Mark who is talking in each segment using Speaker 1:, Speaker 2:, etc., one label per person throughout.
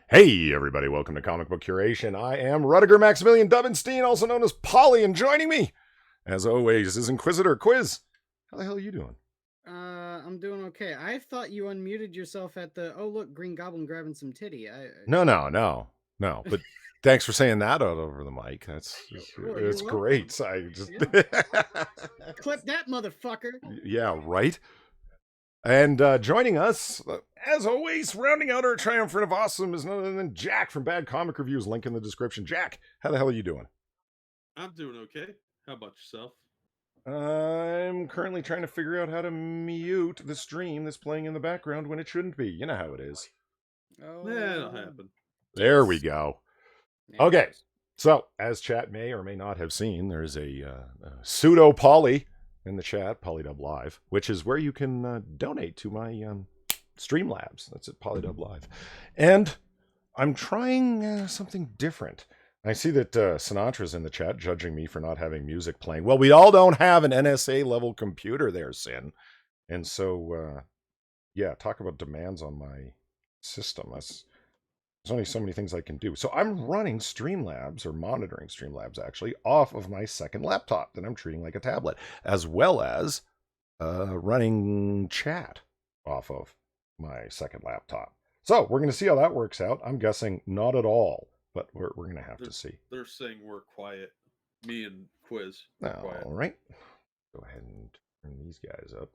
Speaker 1: Hey, everybody, welcome to Comic Book Curation. I am Rudiger Maximilian Dubenstein, also known as Polly, and joining me, as always, is Inquisitor Quiz. How the hell are you doing?
Speaker 2: I'm doing okay. I thought you unmuted yourself at the, oh, look, Green Goblin grabbing some titty.
Speaker 1: No. But thanks for saying that out over the mic. It's
Speaker 2: You're
Speaker 1: great.
Speaker 2: welcome.
Speaker 1: I just
Speaker 2: Clip that motherfucker.
Speaker 1: Yeah, right. And joining us, as always, rounding out our triumvirate of awesome is none other than Jack from Bad Comic Reviews. Link in the description. Jack, how the hell are you doing?
Speaker 3: I'm doing okay. How about yourself?
Speaker 1: I'm currently trying to figure out how to mute the stream that's playing in the background when it shouldn't be. You know how it is.
Speaker 2: Oh,
Speaker 3: That'll happen.
Speaker 1: There we go.
Speaker 2: There
Speaker 1: Okay.
Speaker 2: it is.
Speaker 1: So, as chat may or may not have seen, there's a pseudo Polly in the chat, Polydub Live, which is where you can donate to my Streamlabs. That's at Polydub Live. And I'm trying something different. I see that Sinatra's in the chat judging me for not having music playing. Well, we all don't have an NSA level computer there, Sin. And so, yeah, talk about demands on my system. There's only so many things I can do. So I'm running Streamlabs, or monitoring Streamlabs actually, off of my second laptop that I'm treating like a tablet, as well as running chat off of my second laptop. So we're going to see how that works out. I'm guessing not at all, but we're going to have to see.
Speaker 3: They're saying we're quiet. Me and Quiz.
Speaker 1: All right. Go ahead and turn these guys up.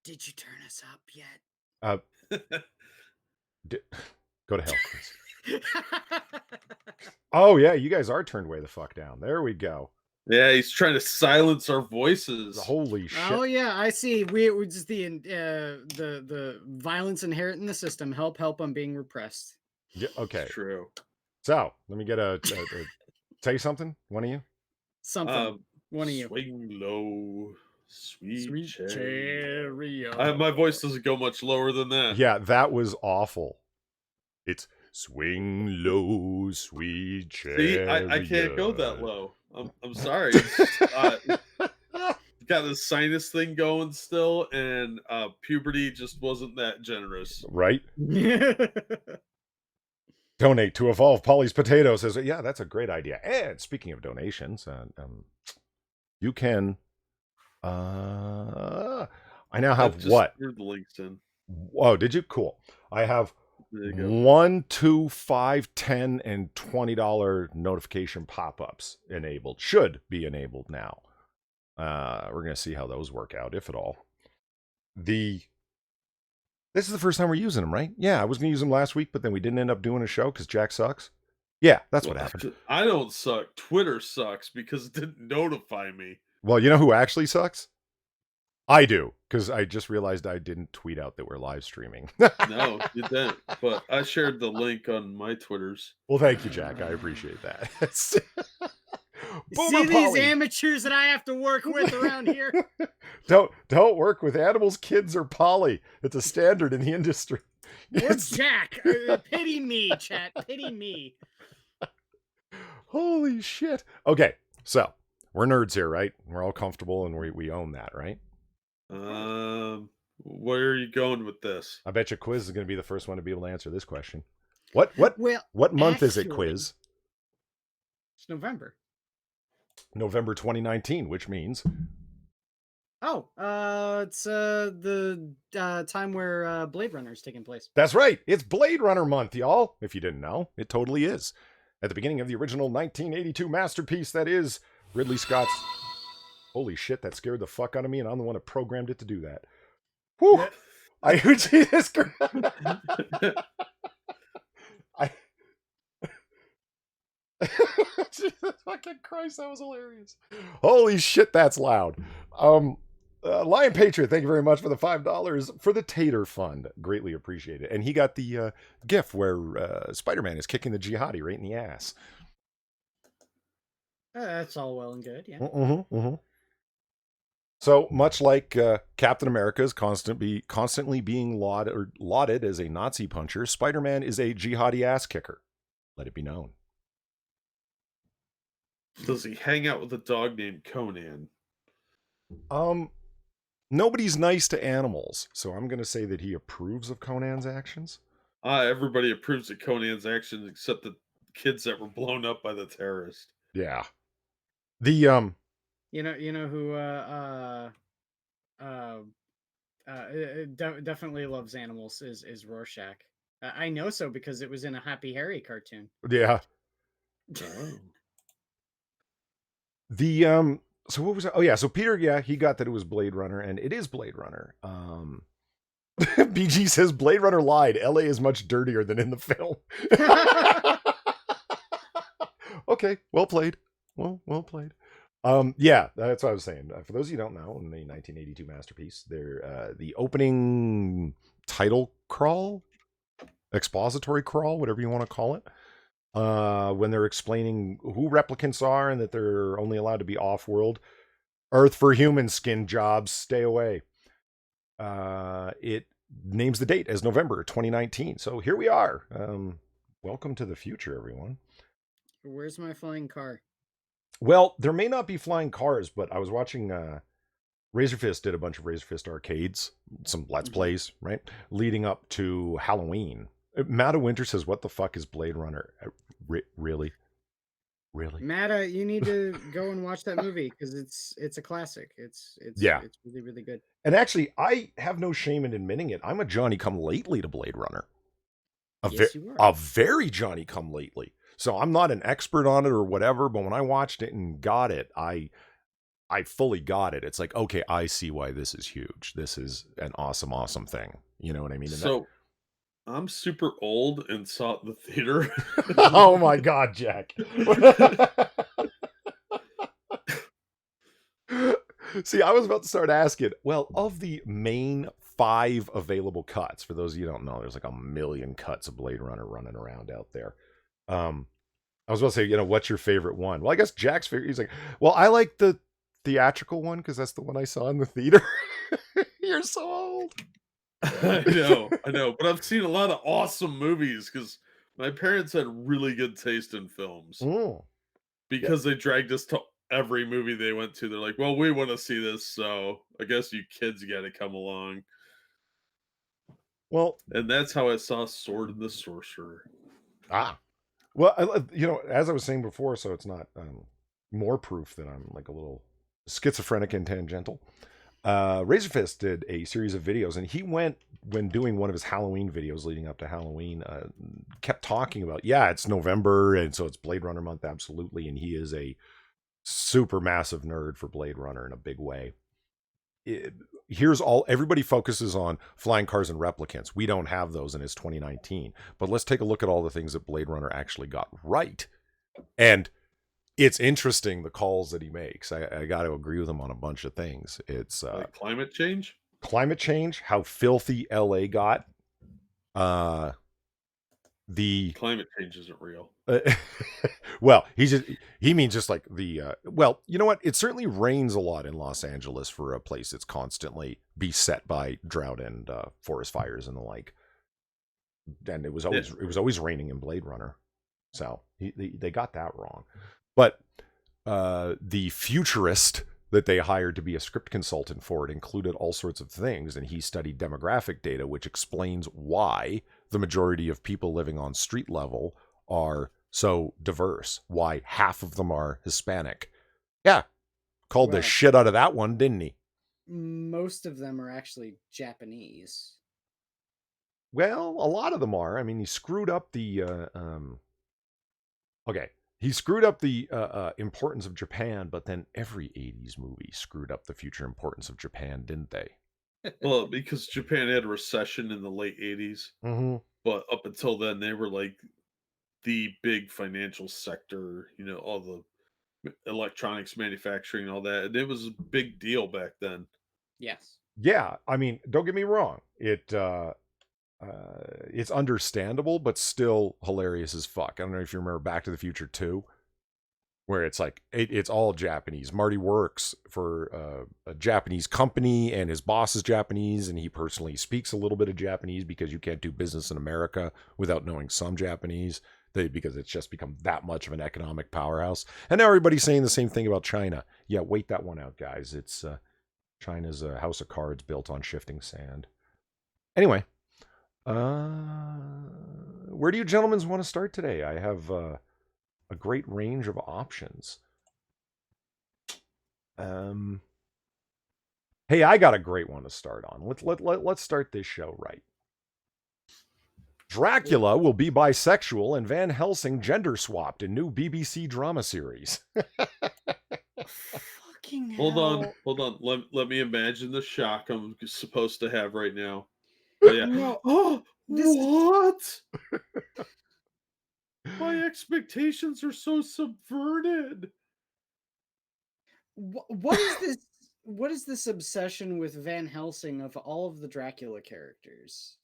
Speaker 2: Did you turn us up yet?
Speaker 1: Go to hell, Chris. Oh, yeah, you guys are turned way the fuck down. There we go.
Speaker 3: Yeah, he's trying to silence our voices.
Speaker 1: Holy shit.
Speaker 2: Oh yeah, I see. We just the violence inherent in the system. Help! I'm being repressed.
Speaker 1: Yeah, okay.
Speaker 3: It's true.
Speaker 1: So let me get a say something. One of you.
Speaker 2: Something. One of you.
Speaker 3: Swing low, sweet
Speaker 2: cherry.
Speaker 3: My voice doesn't go much lower than that.
Speaker 1: Yeah, that was awful. It's swing low, sweet cherry.
Speaker 3: See, I can't go that low. I'm sorry. Got the sinus thing going still, and puberty just wasn't that generous.
Speaker 1: Right? Donate to Evolve Polly's Potatoes. Says, yeah, that's a great idea. And speaking of donations, you can. I now have
Speaker 3: just
Speaker 1: what?
Speaker 3: threw the links in.
Speaker 1: Oh, did you? Cool. I have $1, $2, $5, $10, and $20 notification pop-ups enabled. Should be enabled now. We're gonna see how those work out, if at all. This is the first time we're using them, right? Yeah, I was gonna use them last week, but then we didn't end up doing a show because Jack sucks. Yeah, that's what happened.
Speaker 3: I don't suck. Twitter sucks because it didn't notify me.
Speaker 1: Well, you know who actually sucks? I do, because I just realized I didn't tweet out that we're live streaming.
Speaker 3: No, you didn't. But I shared the link on my Twitters.
Speaker 1: Well, thank you, Jack. I appreciate that.
Speaker 2: See these amateurs that I have to work with around here?
Speaker 1: Don't work with animals, kids, or Polly. It's a standard in the industry.
Speaker 2: It's Jack. Pity me, chat. Pity me.
Speaker 1: Holy shit. Okay, so we're nerds here, right? We're all comfortable and we own that, right?
Speaker 3: Where are you going with this?
Speaker 1: I bet you Quiz is going to be the first one to be able to answer this question. What month is it, Quiz?
Speaker 2: It's November.
Speaker 1: November 2019, which means
Speaker 2: it's the time where Blade Runner is taking place.
Speaker 1: That's right. It's Blade Runner month, y'all. If you didn't know, it totally is. At the beginning of the original 1982 masterpiece that is Ridley Scott's. Holy shit, that scared the fuck out of me, and I'm the one that programmed it to do that. Whew. Yeah. I heard Jesus Christ. Jesus fucking Christ, that was hilarious. Holy shit, that's loud. Lion Patriot, thank you very much for the $5 for the Tater Fund. Greatly appreciate it. And he got the gif where Spider-Man is kicking the jihadi right in the ass.
Speaker 2: That's all well and good, yeah.
Speaker 1: So much like Captain America is constantly being lauded as a Nazi puncher, Spider-Man is a jihadi ass kicker. Let it be known.
Speaker 3: Does he hang out with a dog named Conan?
Speaker 1: Nobody's nice to animals, so I'm going to say that he approves of Conan's actions.
Speaker 3: Everybody approves of Conan's actions except the kids that were blown up by the terrorist.
Speaker 1: Yeah. The
Speaker 2: You know who definitely loves animals is Rorschach. I know so because it was in a Happy Harry cartoon.
Speaker 1: yeah.
Speaker 3: Oh.
Speaker 1: The so what was it? Oh yeah, so Peter, yeah, he got that it was Blade Runner, and it is Blade Runner. BG says Blade Runner lied. LA is much dirtier than in the film. Okay, well played. Well played. Yeah, that's what I was saying. For those of you who don't know, in the 1982 masterpiece, the opening title crawl, expository crawl, whatever you want to call it, when they're explaining who replicants are and that they're only allowed to be off-world. Earth for human skin jobs, stay away. It names the date as November 2019. So here we are. Welcome to the future, everyone.
Speaker 2: Where's my flying car?
Speaker 1: Well, there may not be flying cars, but I was watching Razor Fist did a bunch of Razor Fist arcades, some Let's Plays, right? Leading up to Halloween. Matta Winter says, what the fuck is Blade Runner? Really?
Speaker 2: Matta, you need to go and watch that movie because it's a classic. It's
Speaker 1: Yeah.
Speaker 2: It's really, really good.
Speaker 1: And actually, I have no shame in admitting it. I'm a Johnny come lately to Blade Runner.
Speaker 2: Yes, you are.
Speaker 1: A very Johnny come lately. So I'm not an expert on it or whatever, but when I watched it and got it, I fully got it. It's like, okay, I see why this is huge. This is an awesome thing. You know what I mean? And
Speaker 3: So I'm super old and saw it in the theater.
Speaker 1: oh my God, Jack. See, I was about to start asking, well, of the main 5 available cuts, for those of you who don't know, there's like a million cuts of Blade Runner running around out there. I was about to say, what's your favorite one? Well, I guess Jack's favorite. He's like, well, I like the theatrical one because that's the one I saw in the theater. You're so old.
Speaker 3: I know, but I've seen a lot of awesome movies because my parents had really good taste in films because they dragged us to every movie they went to. They're like, well, we want to see this, so I guess you kids got to come along.
Speaker 1: Well,
Speaker 3: and that's how I saw Sword and the Sorcerer.
Speaker 1: Well, as I was saying before, so it's not more proof that I'm like a little schizophrenic and tangential. Razor Fist did a series of videos, and he went, when doing one of his Halloween videos leading up to Halloween, kept talking about, yeah, it's November, and so it's Blade Runner month, absolutely, and he is a super massive nerd for Blade Runner in a big way. Everybody focuses on flying cars and replicants. We don't have those, and it's 2019. But let's take a look at all the things that Blade Runner actually got right. And it's interesting, the calls that he makes. I got to agree with him on a bunch of things. It's
Speaker 3: like climate change,
Speaker 1: how filthy LA got. The
Speaker 3: climate change isn't real.
Speaker 1: Well, he means just like well, you know what? It certainly rains a lot in Los Angeles for a place that's constantly beset by drought and forest fires and the like. And it was always raining in Blade Runner. So they got that wrong. But the futurist that they hired to be a script consultant for it included all sorts of things, and he studied demographic data, which explains why the majority of people living on street level are so diverse, why half of them are Hispanic. Yeah, called the shit out of that one, didn't he?
Speaker 2: Most of them are actually Japanese.
Speaker 1: Well, a lot of them are. I mean, he screwed up the he screwed up the importance of Japan, but then every 80s movie screwed up the future importance of Japan, didn't they?
Speaker 3: Well, because Japan had a recession in the late 80s.
Speaker 1: Mm-hmm.
Speaker 3: But up until then, they were like the big financial sector, all the electronics manufacturing, all that. And it was a big deal back then.
Speaker 2: Yes.
Speaker 1: Yeah. I mean, don't get me wrong. It's understandable, but still hilarious as fuck. I don't know if you remember Back to the Future 2, where it's like, it's all Japanese. Marty works for a Japanese company, and his boss is Japanese, and he personally speaks a little bit of Japanese because you can't do business in America without knowing some Japanese, because it's just become that much of an economic powerhouse. And now everybody's saying the same thing about China. Yeah, wait that one out, guys. It's China's a house of cards built on shifting sand. Anyway, where do you gentlemen want to start today? I have a great range of options. Hey, I got a great one to start on. Let's start this show right. Dracula will be bisexual and Van Helsing gender swapped in new BBC drama series.
Speaker 2: Fucking
Speaker 3: Hold
Speaker 2: hell.
Speaker 3: on. Let me imagine the shock I'm supposed to have right now. Oh yeah.
Speaker 2: No,
Speaker 3: Oh,
Speaker 2: this-
Speaker 3: what? My expectations are so subverted.
Speaker 2: what is this? What is this obsession with Van Helsing of all of the Dracula characters?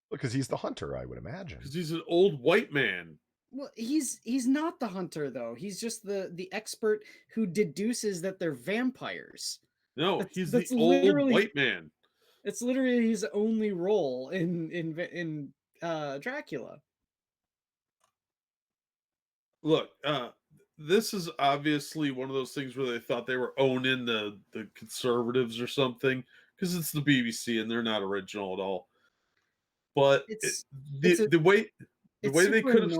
Speaker 1: Because he's the hunter, I would imagine.
Speaker 3: Because he's an old white man.
Speaker 2: Well, he's not the hunter though. He's just the expert who deduces that they're vampires.
Speaker 3: No,
Speaker 2: That's-
Speaker 3: he's
Speaker 2: that's
Speaker 3: the old
Speaker 2: literally-
Speaker 3: white man.
Speaker 2: It's literally his only role in Dracula.
Speaker 3: Look, this is obviously one of those things where they thought they were owning the conservatives or something, because it's the BBC and they're not original at all. But the way they could have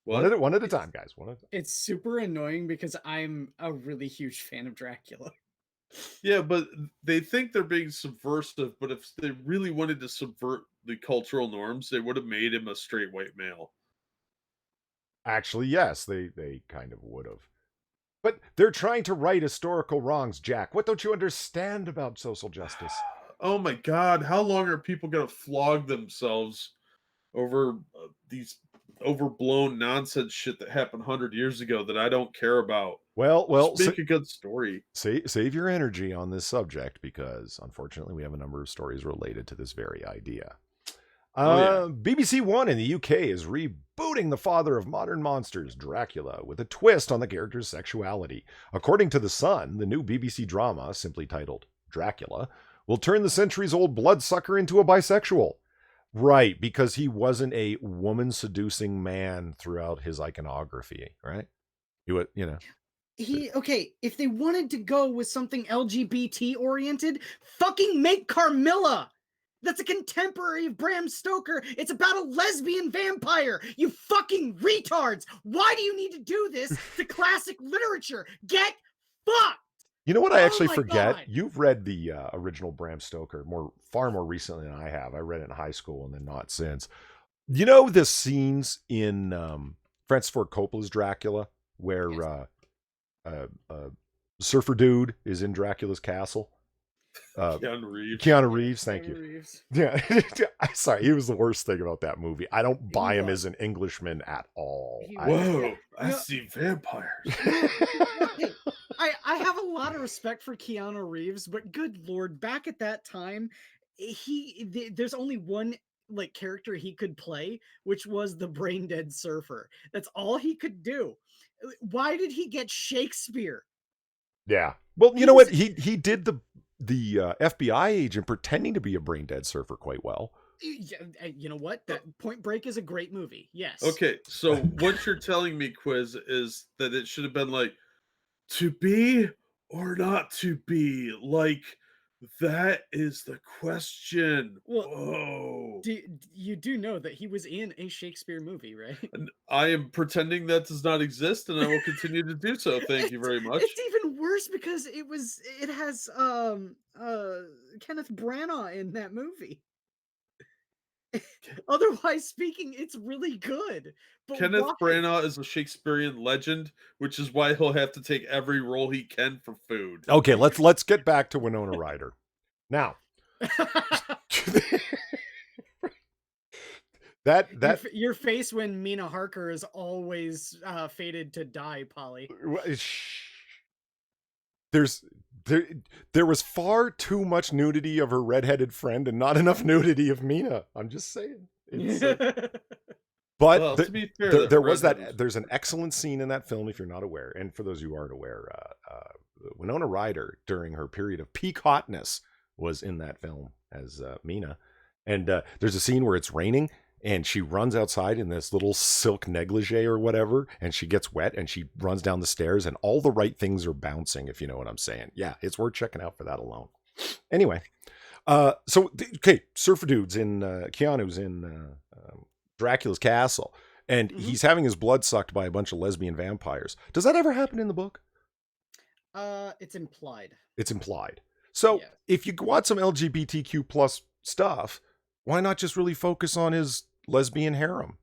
Speaker 1: One at a time, guys. One at a time.
Speaker 2: It's super annoying because I'm a really huge fan of Dracula.
Speaker 3: Yeah, but they think they're being subversive, but if they really wanted to subvert the cultural norms, they would have made him a straight white male.
Speaker 1: Actually, yes, they kind of would have. But they're trying to right historical wrongs, Jack. What don't you understand about social justice?
Speaker 3: Oh my God, how long are people going to flog themselves over these overblown nonsense shit that happened 100 years ago that I don't care about?
Speaker 1: Well,
Speaker 3: Just make a good story.
Speaker 1: Save your energy on this subject because, unfortunately, we have a number of stories related to this very idea. BBC One in the UK is rebooting the father of modern monsters, Dracula, with a twist on the character's sexuality. According to The Sun, the new BBC drama, simply titled Dracula, will turn the centuries-old bloodsucker into a bisexual. Right, because he wasn't a woman-seducing man throughout his iconography, right? He would,
Speaker 2: Okay, if they wanted to go with something LGBT oriented, fucking make Carmilla. That's a contemporary of Bram Stoker. It's about a lesbian vampire. You fucking retards. Why do you need to do this to classic literature? Get fucked.
Speaker 1: You know what I actually
Speaker 2: my
Speaker 1: forget?
Speaker 2: God.
Speaker 1: You've read the original Bram Stoker far more recently than I have. I read it in high school and then not since. You know the scenes in Francis Ford Coppola's Dracula where surfer dude is in Dracula's castle? Keanu Reeves, thank you.
Speaker 2: Reeves.
Speaker 1: Yeah, sorry, he was the worst thing about that movie. I don't buy him as an Englishman at all.
Speaker 3: Whoa, I see vampires.
Speaker 2: I have a lot of respect for Keanu Reeves, but good Lord, back at that time, there's only one character he could play, which was the brain dead surfer. That's all he could do. Why did he get Shakespeare?
Speaker 1: Yeah. Well, you know what? He did the FBI agent pretending to be a brain dead surfer quite well.
Speaker 2: You know what? That Point Break is a great movie. Yes.
Speaker 3: Okay, so what you're telling me, Quiz, is that it should have been like to be or not to be. Like that is the question.
Speaker 2: Well,
Speaker 3: whoa.
Speaker 2: You do know that he was in a Shakespeare movie, right?
Speaker 3: And I am pretending that does not exist, and I will continue to do so. Thank you very much.
Speaker 2: It's even worse because it has Kenneth Branagh in that movie. Otherwise speaking, it's really good. But
Speaker 3: Kenneth
Speaker 2: why?
Speaker 3: Branagh is a Shakespearean legend, which is why he'll have to take every role he can for food.
Speaker 1: Okay, let's get back to Winona Ryder. Now,
Speaker 2: your face when Mina Harker is always fated to die, Polly.
Speaker 1: There was far too much nudity of her redheaded friend and not enough nudity of Mina. I'm just saying. But
Speaker 3: well, to be fair,
Speaker 1: there's an excellent scene in that film if you're not aware, and for those who aren't aware, Winona Ryder during her period of peak hotness was in that film as Mina, and there's a scene where it's raining and she runs outside in this little silk negligee or whatever, and she gets wet and she runs down the stairs and all the right things are bouncing, if you know what I'm saying. Yeah, it's worth checking out for that alone. Anyway, okay, Surfer Dude's in, Keanu's in Dracula's castle, and he's having his blood sucked by a bunch of lesbian vampires. Does that ever happen in the book?
Speaker 2: It's implied.
Speaker 1: It's implied. So
Speaker 2: Yeah.
Speaker 1: if you want some LGBTQ plus stuff, why not just really focus on his lesbian harem?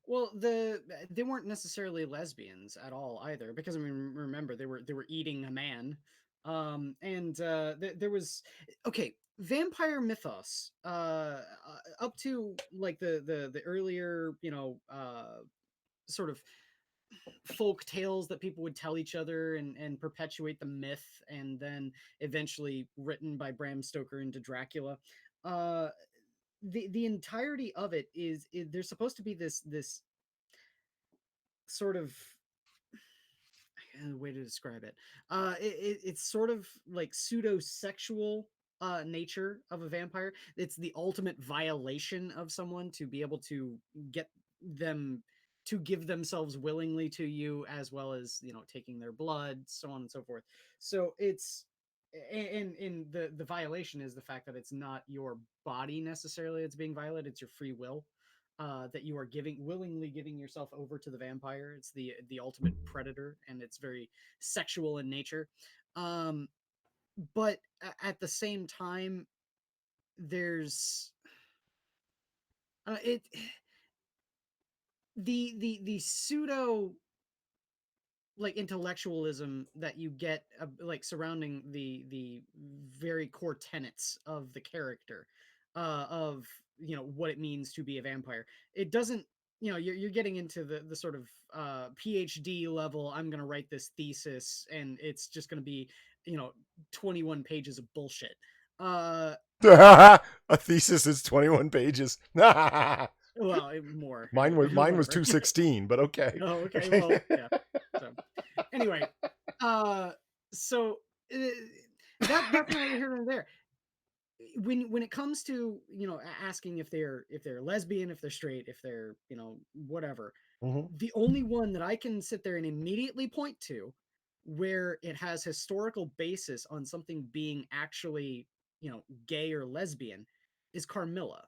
Speaker 2: Well, they weren't necessarily lesbians at all either, because I mean, remember they were eating a man, there was vampire mythos, up to like the earlier, sort of folk tales that people would tell each other and perpetuate the myth, and then eventually written by Bram Stoker into Dracula. Uh, the entirety of it is there's supposed to be this sort of way to describe it. It's sort of like pseudo-sexual nature of a vampire. It's the ultimate violation of someone to be able to get them to give themselves willingly to you, as well as taking their blood, so on and so forth. So it's and the violation is the fact that it's not your body necessarily that's being violated, it's your free will, that you are willingly giving yourself over to the vampire. It's the ultimate predator, and it's very sexual in nature. But at the same time, there's it the pseudo like intellectualism that you get, like surrounding the very core tenets of the character, of what it means to be a vampire. It doesn't, you're getting into the sort of PhD level. I'm going to write this thesis and it's just going to be 21 pages of bullshit.
Speaker 1: A thesis is 21 pages.
Speaker 2: Well, more.
Speaker 1: Mine was
Speaker 2: Whatever.
Speaker 1: 216, but okay.
Speaker 2: Oh, okay. Well, yeah. So, anyway, so that's neither here nor there. When it comes to asking if they're lesbian, if they're straight, if they're whatever, the only one that I can sit there and immediately point to where it has historical basis on something being actually gay or lesbian is Carmilla.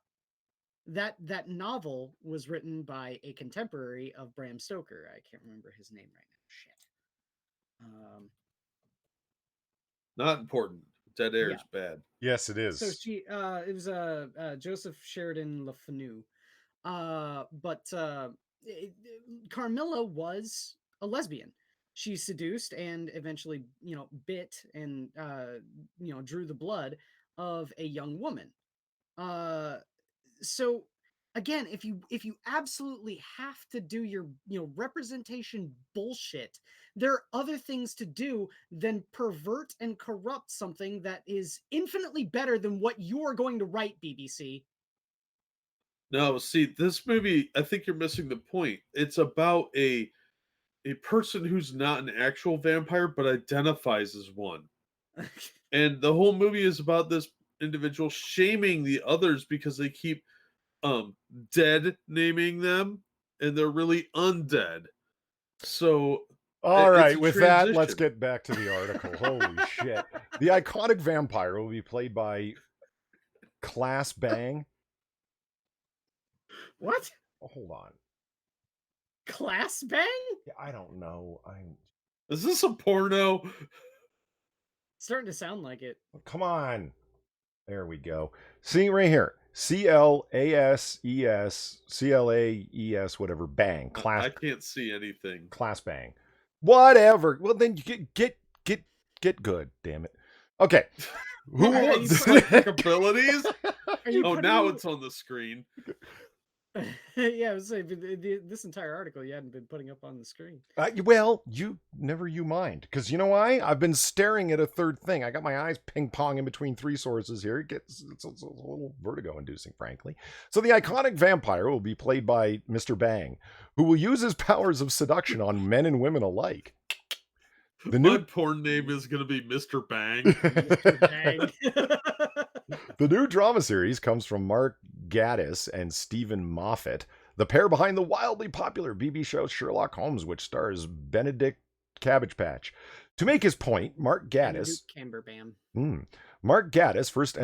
Speaker 2: That novel was written by a contemporary of Bram Stoker. I can't remember his name right now. Shit.
Speaker 3: Not important. Dead air is bad.
Speaker 1: Yes, it is.
Speaker 2: So it was Joseph Sheridan Le Fanu. Carmilla was a lesbian. She seduced and eventually, bit and drew the blood of a young woman. So again, if you absolutely have to do your representation bullshit, there are other things to do than pervert and corrupt something that is infinitely better than what you are going to write, BBC.
Speaker 3: No, see, this movie, I think you're missing the point. It's about a person who's not an actual vampire but identifies as one. And the whole movie is about this individual shaming the others because they keep dead naming them, and they're really undead. So
Speaker 1: all right, with that, let's get back to the article. Holy shit. The iconic vampire will be played by Class Bang.
Speaker 2: What?
Speaker 1: Oh, hold on.
Speaker 2: Class Bang?
Speaker 1: Yeah, I don't know.
Speaker 3: Is this a porno?
Speaker 1: Starting
Speaker 2: to sound like it.
Speaker 1: Come on. There we go. See right here. CLASES, whatever, Bang. Class.
Speaker 3: I can't see anything.
Speaker 1: Class Bang. Whatever. Well, then you get good, damn it. Okay.
Speaker 3: Who psychic abilities? Oh, now it's on the screen.
Speaker 2: Yeah, I was saying, this entire article you hadn't been putting up on the screen.
Speaker 1: Well, you mind, because you know why? I've been staring at a third thing. I got my eyes ping-pong in between three sources here. It's a little vertigo-inducing, frankly. So the iconic vampire will be played by Mr. Bang, who will use his powers of seduction on men and women alike.
Speaker 3: My porn name is going to be Mr. Bang.
Speaker 2: Mr. Bang.
Speaker 1: The new drama series comes from Mark Gatiss and Stephen Moffat, the pair behind the wildly popular BBC show Sherlock Holmes, which stars Benedict Cabbage Patch. To make his point, Mark Gatiss first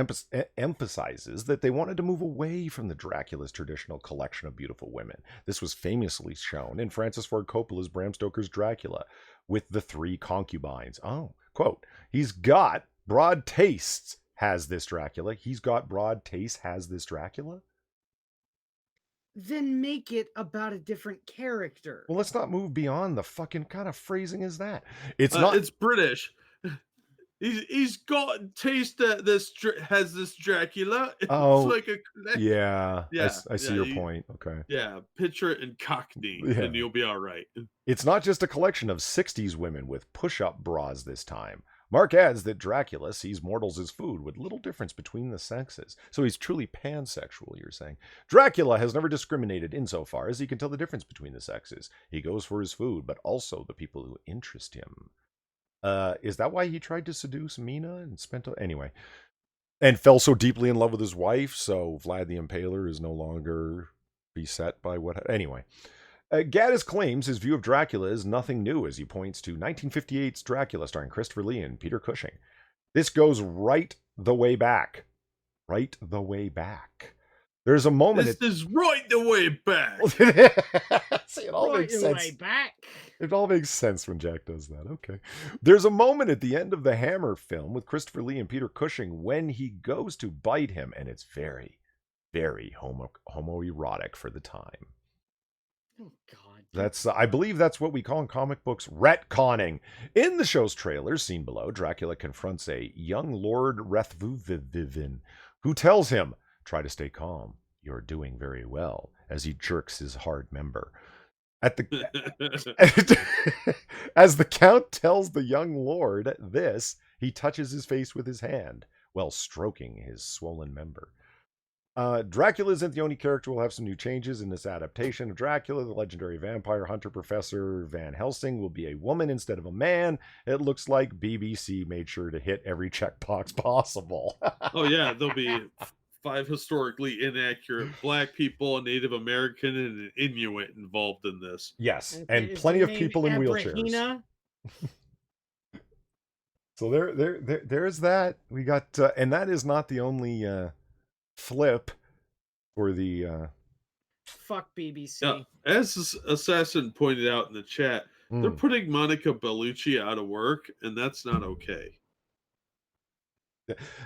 Speaker 1: emphasizes that they wanted to move away from the Dracula's traditional collection of beautiful women. This was famously shown in Francis Ford Coppola's Bram Stoker's Dracula with the 3 concubines. Oh, quote, he's got broad tastes, has this Dracula. He's got broad tastes, has this Dracula.
Speaker 2: Then make it about a different character.
Speaker 1: Well, let's not move beyond the fucking kind of phrasing is that. It's not.
Speaker 3: It's British. He's got taste that has this Dracula. It's like a
Speaker 1: yeah. I see your point. Okay.
Speaker 3: Yeah, picture it in Cockney, and you'll be all right.
Speaker 1: It's not just a collection of 60s women with push-up bras this time. Mark adds that Dracula sees mortals as food with little difference between the sexes. So he's truly pansexual, you're saying. Dracula has never discriminated insofar as he can tell the difference between the sexes. He goes for his food, but also the people who interest him. Is that why he tried to seduce Mina and spent... Anyway. And fell so deeply in love with his wife, so Vlad the Impaler is no longer beset by what... Anyway. Gatiss claims his view of Dracula is nothing new as he points to 1958's Dracula starring Christopher Lee and Peter Cushing. This goes right the way back. Right the way back. There's a moment...
Speaker 3: This is right the way back.
Speaker 1: See, it all makes sense. Way back. It all makes sense when Jack does that. Okay. There's a moment at the end of the Hammer film with Christopher Lee and Peter Cushing when he goes to bite him, and it's very, very homoerotic for the time.
Speaker 2: Oh, God.
Speaker 1: That's I believe that's what we call in comic books retconning. In the show's trailer, seen below, Dracula confronts a young Lord Rethvivin, who tells him, "Try to stay calm. You're doing very well," as he jerks his hard member. As the Count tells the young Lord this, he touches his face with his hand while stroking his swollen member. Dracula isn't the only character who will have some new changes in this adaptation of Dracula. The legendary vampire hunter Professor Van Helsing will be a woman instead of a man. It looks like BBC made sure to hit every checkbox possible.
Speaker 3: Oh yeah, there'll be 5 historically inaccurate Black people, a Native American, and an Inuit involved in this.
Speaker 1: Yes, and plenty of people in wheelchairs. So there's that. We got, and that is not the only flip for the
Speaker 2: fuck BBC.
Speaker 3: Now, as Assassin pointed out in the chat, they're putting Monica Bellucci out of work, and that's not okay.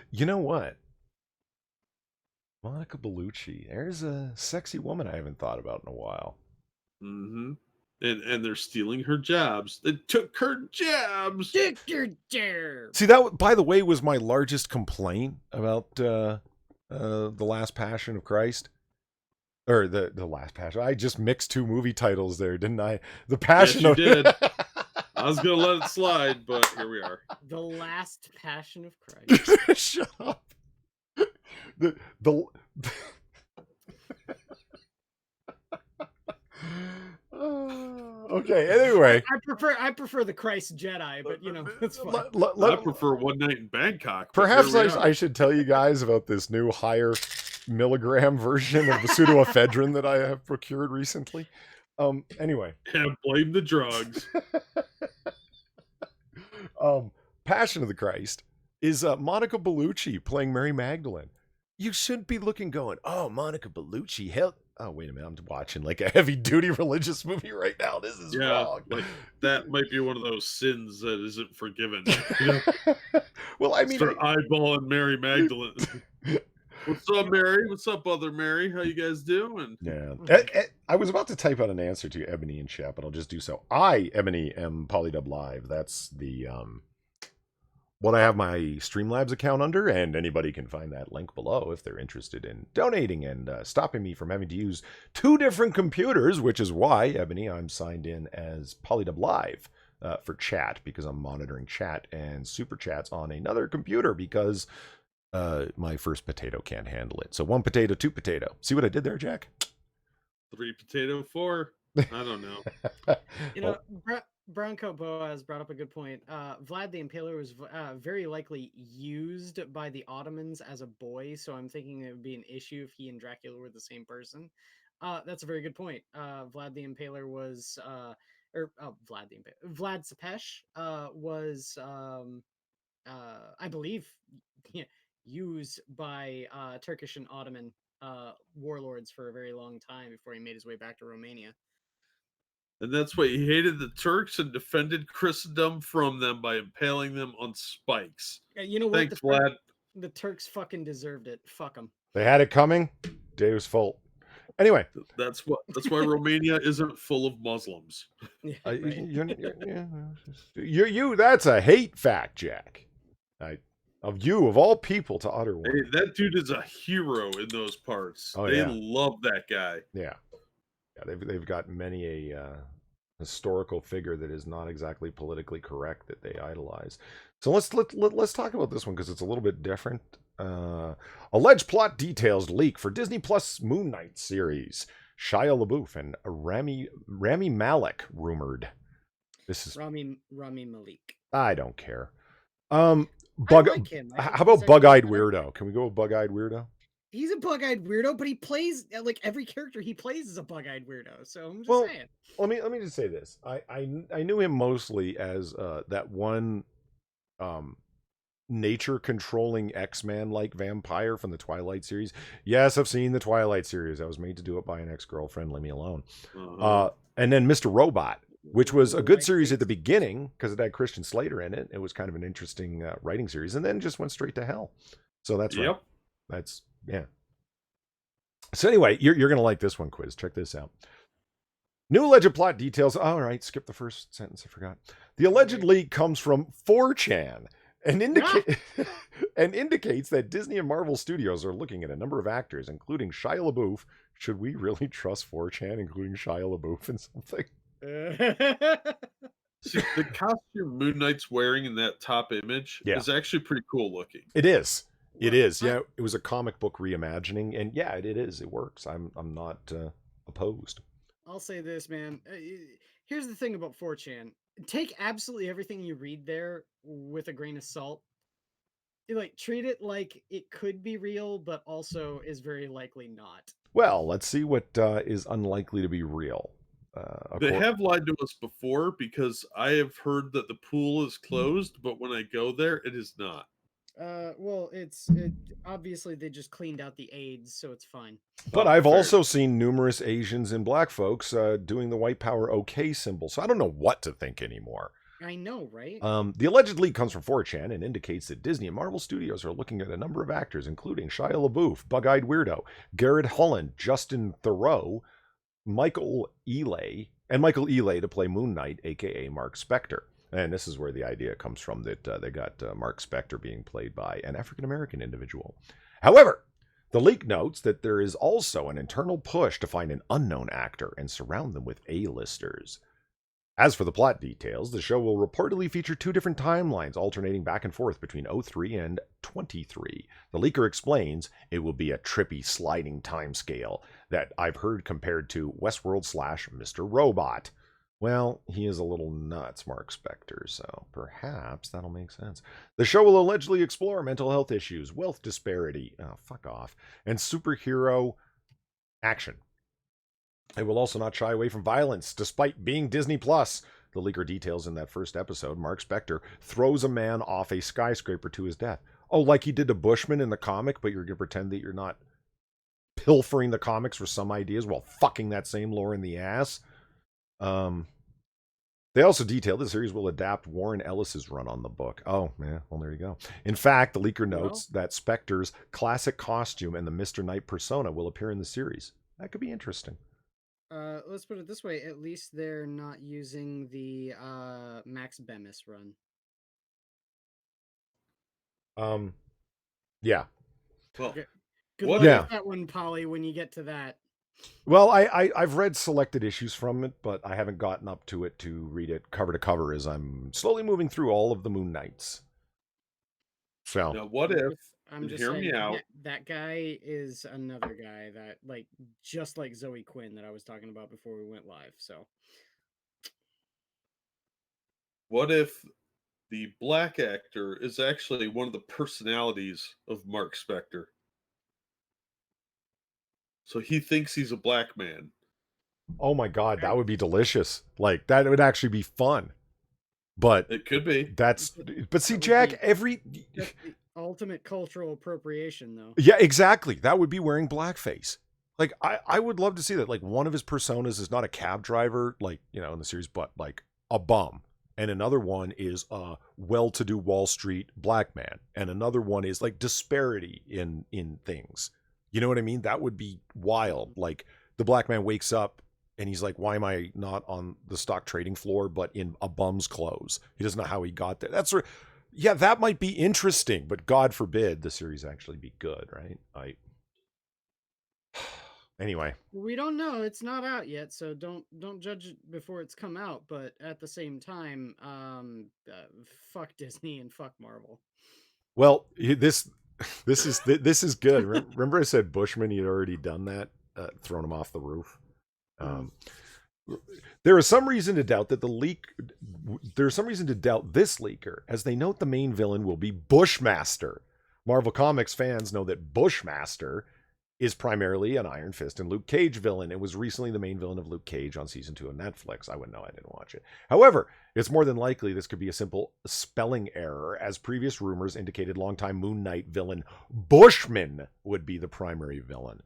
Speaker 1: You know what? Monica Bellucci. There's a sexy woman I haven't thought about in a while.
Speaker 3: Mm-hmm. And they're stealing her jobs. They took her jobs.
Speaker 1: See, that, by the way, was my largest complaint about The Last Passion of Christ. Or the Last Passion. I just mixed 2 movie titles there, didn't I? The Passion
Speaker 3: yes, you did. I was going to let it slide, but here we are.
Speaker 2: The Last Passion of Christ.
Speaker 1: Shut up. Okay, anyway.
Speaker 2: I prefer the Christ Jedi, but you know, that's fine.
Speaker 3: I prefer One Night in Bangkok.
Speaker 1: Perhaps I should tell you guys about this new higher milligram version of the pseudoephedrine that I have procured recently. Anyway.
Speaker 3: And blame the drugs.
Speaker 1: Passion of the Christ is Monica Bellucci playing Mary Magdalene. You shouldn't be looking going, oh, Monica Bellucci, hell. Oh, wait a minute, I'm watching like a heavy-duty religious movie right now. This is wrong.
Speaker 3: Like, that might be one of those sins that isn't forgiven.
Speaker 1: Well, I mean...
Speaker 3: Start eyeballing Mary Magdalene. What's up, Mary? What's up, other Mary? How you guys doing?
Speaker 1: Yeah. I was about to type out an answer to Ebony and chat, but I'll just do so. I, Ebony, am Polydub Live. That's the... what I have my Streamlabs account under, and anybody can find that link below if they're interested in donating and stopping me from having to use 2 different computers, which is why, Ebony, I'm signed in as Polydub Live for chat, because I'm monitoring chat and super chats on another computer, because my first potato can't handle it. So 1 potato, 2 potato. See what I did there, Jack?
Speaker 3: 3 potato, 4. I don't know.
Speaker 2: You know, Bronco Boaz brought up a good point. Vlad the Impaler was very likely used by the Ottomans as a boy, so I'm thinking it would be an issue if he and Dracula were the same person. That's a very good point. Vlad the Impaler was, Vlad Tepes was, I believe, yeah, used by Turkish and Ottoman warlords for a very long time before he made his way back to Romania.
Speaker 3: And that's why he hated the Turks and defended Christendom from them by impaling them on spikes.
Speaker 2: You know what?
Speaker 3: Thanks, Vlad.
Speaker 2: The Turks fucking deserved it. Fuck them.
Speaker 1: They had it coming. Deus fault. Anyway,
Speaker 3: That's why Romania isn't full of Muslims.
Speaker 2: Yeah,
Speaker 1: right.
Speaker 2: right.
Speaker 1: That's a hate fact, Jack. Of you, of all people, to utter one.
Speaker 3: Hey, that dude is a hero in those parts.
Speaker 1: Oh,
Speaker 3: they
Speaker 1: yeah.
Speaker 3: love that guy.
Speaker 1: Yeah, they've got many a historical figure that is not exactly politically correct that they idolize. So let's talk about this one because it's a little bit different. Alleged plot details leak for Disney Plus Moon Knight series. Shia LaBeouf and Rami Malek rumored. This is
Speaker 2: Rami Malik.
Speaker 1: I don't care.
Speaker 2: I like him.
Speaker 1: How about Bug-Eyed Weirdo? Can we go with Bug-Eyed Weirdo?
Speaker 2: He's a bug-eyed weirdo, but he plays like every character he plays is a bug-eyed weirdo. So I'm just saying.
Speaker 1: Let me just say this. I knew him mostly as that one nature controlling X-Man like vampire from the Twilight series. Yes, I've seen the Twilight series. I was made to do it by an ex-girlfriend. Leave me alone. And then Mr. Robot, which was a good series at the beginning because it had Christian Slater in it. It was kind of an interesting writing series, and then just went straight to hell. So that's right. That's yeah. So anyway, you're gonna like this one, Quiz. Check this out. New alleged plot details. All right, skip the first sentence. I forgot. The alleged leak comes from 4chan and indicates that Disney and Marvel Studios are looking at a number of actors, including Shia LaBeouf. Should we really trust 4chan, including Shia LaBeouf in something?
Speaker 3: See, the costume Moon Knight's wearing in that top image is actually pretty cool looking.
Speaker 1: It is. It is. Yeah, it was a comic book reimagining, and yeah, it is. It works. I'm not opposed.
Speaker 2: I'll say this, man. Here's the thing about 4chan. Take absolutely everything you read there with a grain of salt. Treat it like it could be real, but also is very likely not.
Speaker 1: Well, let's see what is unlikely to be real.
Speaker 3: They have lied to us before because I have heard that the pool is closed, but when I go there, it is not.
Speaker 2: Well, obviously they just cleaned out the AIDS, so it's fine.
Speaker 1: But I've also seen numerous Asians and black folks doing the white power OK symbol, so I don't know what to think anymore.
Speaker 2: I know, right?
Speaker 1: The alleged leak comes from 4chan and indicates that Disney and Marvel Studios are looking at a number of actors, including Shia LaBeouf, Bug-Eyed Weirdo, Garrett Holland, Justin Theroux, Michael Ealy to play Moon Knight, aka Mark Spector. And this is where the idea comes from that they got Mark Spector being played by an African-American individual. However, the leak notes that there is also an internal push to find an unknown actor and surround them with A-listers. As for the plot details, the show will reportedly feature 2 different timelines alternating back and forth between 03 and 23. The leaker explains it will be a trippy sliding timescale that I've heard compared to Westworld / Mr. Robot. Well, he is a little nuts, Mark Spector, so perhaps that'll make sense. The show will allegedly explore mental health issues, wealth disparity, fuck off, and superhero action. It will also not shy away from violence, despite being Disney+. The leaker details in that first episode, Mark Spector throws a man off a skyscraper to his death. Oh, like he did to Bushman in the comic, but you're going to pretend that you're not pilfering the comics for some ideas while fucking that same lore in the ass? They also detail the series will adapt Warren Ellis's run on the book. Oh, yeah, well, there you go. In fact, the leaker notes that Spector's classic costume and the Mr. Knight persona will appear in the series. That could be interesting.
Speaker 2: Let's put it this way. At least they're not using the Max Bemis run.
Speaker 1: Yeah.
Speaker 3: Well,
Speaker 2: good luck with that one, Polly, when you get to that.
Speaker 1: Well, I've read selected issues from it, but I haven't gotten up to it to read it cover to cover as I'm slowly moving through all of the Moon Knights. So
Speaker 3: now, what if?
Speaker 2: I'm just saying, that guy is another guy that, just like Zoe Quinn that I was talking about before we went live. So
Speaker 3: What if the black actor is actually one of the personalities of Mark Spector? So he thinks he's a black man.
Speaker 1: Oh my God, that would be delicious. Like, that would actually be fun. But
Speaker 3: It could be.
Speaker 1: but see,
Speaker 2: That would
Speaker 1: Jack,
Speaker 2: be- That's the ultimate cultural appropriation, though.
Speaker 1: yeah, exactly. That would be wearing blackface. Like, I would love to see that. Like, one of his personas is not a cab driver, like, you know, in the series, but like a bum. And another one is a well-to-do Wall Street black man. And another one is like disparity in things. You know what I mean? That would be wild. Like, the black man wakes up and he's like, why am I not on the stock trading floor, but in a bum's clothes? He doesn't know how he got there. Yeah, that might be interesting, but God forbid the series actually be good, right? Anyway,
Speaker 2: We don't know. It's not out yet, so don't judge it before it's come out. But at the same time, fuck Disney and fuck Marvel.
Speaker 1: well, this is good. Remember I said Bushman, he had already done that, thrown him off the roof. There is some reason to doubt that there's some reason to doubt this leaker, as they note the main villain will be Bushmaster. Marvel Comics fans know that Bushmaster is primarily an Iron Fist and Luke Cage villain. It was recently the main villain of Luke Cage on season 2 of Netflix. I wouldn't know, I didn't watch it. However, it's more than likely this could be a simple spelling error, as previous rumors indicated longtime Moon Knight villain Bushman would be the primary villain.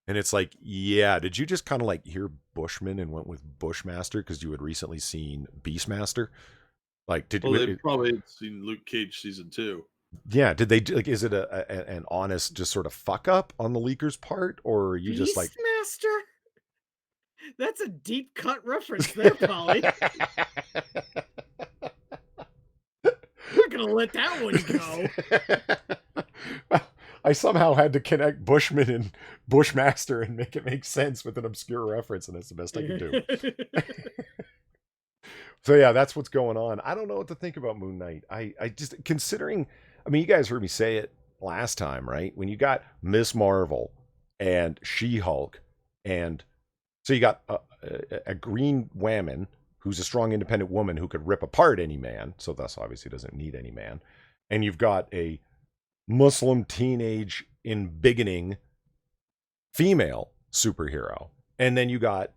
Speaker 1: And it's like, yeah, did you just kind of like hear Bushman and went with Bushmaster because you had recently seen Beastmaster? Like,
Speaker 3: They probably had seen Luke Cage season 2.
Speaker 1: Yeah, did they like? Is it an honest just sort of fuck up on the leaker's part, or are you just like
Speaker 2: Beastmaster? That's a deep cut reference there, Polly. I'm not gonna let that one go.
Speaker 1: Well, I somehow had to connect Bushman and Bushmaster and make it make sense with an obscure reference, and that's the best I can do. So yeah, that's what's going on. I don't know what to think about Moon Knight. I just considering. I mean, you guys heard me say it last time, right? When you got Miss Marvel and She-Hulk, and so you got a green woman who's a strong, independent woman who could rip apart any man. So thus, obviously, doesn't need any man. And you've got a Muslim teenage embiggening female superhero, and then you got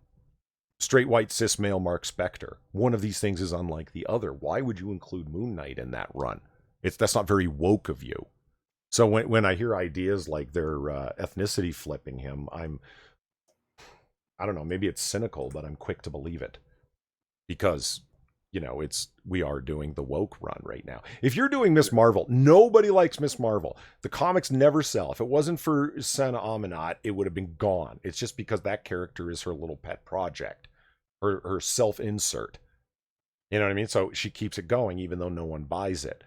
Speaker 1: straight white cis male Mark Spector. One of these things is unlike the other. Why would you include Moon Knight in that run? That's not very woke of you. So when I hear ideas like they're ethnicity flipping him, I don't know, maybe it's cynical, but I'm quick to believe it. Because, you know, we are doing the woke run right now. If you're doing Miss Marvel, nobody likes Miss Marvel. The comics never sell. If it wasn't for Sana Amanat, it would have been gone. It's just because that character is her little pet project, her self-insert. You know what I mean? So she keeps it going even though no one buys it.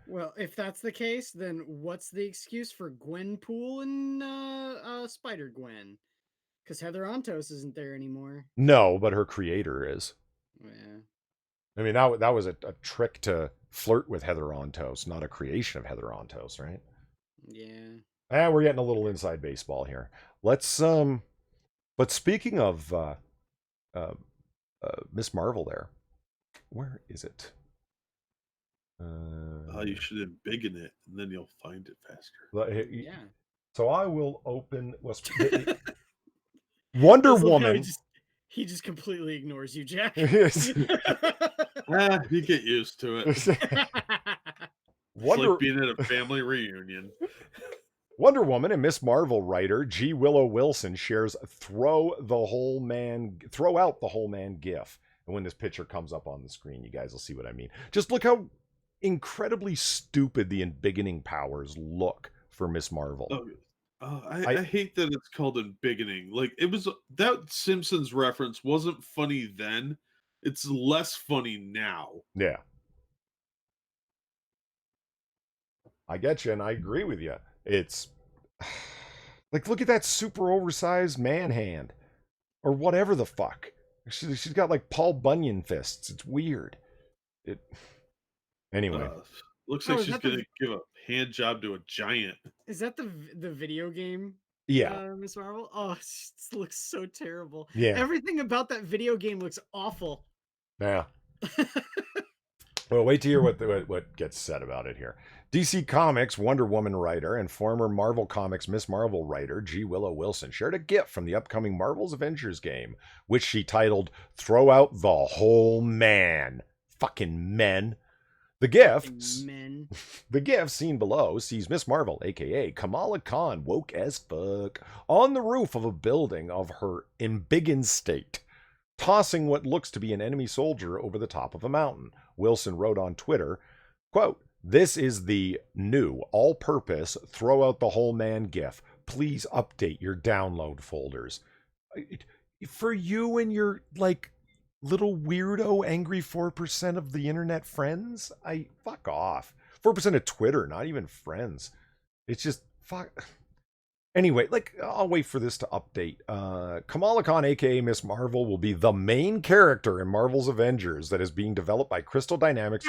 Speaker 2: Well, if that's the case, then what's the excuse for Gwenpool and Spider-Gwen? Because Heather Antos isn't there anymore.
Speaker 1: No, but her creator is.
Speaker 2: Yeah.
Speaker 1: I mean, that was a trick to flirt with Heather Antos, not a creation of Heather Antos, right?
Speaker 2: Yeah.
Speaker 1: And we're getting a little inside baseball here. Let's but speaking of Miss Marvel there, where is it?
Speaker 3: You should embiggen it, and then you'll find it faster.
Speaker 2: Yeah.
Speaker 1: So I will open Wonder Woman.
Speaker 2: He just completely ignores you, Jack.
Speaker 3: You get used to it. It's like being at a family reunion.
Speaker 1: Wonder Woman and Miss Marvel writer G. Willow Wilson shares throw out the whole man gif. And when this picture comes up on the screen, you guys will see what I mean. Just look how incredibly stupid the embiggening powers look for Miss Marvel.
Speaker 3: I hate that it's called embiggening. Like, it was that Simpsons reference wasn't funny then. It's less funny now.
Speaker 1: Yeah. I get you, and I agree with you. It's like, look at that super oversized man hand. Or whatever the fuck. She's got like Paul Bunyan fists. It's weird. Anyway.
Speaker 3: Looks like she's going to give a hand job to a giant.
Speaker 2: Is that the video game?
Speaker 1: Yeah.
Speaker 2: Miss Marvel? Oh, it looks so terrible.
Speaker 1: Yeah.
Speaker 2: Everything about that video game looks awful.
Speaker 1: Yeah. Well, wait to hear what gets said about it here. DC Comics Wonder Woman writer and former Marvel Comics Miss Marvel writer G. Willow Wilson shared a GIF from the upcoming Marvel's Avengers game, which she titled "Throw Out the Whole Man." Fucking men. The GIF,
Speaker 2: Fucking men.
Speaker 1: the GIF seen below sees Miss Marvel, aka Kamala Khan, woke as fuck, on the roof of a building of her embiggened state, tossing what looks to be an enemy soldier over the top of a mountain. Wilson wrote on Twitter, quote, "This is the new all-purpose throw out the whole man GIF. Please update your download folders." For you and your, like, little weirdo angry 4% of the internet friends, I fuck off. 4% of Twitter, not even friends. It's just fuck. Anyway, like, I'll wait for this to update. Kamala Khan, aka Miss Marvel, will be the main character in Marvel's Avengers that is being developed by Crystal Dynamics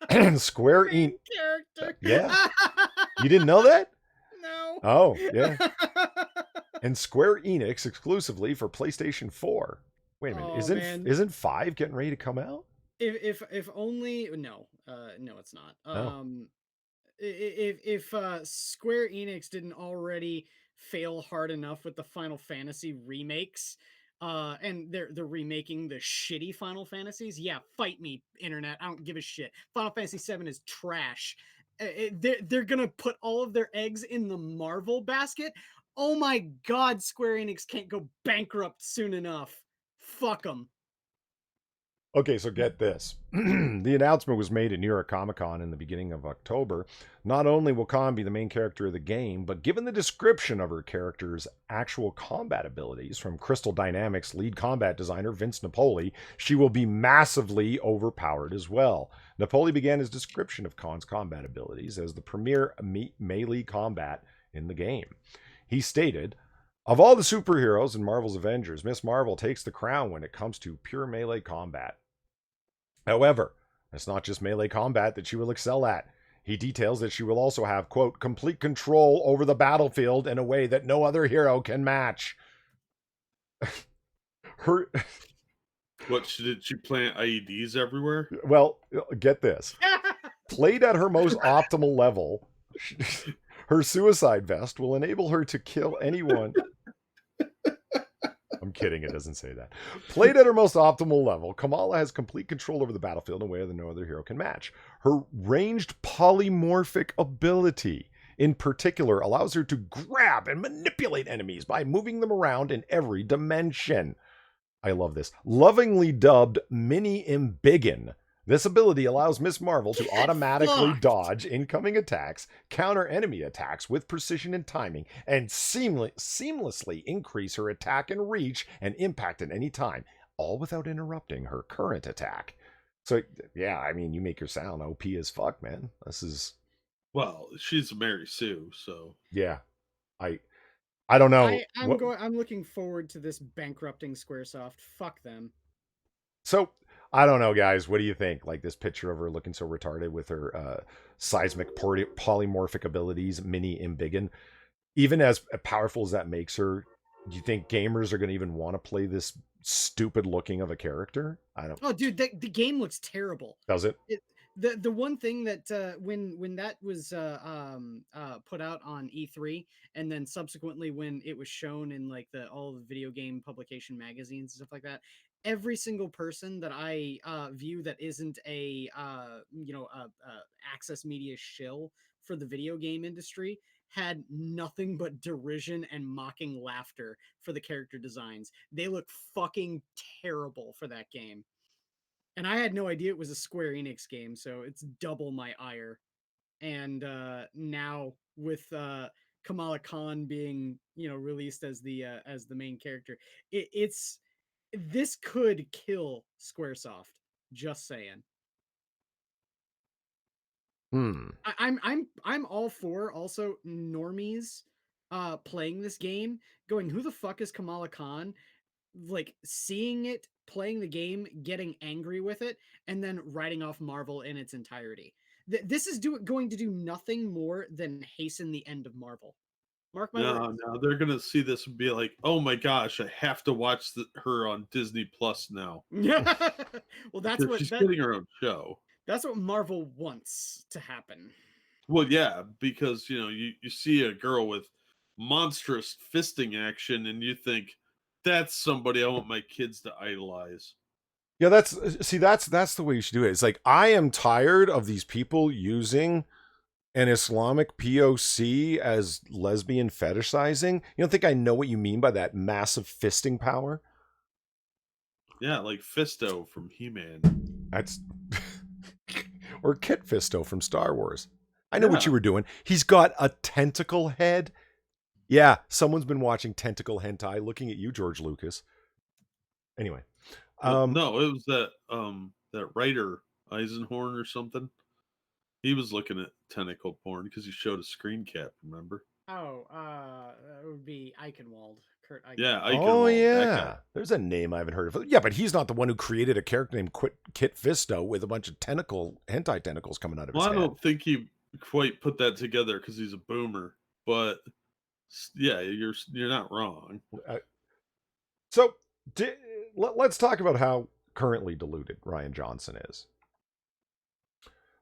Speaker 1: and Square Enix.
Speaker 2: Character.
Speaker 1: Yeah, you didn't know that?
Speaker 2: No.
Speaker 1: Oh, yeah. And Square Enix exclusively for PlayStation 4. Wait a minute,
Speaker 2: Oh, man.
Speaker 1: isn't 5 getting ready to come out?
Speaker 2: If only no, no, it's not.
Speaker 1: Oh.
Speaker 2: If Square Enix didn't already fail hard enough with the Final Fantasy remakes, and they're remaking the shitty Final Fantasies, yeah, fight me, internet. I don't give a shit. Final Fantasy 7 is trash. They're gonna put all of their eggs in the Marvel basket. Oh my god, Square Enix can't go bankrupt soon enough. Fuck them.
Speaker 1: Okay, so get this. The announcement was made at New York Comic Con in the beginning of October. Not only will Khan be the main character of the game, but given the description of her character's actual combat abilities from Crystal Dynamics lead combat designer Vince Napoli, she will be massively overpowered as well. Napoli began his description of Khan's combat abilities as the premier melee combat in the game. He stated, "Of all the superheroes in Marvel's Avengers, Miss Marvel takes the crown when it comes to pure melee combat. However, it's not just melee combat that she will excel at. He details that she will also have, quote, complete control over the battlefield in a way that no other hero can match." Her,
Speaker 3: What, did she plant IEDs everywhere?
Speaker 1: well, get this. Played at her most optimal level, her suicide vest will enable her to kill anyone. I'm kidding, it doesn't say that. Played at her most optimal level, Kamala has complete control over the battlefield in a way that no other hero can match. Her ranged polymorphic ability, in particular, allows her to grab and manipulate enemies by moving them around in every dimension. I love this. Lovingly dubbed Mini Embiggen, this ability allows Miss Marvel to automatically dodge incoming attacks, counter enemy attacks with precision and timing, and seamlessly increase her attack and reach and impact at any time, all without interrupting her current attack. So, yeah, I mean, you make her sound OP as fuck, man. This is...
Speaker 3: Well, she's Mary Sue, so
Speaker 1: Yeah. I don't know.
Speaker 2: I'm looking forward to this bankrupting Squaresoft. Fuck them.
Speaker 1: So, I don't know, guys. What do you think? Like this picture of her looking so retarded with her seismic polymorphic abilities, Mini Embiggen. Even as powerful as that makes her, do you think gamers are going to even want to play this stupid looking of a character? I don't.
Speaker 2: Oh, dude, the game looks terrible.
Speaker 1: Does it?
Speaker 2: The one thing that when that was put out on E3, and then subsequently when it was shown in like all the video game publication magazines and stuff like that, every single person that I view that isn't a Access Media shill for the video game industry had nothing but derision and mocking laughter for the character designs. They look fucking terrible for that game. And I had no idea it was a Square Enix game, so it's double my ire. And now with Kamala Khan being, released as the main character, it's this could kill Squaresoft. Just saying. I'm all for also normies playing this game, going, who the fuck is Kamala Khan? Like seeing it, playing the game, getting angry with it, and then writing off Marvel in its entirety. This is going to do nothing more than hasten the end of Marvel. Mark my words.
Speaker 3: No, they're gonna see this and be like, "Oh my gosh, I have to watch her on Disney Plus now."
Speaker 2: Yeah. Well,
Speaker 3: Because she's getting her own show.
Speaker 2: that's what Marvel wants to happen.
Speaker 3: Well, yeah, because you see a girl with monstrous fisting action, and you think that's somebody I want my kids to idolize.
Speaker 1: Yeah, that's the way you should do it. It's like, I am tired of these people using an Islamic POC as lesbian fetishizing. You don't think I know what you mean by that massive fisting power?
Speaker 3: Yeah, like Fisto from He-Man.
Speaker 1: That's or Kit Fisto from Star Wars. I know what
Speaker 3: Yeah.
Speaker 1: you were doing. He's got a tentacle head. Yeah, someone's been watching tentacle hentai, looking at you, George Lucas. Anyway,
Speaker 3: No, it was that writer Eisenhorn or something. He was looking at tentacle porn because he showed a screen cap. Remember?
Speaker 2: Oh, that would be Eichenwald. Kurt Eichenwald.
Speaker 3: Yeah,
Speaker 1: oh
Speaker 3: Eichenwald, that
Speaker 1: yeah,
Speaker 3: guy.
Speaker 1: there's a name I haven't heard of. Yeah, but he's not the one who created a character named Kit Fisto with a bunch of hentai tentacles coming out of his
Speaker 3: Well, I
Speaker 1: head.
Speaker 3: don't think he quite put that together because he's a boomer. But yeah, you're not wrong.
Speaker 1: So let's talk about how currently deluded Rian Johnson is.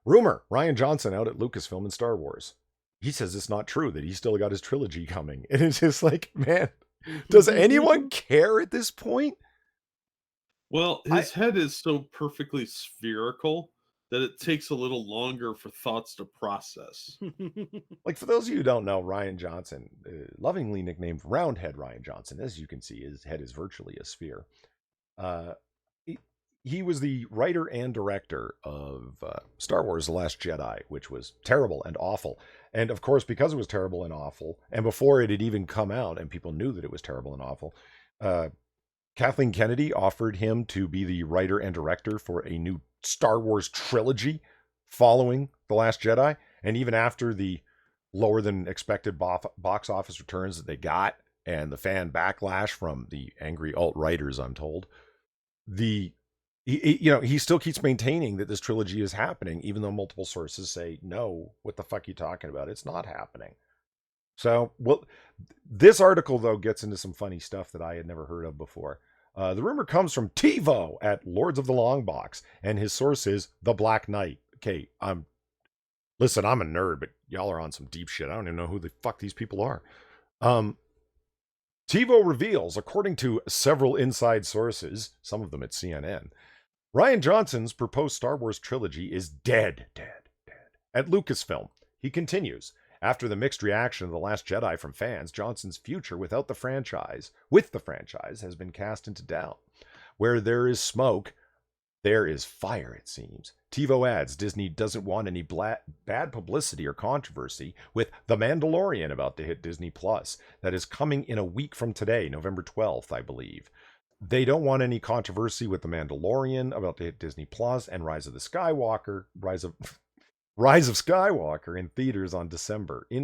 Speaker 1: Rumor: Rian Johnson out at Lucasfilm and Star Wars. He says it's not true, that he's still got his trilogy coming. And it's just like, man, does anyone care at this point?
Speaker 3: Well, his head is so perfectly spherical that it takes a little longer for thoughts to process.
Speaker 1: Like, for those of you who don't know, Rian Johnson, lovingly nicknamed Roundhead Rian Johnson, as you can see, his head is virtually a sphere. He was the writer and director of Star Wars: The Last Jedi, which was terrible and awful. And of course, because it was terrible and awful, and before it had even come out and people knew that it was terrible and awful, Kathleen Kennedy offered him to be the writer and director for a new Star Wars trilogy following The Last Jedi. And even after the lower than expected box office returns that they got and the fan backlash from the angry alt-writers, I'm told, he still keeps maintaining that this trilogy is happening, even though multiple sources say, no, what the fuck are you talking about? It's not happening. So, well, this article, though, gets into some funny stuff that I had never heard of before. The rumor comes from TiVo at Lords of the Long Box, and his source is The Black Knight. Okay, listen, I'm a nerd, but y'all are on some deep shit. I don't even know who the fuck these people are. TiVo reveals, according to several inside sources, some of them at CNN, Rian Johnson's proposed Star Wars trilogy is dead. At Lucasfilm, he continues, after the mixed reaction of The Last Jedi from fans, Johnson's future with the franchise, has been cast into doubt. Where there is smoke, there is fire, it seems. TiVo adds Disney doesn't want any bad publicity or controversy with The Mandalorian about to hit Disney Plus. That is coming in a week from today, November 12th, I believe. They don't want any controversy with The Mandalorian about to hit Disney Plus and Rise of Skywalker in theaters in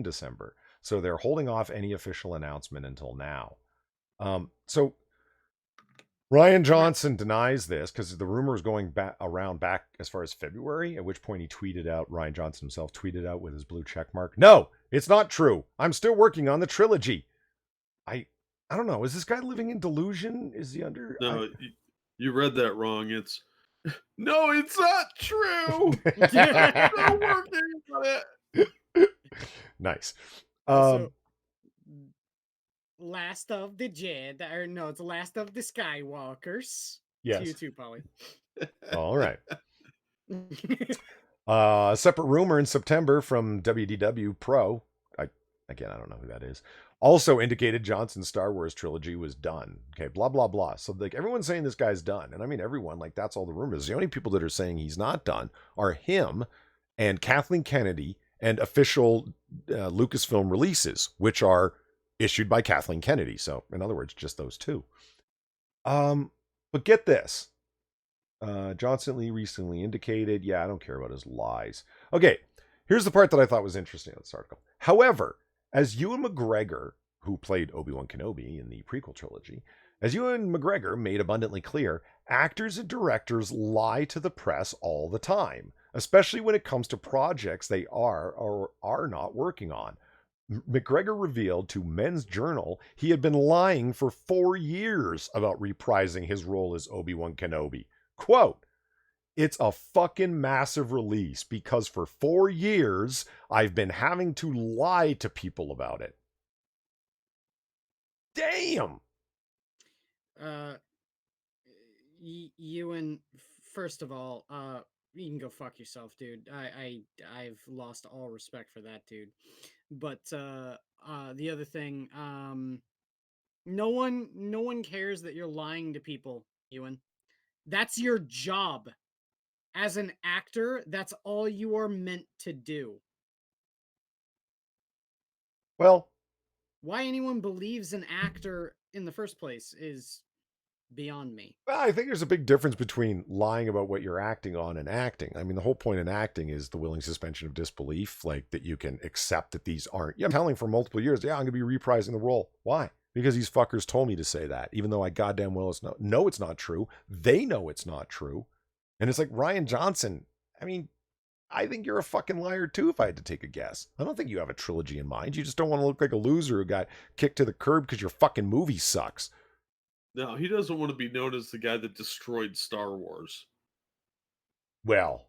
Speaker 1: December. So they're holding off any official announcement until now. So Rian Johnson denies this because the rumor is going back as far as February, at which point Rian Johnson himself tweeted out with his blue check mark, "No, it's not true. I'm still working on the trilogy." I don't know. Is this guy living in delusion? Is he under?
Speaker 3: No, you read that wrong. No, it's not true. Still working on it.
Speaker 1: Nice.
Speaker 2: So, Last of the Jedi, or no, it's Last of the Skywalkers.
Speaker 1: Yes.
Speaker 2: To you too, Polly.
Speaker 1: All right. A separate rumor in September from WDW Pro, I don't know who that is, also indicated Johnson's Star Wars trilogy was done. Okay, blah, blah, blah. So, like, everyone's saying this guy's done. And I mean, everyone, like, that's all the rumors. The only people that are saying he's not done are him and Kathleen Kennedy and official Lucasfilm releases, which are issued by Kathleen Kennedy. So, in other words, just those two. But get this. Johnson Lee recently indicated, I don't care about his lies. Okay, here's the part that I thought was interesting in this article. However, as Ewan McGregor, who played Obi-Wan Kenobi in the prequel trilogy, as Ewan McGregor made abundantly clear, actors and directors lie to the press all the time, especially when it comes to projects they are or are not working on. McGregor revealed to Men's Journal he had been lying for 4 years about reprising his role as Obi-Wan Kenobi. Quote, "It's a fucking massive release because for 4 years I've been having to lie to people about it." Damn.
Speaker 2: Ewan, first of all, you can go fuck yourself, dude. I've lost all respect for that dude. But the other thing, no one cares that you're lying to people, Ewan. That's your job. As an actor, that's all you are meant to do.
Speaker 1: Well,
Speaker 2: why anyone believes an actor in the first place is beyond me.
Speaker 1: I think there's a big difference between lying about what you're acting on and acting. I mean, the whole point in acting is the willing suspension of disbelief, like that you can accept that these aren't. Yeah, I'm telling for multiple years, yeah, I'm going to be reprising the role. Why? Because these fuckers told me to say that, even though I goddamn well know it's not true. They know it's not true. And it's like Rian Johnson. I mean, I think you're a fucking liar too, if I had to take a guess. I don't think you have a trilogy in mind. You just don't want to look like a loser who got kicked to the curb because your fucking movie sucks.
Speaker 3: No, he doesn't want to be known as the guy that destroyed Star Wars.
Speaker 1: Well,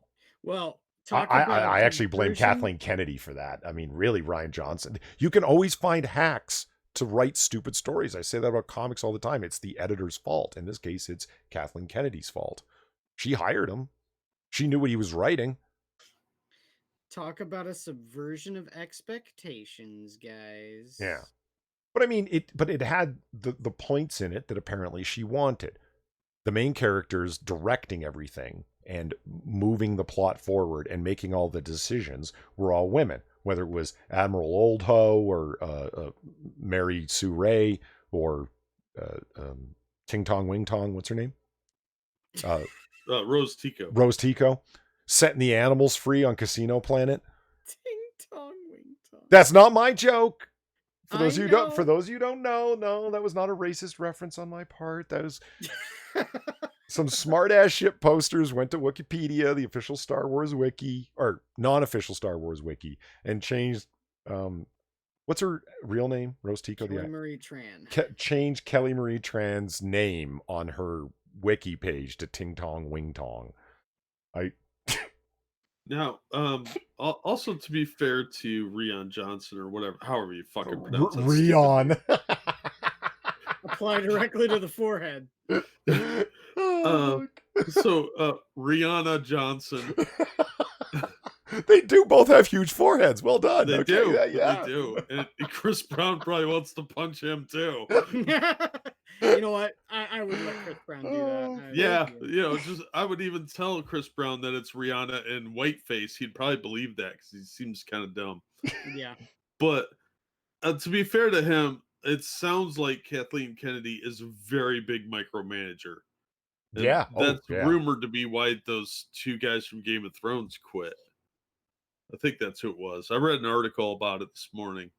Speaker 2: talk about
Speaker 1: I actually blame
Speaker 2: version.
Speaker 1: Kathleen Kennedy for that. I mean, really, Rian Johnson. You can always find hacks to write stupid stories. I say that about comics all the time. It's the editor's fault. In this case, it's Kathleen Kennedy's fault. She hired him. She knew what he was writing.
Speaker 2: Talk about a subversion of expectations, guys.
Speaker 1: Yeah. But I mean, it had the points in it that apparently she wanted. The main characters directing everything and moving the plot forward and making all the decisions were all women, whether it was Admiral Oldho or Mary Sue Ray or Ting Tong Wing Tong. What's her name?
Speaker 3: Rose Tico.
Speaker 1: Rose Tico. Setting the animals free on Casino Planet.
Speaker 2: Ting Tong Wing Tong.
Speaker 1: That's not my joke. For those of you who don't know, no, that was not a racist reference on my part. That was some smart ass shit posters went to Wikipedia, the official Star Wars wiki, or non-official Star Wars wiki, and changed what's her real name? Rose Tico.
Speaker 2: Kelly Marie Tran.
Speaker 1: Changed Kelly Marie Tran's name on her wiki page to Ting Tong Wing Tong.
Speaker 3: Now, also to be fair to Rian Johnson or whatever, however you fucking pronounce it.
Speaker 1: Rian.
Speaker 2: Apply directly to the forehead.
Speaker 3: So, Rihanna Johnson.
Speaker 1: They do both have huge foreheads. Well done.
Speaker 3: They
Speaker 1: okay,
Speaker 3: do.
Speaker 1: yeah.
Speaker 3: They do. And Chris Brown probably wants to punch him too.
Speaker 2: You know what? I would let Chris Brown do that.
Speaker 3: I would even tell Chris Brown that it's Rihanna in whiteface. He'd probably believe that because he seems kind of dumb.
Speaker 2: Yeah.
Speaker 3: But to be fair to him, it sounds like Kathleen Kennedy is a very big micromanager. And
Speaker 1: yeah.
Speaker 3: That's rumored to be why those two guys from Game of Thrones quit. I think that's who it was. I read an article about it this morning.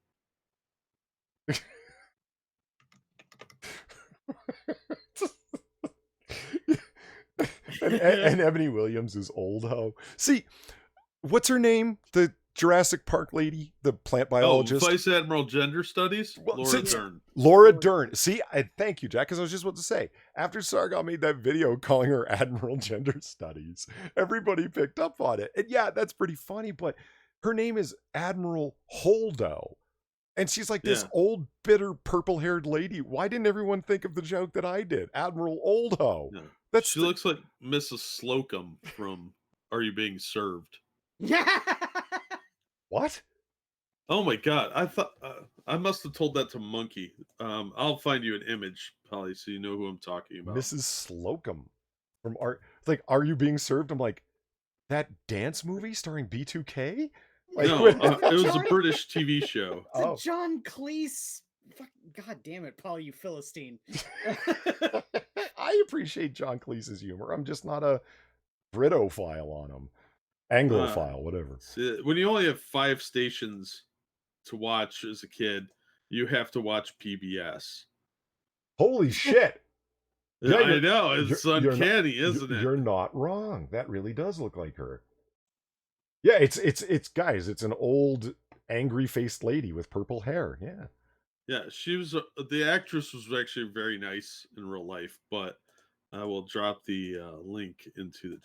Speaker 1: and Ebony Williams is old hoe. See, what's her name? The Jurassic Park lady, the plant biologist.
Speaker 3: Vice Admiral Gender Studies? Laura Dern.
Speaker 1: Laura Dern. See, thank you, Jack, because I was just about to say, after Sargon made that video calling her Admiral Gender Studies, everybody picked up on it. And yeah, that's pretty funny, but her name is Admiral Holdo. And she's like this old, bitter, purple-haired lady. Why didn't everyone think of the joke that I did? Admiral Oldho.
Speaker 3: Yeah. She looks like Mrs. Slocum from Are You Being Served?
Speaker 1: What?
Speaker 3: Oh my god! I thought I must have told that to Monkey. I'll find you an image, Polly, so you know who I'm talking about.
Speaker 1: Mrs. Slocum from Are You Being Served? I'm like, that dance movie starring B2K? Like,
Speaker 3: no, it was a British TV show.
Speaker 2: It's a John Cleese. God damn it, Paul, you Philistine.
Speaker 1: I appreciate John Cleese's humor. I'm just not a Britophile on him. Anglophile, whatever.
Speaker 3: When you only have 5 stations to watch as a kid, you have to watch PBS.
Speaker 1: Holy shit.
Speaker 3: Yeah, I know. It's uncanny, isn't it?
Speaker 1: You're not wrong. That really does look like her. Yeah, it's guys, it's an old angry-faced lady with purple hair. Yeah.
Speaker 3: Yeah, she was the actress was actually very nice in real life, but I will drop the link into the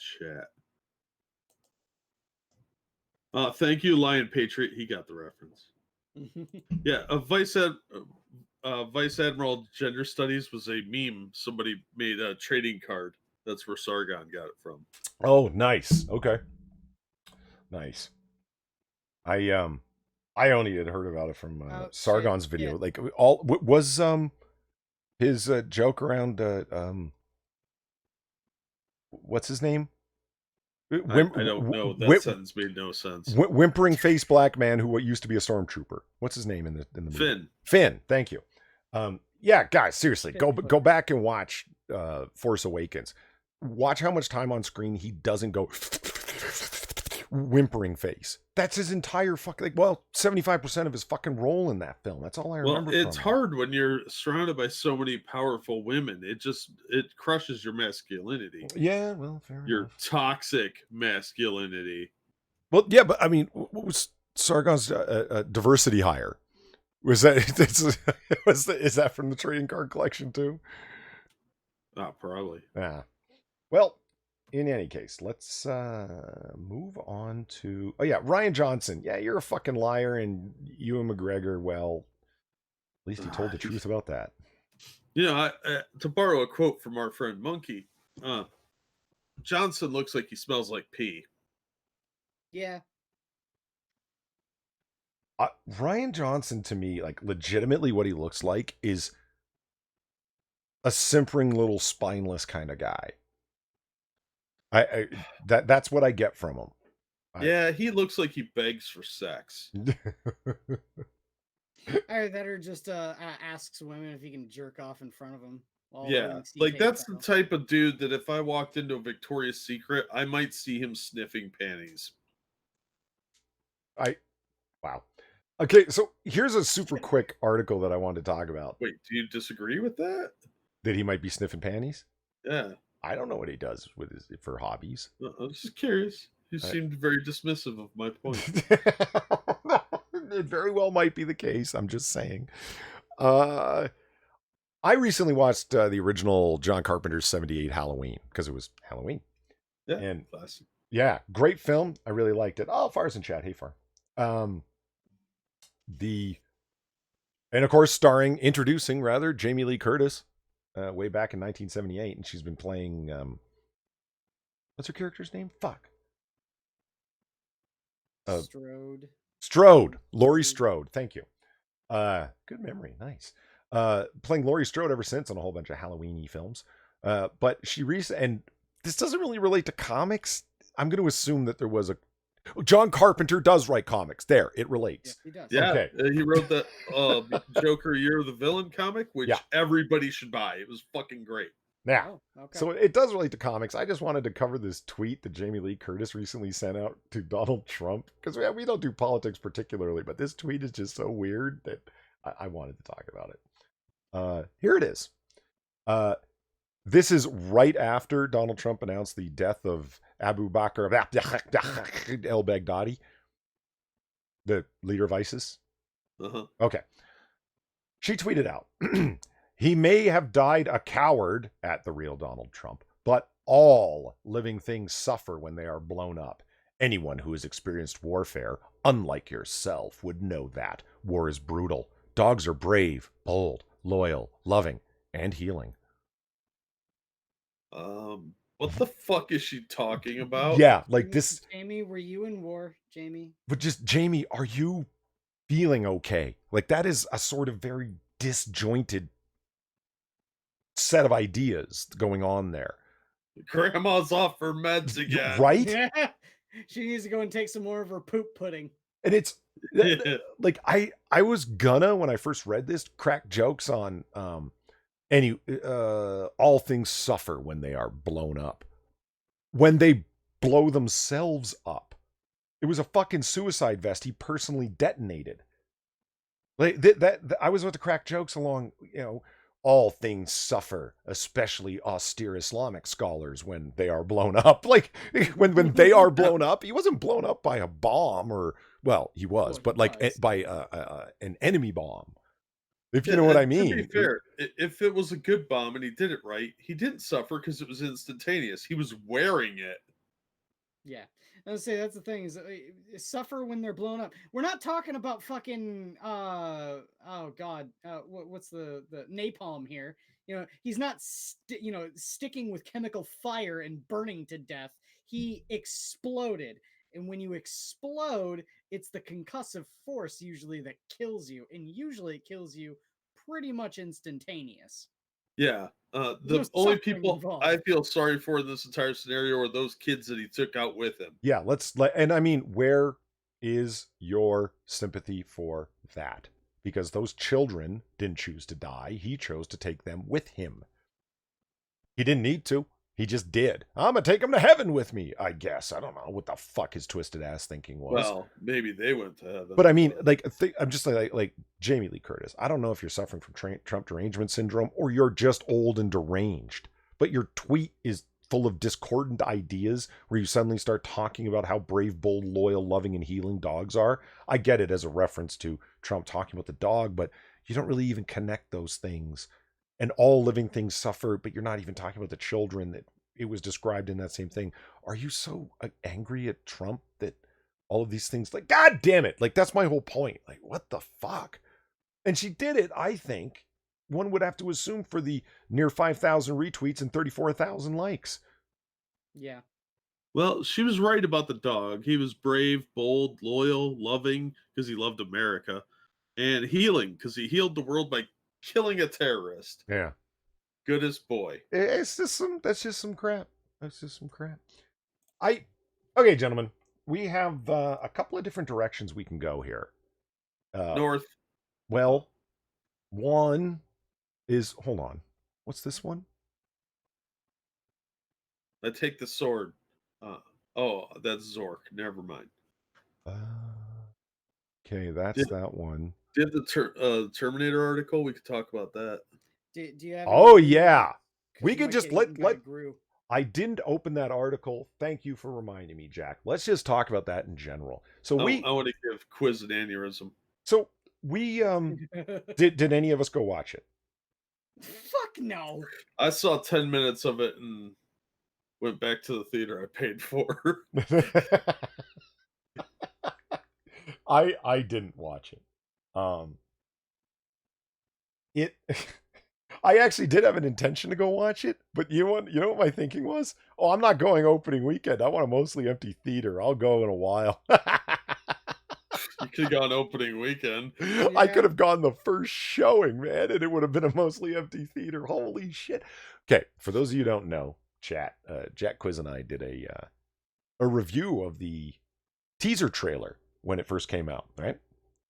Speaker 3: chat. Thank you, Lion Patriot. He got the reference. Yeah, Vice Admiral Gender Studies was a meme. Somebody made a trading card. That's where Sargon got it from.
Speaker 1: Oh, nice. Okay. Nice. I only had heard about it from Sargon's video.
Speaker 2: Yeah.
Speaker 1: Like all was his joke around what's his name?
Speaker 3: I don't know. That sentence made no sense.
Speaker 1: Whimpering face black man who used to be a stormtrooper. What's his name in the movie?
Speaker 3: Finn.
Speaker 1: Finn. Thank you. Yeah, guys, seriously, go back and watch Force Awakens. Watch how much time on screen he doesn't go whimpering face. That's his entire fucking 75% of his fucking role in that film. That's all I remember.
Speaker 3: Well, it's hard when you're surrounded by so many powerful women. It crushes your masculinity.
Speaker 1: Yeah, well, fair
Speaker 3: your
Speaker 1: enough.
Speaker 3: Toxic masculinity.
Speaker 1: Well, yeah, but I mean, what was Sargon's diversity hire? Was that is that from the trading card collection too?
Speaker 3: Probably.
Speaker 1: Yeah. Well, in any case, let's move on to Ryan Johnson. Yeah, you're a fucking liar, and Ewan McGregor. Well, at least he told the truth about that.
Speaker 3: You know, to borrow a quote from our friend Monkey, Johnson looks like he smells like pee.
Speaker 2: Yeah.
Speaker 1: Ryan Johnson, to me, like legitimately, what he looks like is a simpering little spineless kind of guy. That's what I get from him.
Speaker 3: Yeah, he looks like he begs for sex.
Speaker 2: Or just asks women if he can jerk off in front of them.
Speaker 3: Yeah, like that's the type of dude that if I walked into a Victoria's Secret, I might see him sniffing panties.
Speaker 1: Wow. Okay, so here's a super quick article that I wanted to talk about.
Speaker 3: Wait, do you disagree with that?
Speaker 1: That he might be sniffing panties?
Speaker 3: Yeah.
Speaker 1: I don't know what he does for hobbies.
Speaker 3: I was just curious. You seemed very dismissive of my point.
Speaker 1: It very well might be the case. I'm just saying. I recently watched the original John Carpenter's 78 Halloween because it was Halloween.
Speaker 3: Yeah,
Speaker 1: and
Speaker 3: classic.
Speaker 1: Yeah, great film. I really liked it. Oh, Far's in chat. Hey, Far. And of course, introducing Jamie Lee Curtis way back in 1978, and she's been playing what's her character's name? Fuck. Strode. Laurie Strode. Thank you. Good memory. Nice. Playing Laurie Strode ever since on a whole bunch of Halloween-y films. But she and this doesn't really relate to comics. I'm going to assume that there was a John Carpenter does write comics. There, it relates.
Speaker 2: Yeah, he does.
Speaker 3: Yeah,
Speaker 1: okay.
Speaker 3: He wrote the Joker Year of the Villain comic, which everybody should buy. It was fucking great.
Speaker 1: Yeah.
Speaker 2: Oh, okay.
Speaker 1: So it does relate to comics. I just wanted to cover this tweet that Jamie Lee Curtis recently sent out to Donald Trump. Because we don't do politics particularly, but this tweet is just so weird that I wanted to talk about it. Here it is. This is right after Donald Trump announced the death of Abu Bakr el-Baghdadi, the leader of ISIS.
Speaker 3: Uh-huh.
Speaker 1: Okay. She tweeted out, he may have died a coward at the real Donald Trump, but all living things suffer when they are blown up. Anyone who has experienced warfare, unlike yourself, would know that. War is brutal. Dogs are brave, bold, loyal, loving, and healing.
Speaker 3: What the fuck is she talking about?
Speaker 1: Yeah, like this.
Speaker 2: Jamie, were you in war, Jamie?
Speaker 1: But just, Jamie, are you feeling okay? Like, that is a sort of very disjointed set of ideas going on there.
Speaker 3: Grandma's off her meds again.
Speaker 1: Right?
Speaker 2: Yeah. She needs to go and take some more of her poop pudding.
Speaker 1: And it's like, I was gonna, when I first read this, crack jokes on all things suffer when they are blown up. When they blow themselves up. It was a fucking suicide vest he personally detonated. Like I was about to crack jokes along, all things suffer, especially austere Islamic scholars when they are blown up. Like when they are blown up, he wasn't blown up by a bomb or Well, he was,
Speaker 2: Well, he
Speaker 1: but like
Speaker 2: was.
Speaker 1: by an enemy bomb. If you know what I mean.
Speaker 3: To be fair, if it was a good bomb and he did it right, he didn't suffer because it was instantaneous. He was wearing it.
Speaker 2: Yeah, I would say that's the thing is suffer when they're blown up. We're not talking about fucking oh god, what's the napalm here? You know, he's not sticking with chemical fire and burning to death. He exploded, and when you explode, it's the concussive force usually that kills you, and usually it kills you pretty much instantaneous.
Speaker 3: Yeah.
Speaker 2: There's
Speaker 3: The
Speaker 2: no
Speaker 3: only
Speaker 2: suffering
Speaker 3: people
Speaker 2: involved.
Speaker 3: I feel sorry for in this entire scenario are those kids that he took out with him.
Speaker 1: Yeah, and I mean, where is your sympathy for that? Because those children didn't choose to die. He chose to take them with him. He didn't need to. He just did. I'm going to take them to heaven with me, I guess. I don't know what the fuck his twisted ass thinking was.
Speaker 3: Well, maybe they went to heaven.
Speaker 1: But I mean, like, I'm just like Jamie Lee Curtis. I don't know if you're suffering from Trump derangement syndrome or you're just old and deranged. But your tweet is full of discordant ideas where you suddenly start talking about how brave, bold, loyal, loving, and healing dogs are. I get it as a reference to Trump talking about the dog, but you don't really even connect those things. And all living things suffer, but you're not even talking about the children that it was described in that same thing. Are you so angry at Trump that all of these things, like, God damn it, like, that's my whole point. Like, what the fuck? And she did it, I think, one would have to assume, for the near 5,000 retweets and 34,000 likes.
Speaker 2: Yeah.
Speaker 3: Well, she was right about the dog. He was brave, bold, loyal, loving because he loved America, and healing because he healed the world by killing a terrorist.
Speaker 1: Yeah.
Speaker 3: Goodest boy.
Speaker 1: That's just some crap. That's just some crap. Okay, gentlemen, we have a couple of different directions we can go here.
Speaker 3: North.
Speaker 1: Well, one is, hold on. What's this one?
Speaker 3: I take the sword. Oh, that's Zork. Never mind.
Speaker 1: Okay, that's that one.
Speaker 3: Did the Terminator article? We could talk about that.
Speaker 2: Do you have?
Speaker 1: Oh
Speaker 2: any-
Speaker 1: yeah, we
Speaker 2: you
Speaker 1: could
Speaker 2: might
Speaker 1: just
Speaker 2: get eaten by a
Speaker 1: let.
Speaker 2: Gru.
Speaker 1: I didn't open that article. Thank you for reminding me, Jack. Let's just talk about that in general. So
Speaker 3: I want to give Quiz an aneurysm.
Speaker 1: So we did any of us go watch it?
Speaker 2: Fuck no.
Speaker 3: I saw 10 minutes of it and went back to the theater I paid for.
Speaker 1: I didn't watch it. It I actually did have an intention to go watch it, but you know what my thinking was? Oh, I'm not going opening weekend. I want a mostly empty theater. I'll go in a while.
Speaker 3: You could have gone opening weekend.
Speaker 1: I could have gone the first showing, man, and it would have been a mostly empty theater. Holy shit. Okay, for those of you who don't know, chat, Jack Quiz and I did a review of the teaser trailer when it first came out, right?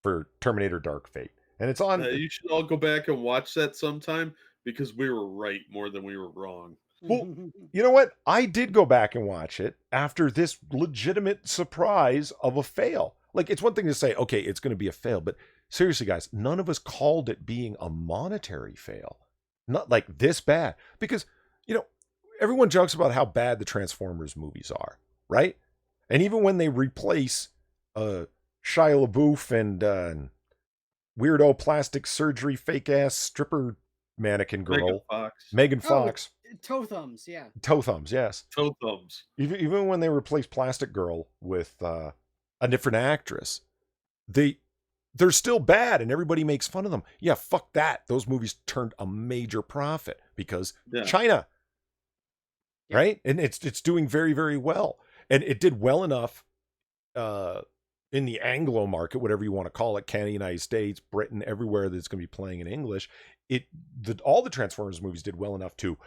Speaker 1: For Terminator Dark Fate. And it's on.
Speaker 3: You should all go back and watch that sometime because we were right more than we were wrong.
Speaker 1: Well, you know what? I did go back and watch it after this legitimate surprise of a fail. Like, it's one thing to say, okay, it's going to be a fail, but seriously, guys, none of us called it being a monetary fail. Not like this bad. Because, you know, everyone jokes about how bad the Transformers movies are, right? And even when they replace Shia LaBeouf and weirdo plastic surgery fake ass stripper mannequin girl, Megan Fox.
Speaker 2: Toe thumbs, yeah.
Speaker 1: Toe thumbs, yes.
Speaker 3: Toe thumbs.
Speaker 1: Even when they replace Plastic Girl with a different actress, they're still bad, and everybody makes fun of them. Yeah, fuck that. Those movies turned a major profit because China, right? And it's doing very, very well, and it did well enough in the Anglo market, whatever you want to call it, Canada, United States, Britain, everywhere that's going to be playing in English. All the Transformers movies did well enough to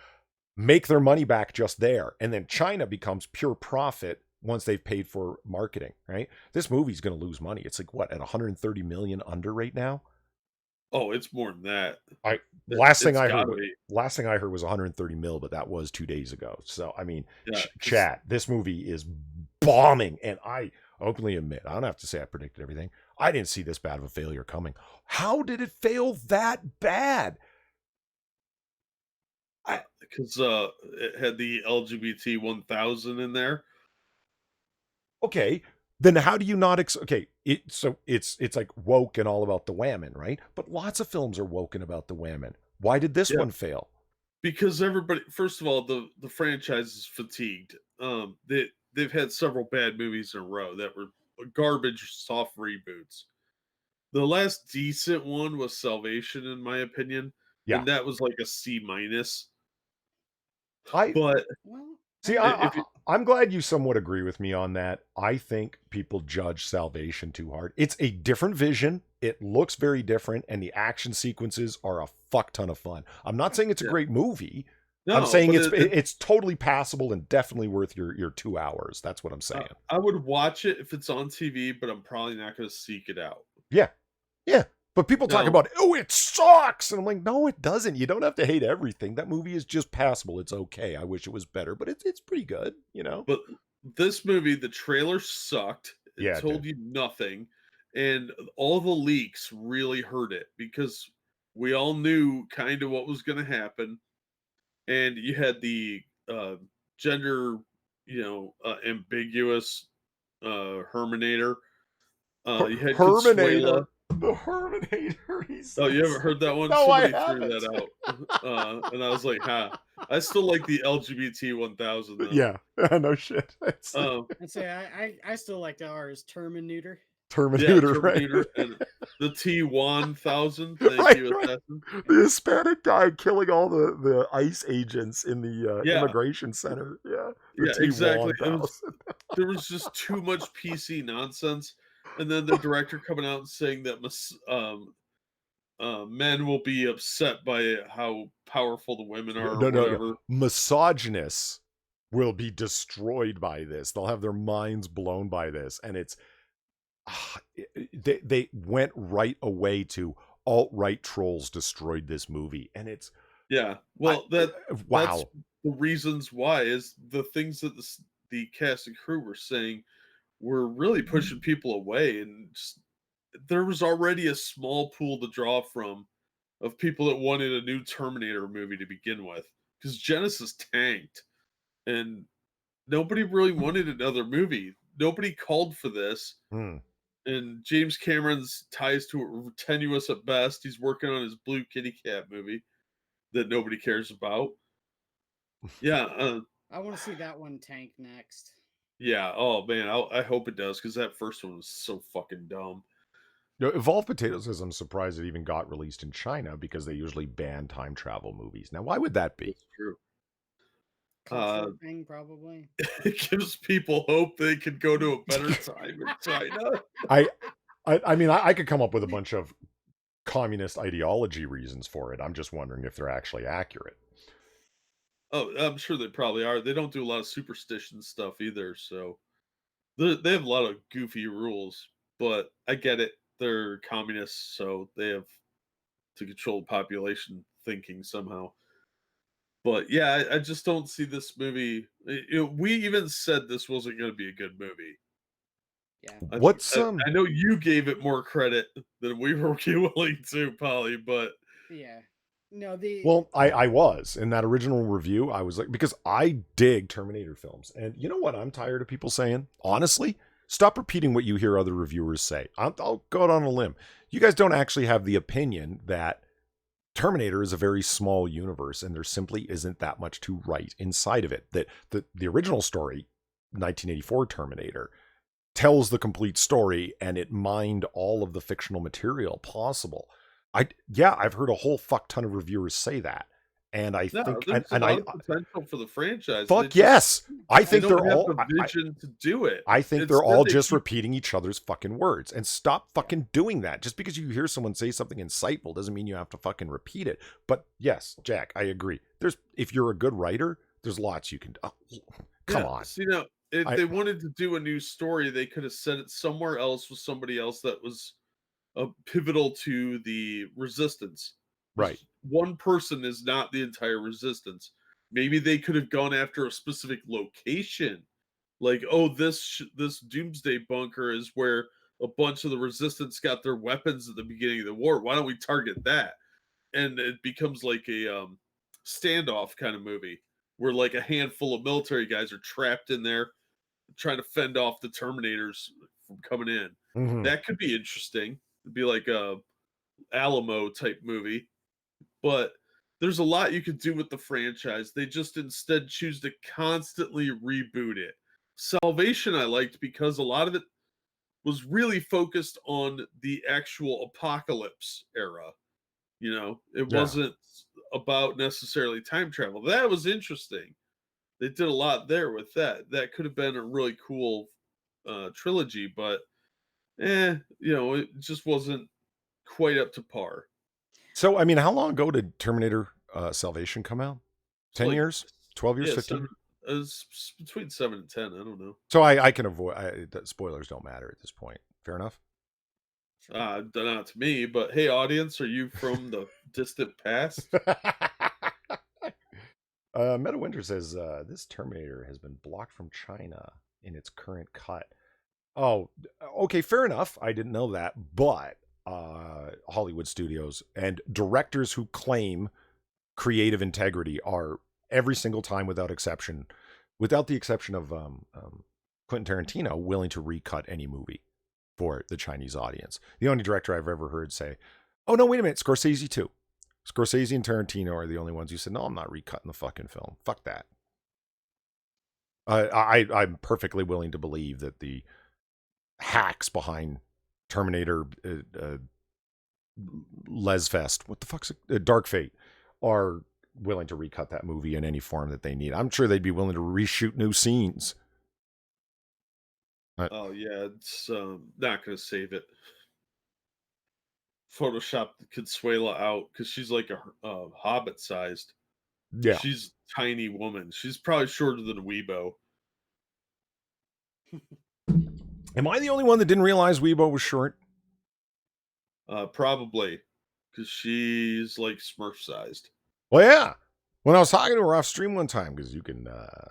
Speaker 1: make their money back just there. And then China becomes pure profit once they've paid for marketing, right? This movie's going to lose money. It's like, what, at 130 million under right now?
Speaker 3: Oh, it's more than that.
Speaker 1: Last thing I heard was 130 mil, but that was 2 days ago. So, I mean, chat, this movie is bombing. And I openly admit, I don't have to say I predicted everything. I didn't see this bad of a failure coming. How did it fail that bad?
Speaker 3: Because it had the LGBT 1000 in there.
Speaker 1: Okay, then how do you not okay, it's like woke and all about the women, right? But lots of films are woke and about the women. Why did this
Speaker 3: Yeah.
Speaker 1: one fail?
Speaker 3: Because everybody, first of all, the franchise is fatigued. They've had several bad movies in a row that were garbage, soft reboots. The last decent one was Salvation, in my opinion,
Speaker 1: Yeah.
Speaker 3: and that was like a C minus.
Speaker 1: I
Speaker 3: But
Speaker 2: Well,
Speaker 1: see.
Speaker 3: if you,
Speaker 1: I'm glad you somewhat agree with me on that. I think people judge Salvation too hard. It's a different vision. It looks very different, and the action sequences are a fuck ton of fun. I'm not saying it's a
Speaker 3: yeah,
Speaker 1: great movie. I'm
Speaker 3: no,
Speaker 1: saying
Speaker 3: but
Speaker 1: it's totally passable and definitely worth your 2 hours. That's what I'm saying.
Speaker 3: I would watch it if it's on TV, but I'm probably not going to seek it out.
Speaker 1: Yeah, yeah. But people talk
Speaker 3: Now,
Speaker 1: about, oh, it sucks, and I'm like, no, it doesn't. You don't have to hate everything. That movie is just passable. It's okay. I wish it was better, but it's pretty good. You know.
Speaker 3: but this movie, the trailer sucked. It
Speaker 1: Yeah, it did.
Speaker 3: told you nothing, and all the leaks really hurt it because we all knew kind of what was going to happen, and you had the gender, ambiguous Herminator. You had Consuela.
Speaker 1: Herminator. The Herminator. He
Speaker 3: Oh, you
Speaker 1: says.
Speaker 3: haven't heard that one?
Speaker 1: No, I
Speaker 3: Somebody threw
Speaker 1: haven't.
Speaker 3: that out, and I was like, "Huh." I still like the LGBT 1000 though.
Speaker 1: Yeah, no shit. It's
Speaker 3: Um,
Speaker 2: I'd say I still like ours Terminator.
Speaker 3: yeah,
Speaker 1: Terminator, right?
Speaker 3: Terminator and the T1000. Thank
Speaker 1: Right,
Speaker 3: you,
Speaker 1: right.
Speaker 3: assassin.
Speaker 1: The Hispanic guy killing all the ICE agents in the
Speaker 3: Yeah,
Speaker 1: immigration center. Yeah, the
Speaker 3: yeah, exactly.
Speaker 1: T1000.
Speaker 3: There was just too much PC nonsense, and then the director coming out and saying that men will be upset by how powerful the women are, or
Speaker 1: No, no, no.
Speaker 3: whatever.
Speaker 1: Misogynists will be destroyed by this. They'll have their minds blown by this, and it's they went right away to alt-right trolls destroyed this movie, and it's
Speaker 3: Yeah, well, that's
Speaker 1: wow.
Speaker 3: the reasons why is the things that the cast and crew were saying were really pushing people away, and just, there was already a small pool to draw from of people that wanted a new Terminator movie to begin with, because Genesis tanked, and nobody really wanted another movie. Nobody called for this,
Speaker 1: Hmm.
Speaker 3: and James Cameron's ties to it were tenuous at best. He's working on his Blue Kitty Cat movie that nobody cares about. Yeah,
Speaker 2: I want to see that one tank next.
Speaker 3: yeah. Oh man, I hope it does because that first one was so fucking dumb.
Speaker 1: Evolved Potatoes says, I'm surprised it even got released in China because they usually ban time travel movies. Now, why would that be?
Speaker 3: It's true.
Speaker 2: Cultural thing, probably.
Speaker 3: It gives people hope they could go to a better time in China.
Speaker 1: I mean, I could come up with a bunch of communist ideology reasons for it. I'm just wondering if they're actually accurate.
Speaker 3: Oh, I'm sure they probably are. They don't do a lot of superstition stuff either, so they have a lot of goofy rules. But I get it; they're communists, so they have to control population thinking somehow. But yeah, I just don't see this movie. We even said this wasn't going to be a good movie.
Speaker 2: Yeah.
Speaker 1: What's
Speaker 3: I know you gave it more credit than we were willing to, Polly, but
Speaker 2: Yeah. No, the
Speaker 1: Well, I was in that original review. I was like, because I dig Terminator films, and you know what? I'm tired of people saying. Honestly, stop repeating what you hear other reviewers say. I'll go out on a limb. You guys don't actually have the opinion that Terminator is a very small universe, and there simply isn't that much to write inside of it. That the original story, 1984 Terminator, tells the complete story, and it mined all of the fictional material possible. I've heard a whole fuck ton of reviewers say that, and I
Speaker 3: no,
Speaker 1: think
Speaker 3: there's a
Speaker 1: and
Speaker 3: lot
Speaker 1: I
Speaker 3: of potential for the franchise. They
Speaker 1: fuck
Speaker 3: just
Speaker 1: yes, I
Speaker 3: they
Speaker 1: think
Speaker 3: don't
Speaker 1: they're
Speaker 3: have
Speaker 1: all
Speaker 3: the vision to do it.
Speaker 1: I think they're
Speaker 3: Instead,
Speaker 1: all
Speaker 3: they
Speaker 1: just
Speaker 3: keep
Speaker 1: repeating each other's fucking words, and stop fucking doing that. Just because you hear someone say something insightful doesn't mean you have to fucking repeat it. But yes, Jack, I agree. If you're a good writer, there's lots you can. Come
Speaker 3: yeah,
Speaker 1: on.
Speaker 3: see now, if
Speaker 1: I
Speaker 3: they wanted to do a new story, they could have said it somewhere else with somebody else that was pivotal to the resistance.
Speaker 1: right.
Speaker 3: One person is not the entire resistance. Maybe they could have gone after a specific location, like, oh, this doomsday bunker is where a bunch of the resistance got their weapons at the beginning of the war. Why don't we target that? And it becomes like a standoff kind of movie where like a handful of military guys are trapped in there trying to fend off the Terminators from coming in.
Speaker 1: Mhm.
Speaker 3: That could be interesting. It'd be like a Alamo type movie, but there's a lot you could do with the franchise. They just instead choose to constantly reboot it. Salvation I liked because a lot of it was really focused on the actual apocalypse era. It
Speaker 1: Yeah.
Speaker 3: wasn't about necessarily time travel. That was interesting. They did a lot there with that. That could have been a really cool trilogy, but it just wasn't quite up to par.
Speaker 1: So, I mean, how long ago did Terminator Salvation come out?
Speaker 3: It's
Speaker 1: 10
Speaker 3: like,
Speaker 1: years? 12 years?
Speaker 3: yeah,
Speaker 1: 15?
Speaker 3: it's between 7 and 10. I don't know.
Speaker 1: So I can avoid, the spoilers don't matter at this point. Fair enough?
Speaker 3: Not to me, but hey, audience, are you from the distant past?
Speaker 1: Meta Winter says, this Terminator has been blocked from China in its current cut. Oh, okay, fair enough. I didn't know that. But Hollywood studios and directors who claim creative integrity are every single time without the exception of Quentin Tarantino, willing to recut any movie for the Chinese audience. The only director I've ever heard say, oh, no, wait a minute, Scorsese too. Scorsese and Tarantino are the only ones who said, no, I'm not recutting the fucking film. Fuck that. I'm perfectly willing to believe that the hacks behind Terminator Lesfest, what the fuck's it? Dark Fate, are willing to recut that movie in any form that they need. I'm sure they'd be willing to reshoot new scenes.
Speaker 3: Oh yeah, it's not gonna save it. Photoshop Consuela out because she's like a hobbit sized.
Speaker 1: Yeah.
Speaker 3: She's a tiny woman. She's probably shorter than Weibo.
Speaker 1: Am I the only one that didn't realize Weibo was short?
Speaker 3: Probably because she's like Smurf sized.
Speaker 1: Well, yeah. When I was talking to her off stream one time, because you can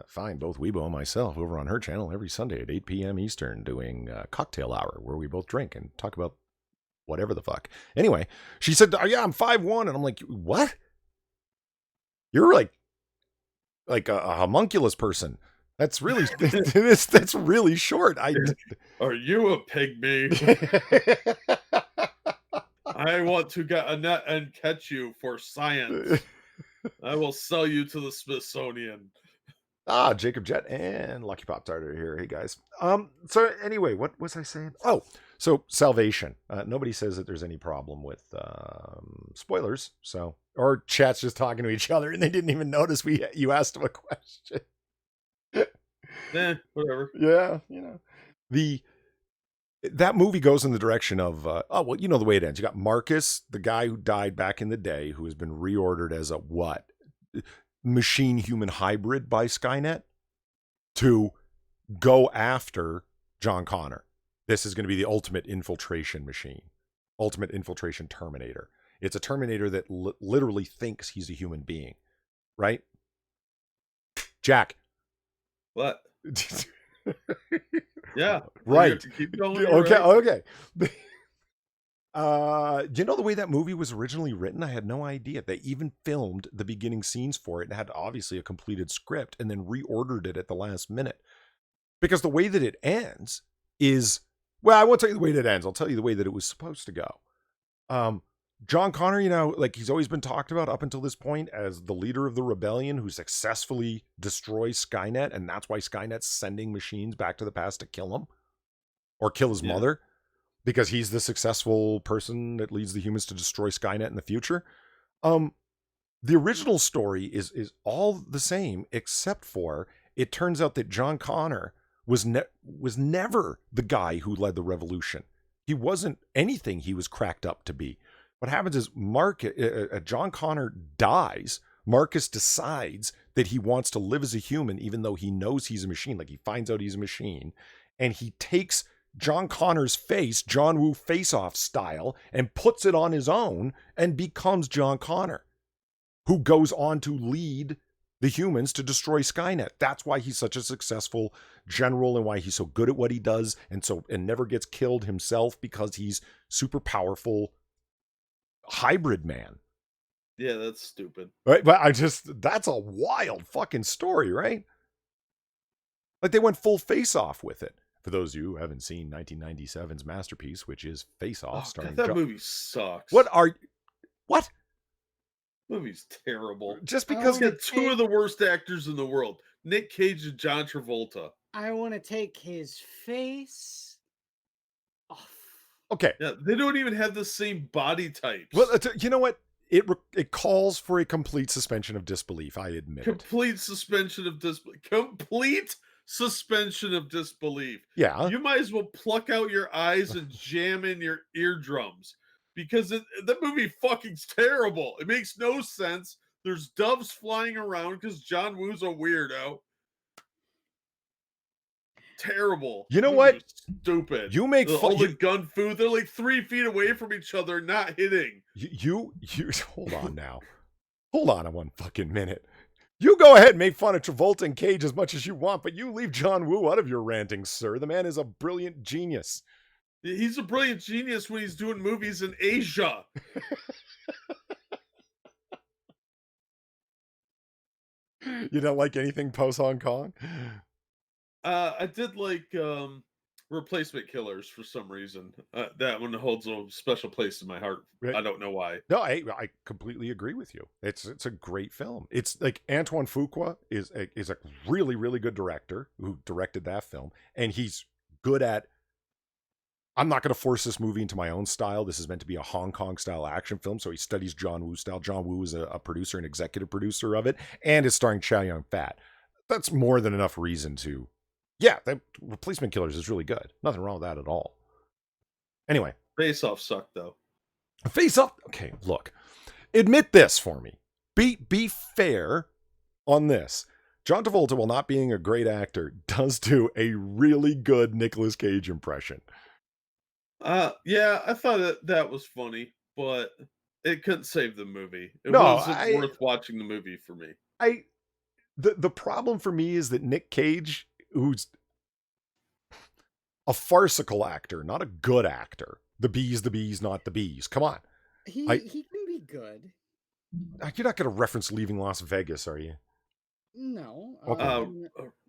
Speaker 1: find both Weibo and myself over on her channel every Sunday at 8 p.m. Eastern doing cocktail hour where we both drink and talk about whatever the fuck. Anyway, she said, oh, yeah, I'm 5'1", and I'm like, what? You're like a homunculus person. That's really that's really short.
Speaker 3: Are you a pygmy? I want to get a net and catch you for science. I will sell you to the Smithsonian.
Speaker 1: Jacob Jet and Lucky Pop Tart are here. Hey guys. So anyway, what was I saying? Oh, so Salvation. Nobody says that there's any problem with spoilers. So, or chat's just talking to each other and they didn't even notice you asked them a question.
Speaker 3: Whatever.
Speaker 1: Yeah, that movie goes in the direction of the way it ends. You got Marcus, the guy who died back in the day, who has been reordered as a machine human hybrid by Skynet to go after John Connor. This is going to be the ultimate infiltration machine, ultimate infiltration Terminator. It's a Terminator that literally thinks he's a human being, right? Jack.
Speaker 3: What? Yeah.
Speaker 1: Right.
Speaker 3: Keep going.
Speaker 1: Okay.
Speaker 3: Right.
Speaker 1: Okay. Do you know the way that movie was originally written? I had no idea. They even filmed the beginning scenes for it and had obviously a completed script and then reordered it at the last minute. Because the way that it ends is, well, I won't tell you the way that it ends. I'll tell you the way that it was supposed to go. John Connor, he's always been talked about up until this point as the leader of the rebellion who successfully destroys Skynet. And that's why Skynet's sending machines back to the past to kill him or kill his mother. Because he's the successful person that leads the humans to destroy Skynet in the future. The original story is all the same, except for it turns out that John Connor was never the guy who led the revolution. He wasn't anything he was cracked up to be. What happens is John Connor dies. Marcus decides that he wants to live as a human, even though he knows he's a machine. Like he finds out he's a machine, and he takes John Connor's face, John Woo Face-Off style, and puts it on his own and becomes John Connor, who goes on to lead the humans to destroy Skynet. That's why he's such a successful general and why he's so good at what he does and never gets killed himself, because he's super powerful hybrid man.
Speaker 3: Yeah, that's stupid.
Speaker 1: Right? But that's a wild fucking story, right? Like they went full Face-Off with it. For those of you who haven't seen 1997's masterpiece, which is Face Off,
Speaker 3: Oh,
Speaker 1: starring
Speaker 3: God, that movie sucks.
Speaker 1: What?
Speaker 3: Movie's terrible.
Speaker 1: Just
Speaker 2: I
Speaker 1: because
Speaker 3: It's
Speaker 2: wanna
Speaker 3: got two of the worst actors in the world, Nick Cage and John Travolta.
Speaker 2: I want to take his face off.
Speaker 1: okay.
Speaker 3: Yeah, they don't even have the same body types.
Speaker 1: Well, you know what? It calls for a complete suspension of disbelief. I admit it.
Speaker 3: Complete suspension of disbelief. Complete suspension of disbelief.
Speaker 1: Yeah.
Speaker 3: You might as well pluck out your eyes and jam in your eardrums because that movie fucking's terrible. It makes no sense. There's doves flying around because John Woo's a weirdo. Terrible.
Speaker 1: You know
Speaker 3: Movie
Speaker 1: what?
Speaker 3: was stupid.
Speaker 1: You make
Speaker 3: all the gun food. They're like 3 feet away from each other, not hitting.
Speaker 1: You hold on now. Hold on one fucking minute. You go ahead and make fun of Travolta and Cage as much as you want, but you leave John Woo out of your ranting, sir. The man is a brilliant genius.
Speaker 3: He's a brilliant genius when he's doing movies in Asia.
Speaker 1: You don't like anything post Hong Kong?
Speaker 3: I did like Replacement Killers for some reason. That one holds a special place in my heart.
Speaker 1: Right.
Speaker 3: I don't know why.
Speaker 1: No, I completely agree with you. It's a great film. It's like Antoine Fuqua is a really, really good director who directed that film, and he's good at. I'm not going to force this movie into my own style. This is meant to be a Hong Kong style action film, so he studies John Woo style. John Woo is a producer and executive producer of it, and it's starring Chow Yun-fat. That's more than enough reason to. Yeah, the Replacement Killers is really good. Nothing wrong with that at all. Anyway.
Speaker 3: Face Off sucked, though.
Speaker 1: Face Off? Okay, look. Admit this for me. Be fair on this. John Travolta, while not being a great actor, does do a really good Nicolas Cage impression.
Speaker 3: Yeah, I thought that was funny, but it couldn't save the movie. It wasn't worth watching the movie for me.
Speaker 1: The problem for me is that Nick Cage, who's a farcical actor, not a good actor. The bees, not the bees. Come on.
Speaker 2: He can be good.
Speaker 1: You're not going to reference Leaving Las Vegas, are you?
Speaker 2: No.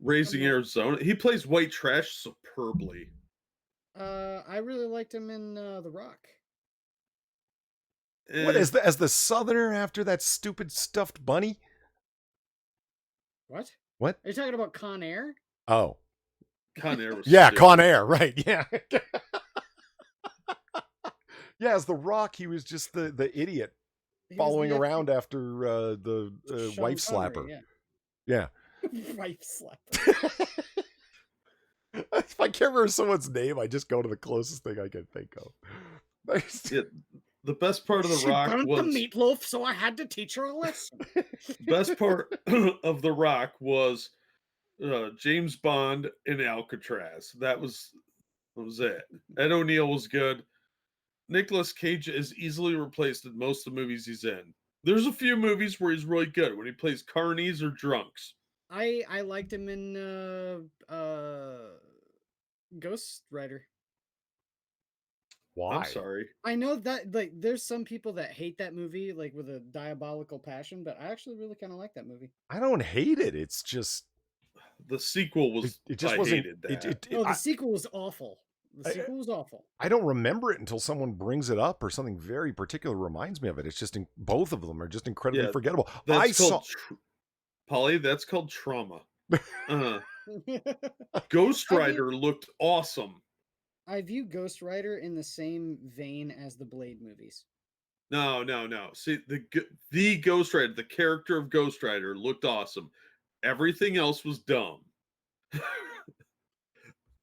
Speaker 3: Raising Arizona. He plays white trash superbly.
Speaker 2: I really liked him in The Rock.
Speaker 1: What as the Southerner after that stupid stuffed bunny?
Speaker 2: What?
Speaker 1: What?
Speaker 2: Are you talking about Con Air?
Speaker 1: Oh.
Speaker 3: Con Air was
Speaker 1: yeah,
Speaker 3: stupid.
Speaker 1: Con Air, right, yeah. Yeah, as The Rock, he was just the idiot following around after the wife slapper. Yeah.
Speaker 2: Wife slapper.
Speaker 1: If I can't remember someone's name, I just go to the closest thing I can think of.
Speaker 3: Yeah, the best part of The Rock
Speaker 2: burnt
Speaker 3: was
Speaker 2: the meatloaf, so I had to teach her a lesson.
Speaker 3: Best part of The Rock was James Bond in Alcatraz. That was it. Ed O'Neill was good. Nicolas Cage is easily replaced in most of the movies he's in. There's a few movies where he's really good when he plays carnies or drunks.
Speaker 2: I liked him in Ghost Rider.
Speaker 1: Why?
Speaker 3: I'm sorry.
Speaker 2: I know that there's some people that hate that movie with a diabolical passion, but I actually really kind of like that movie.
Speaker 1: I don't hate it. It's just
Speaker 3: the sequel was.
Speaker 1: It just
Speaker 3: I
Speaker 1: wasn't.
Speaker 3: hated that.
Speaker 2: The sequel was awful. The sequel was awful.
Speaker 1: I don't remember it until someone brings it up or something very particular reminds me of it. It's just both of them are just incredibly forgettable.
Speaker 3: Polly, that's called trauma. Ghost Rider looked awesome.
Speaker 2: I view Ghost Rider in the same vein as the Blade movies.
Speaker 3: No. See, the Ghost Rider, the character of Ghost Rider looked awesome. Everything else was dumb.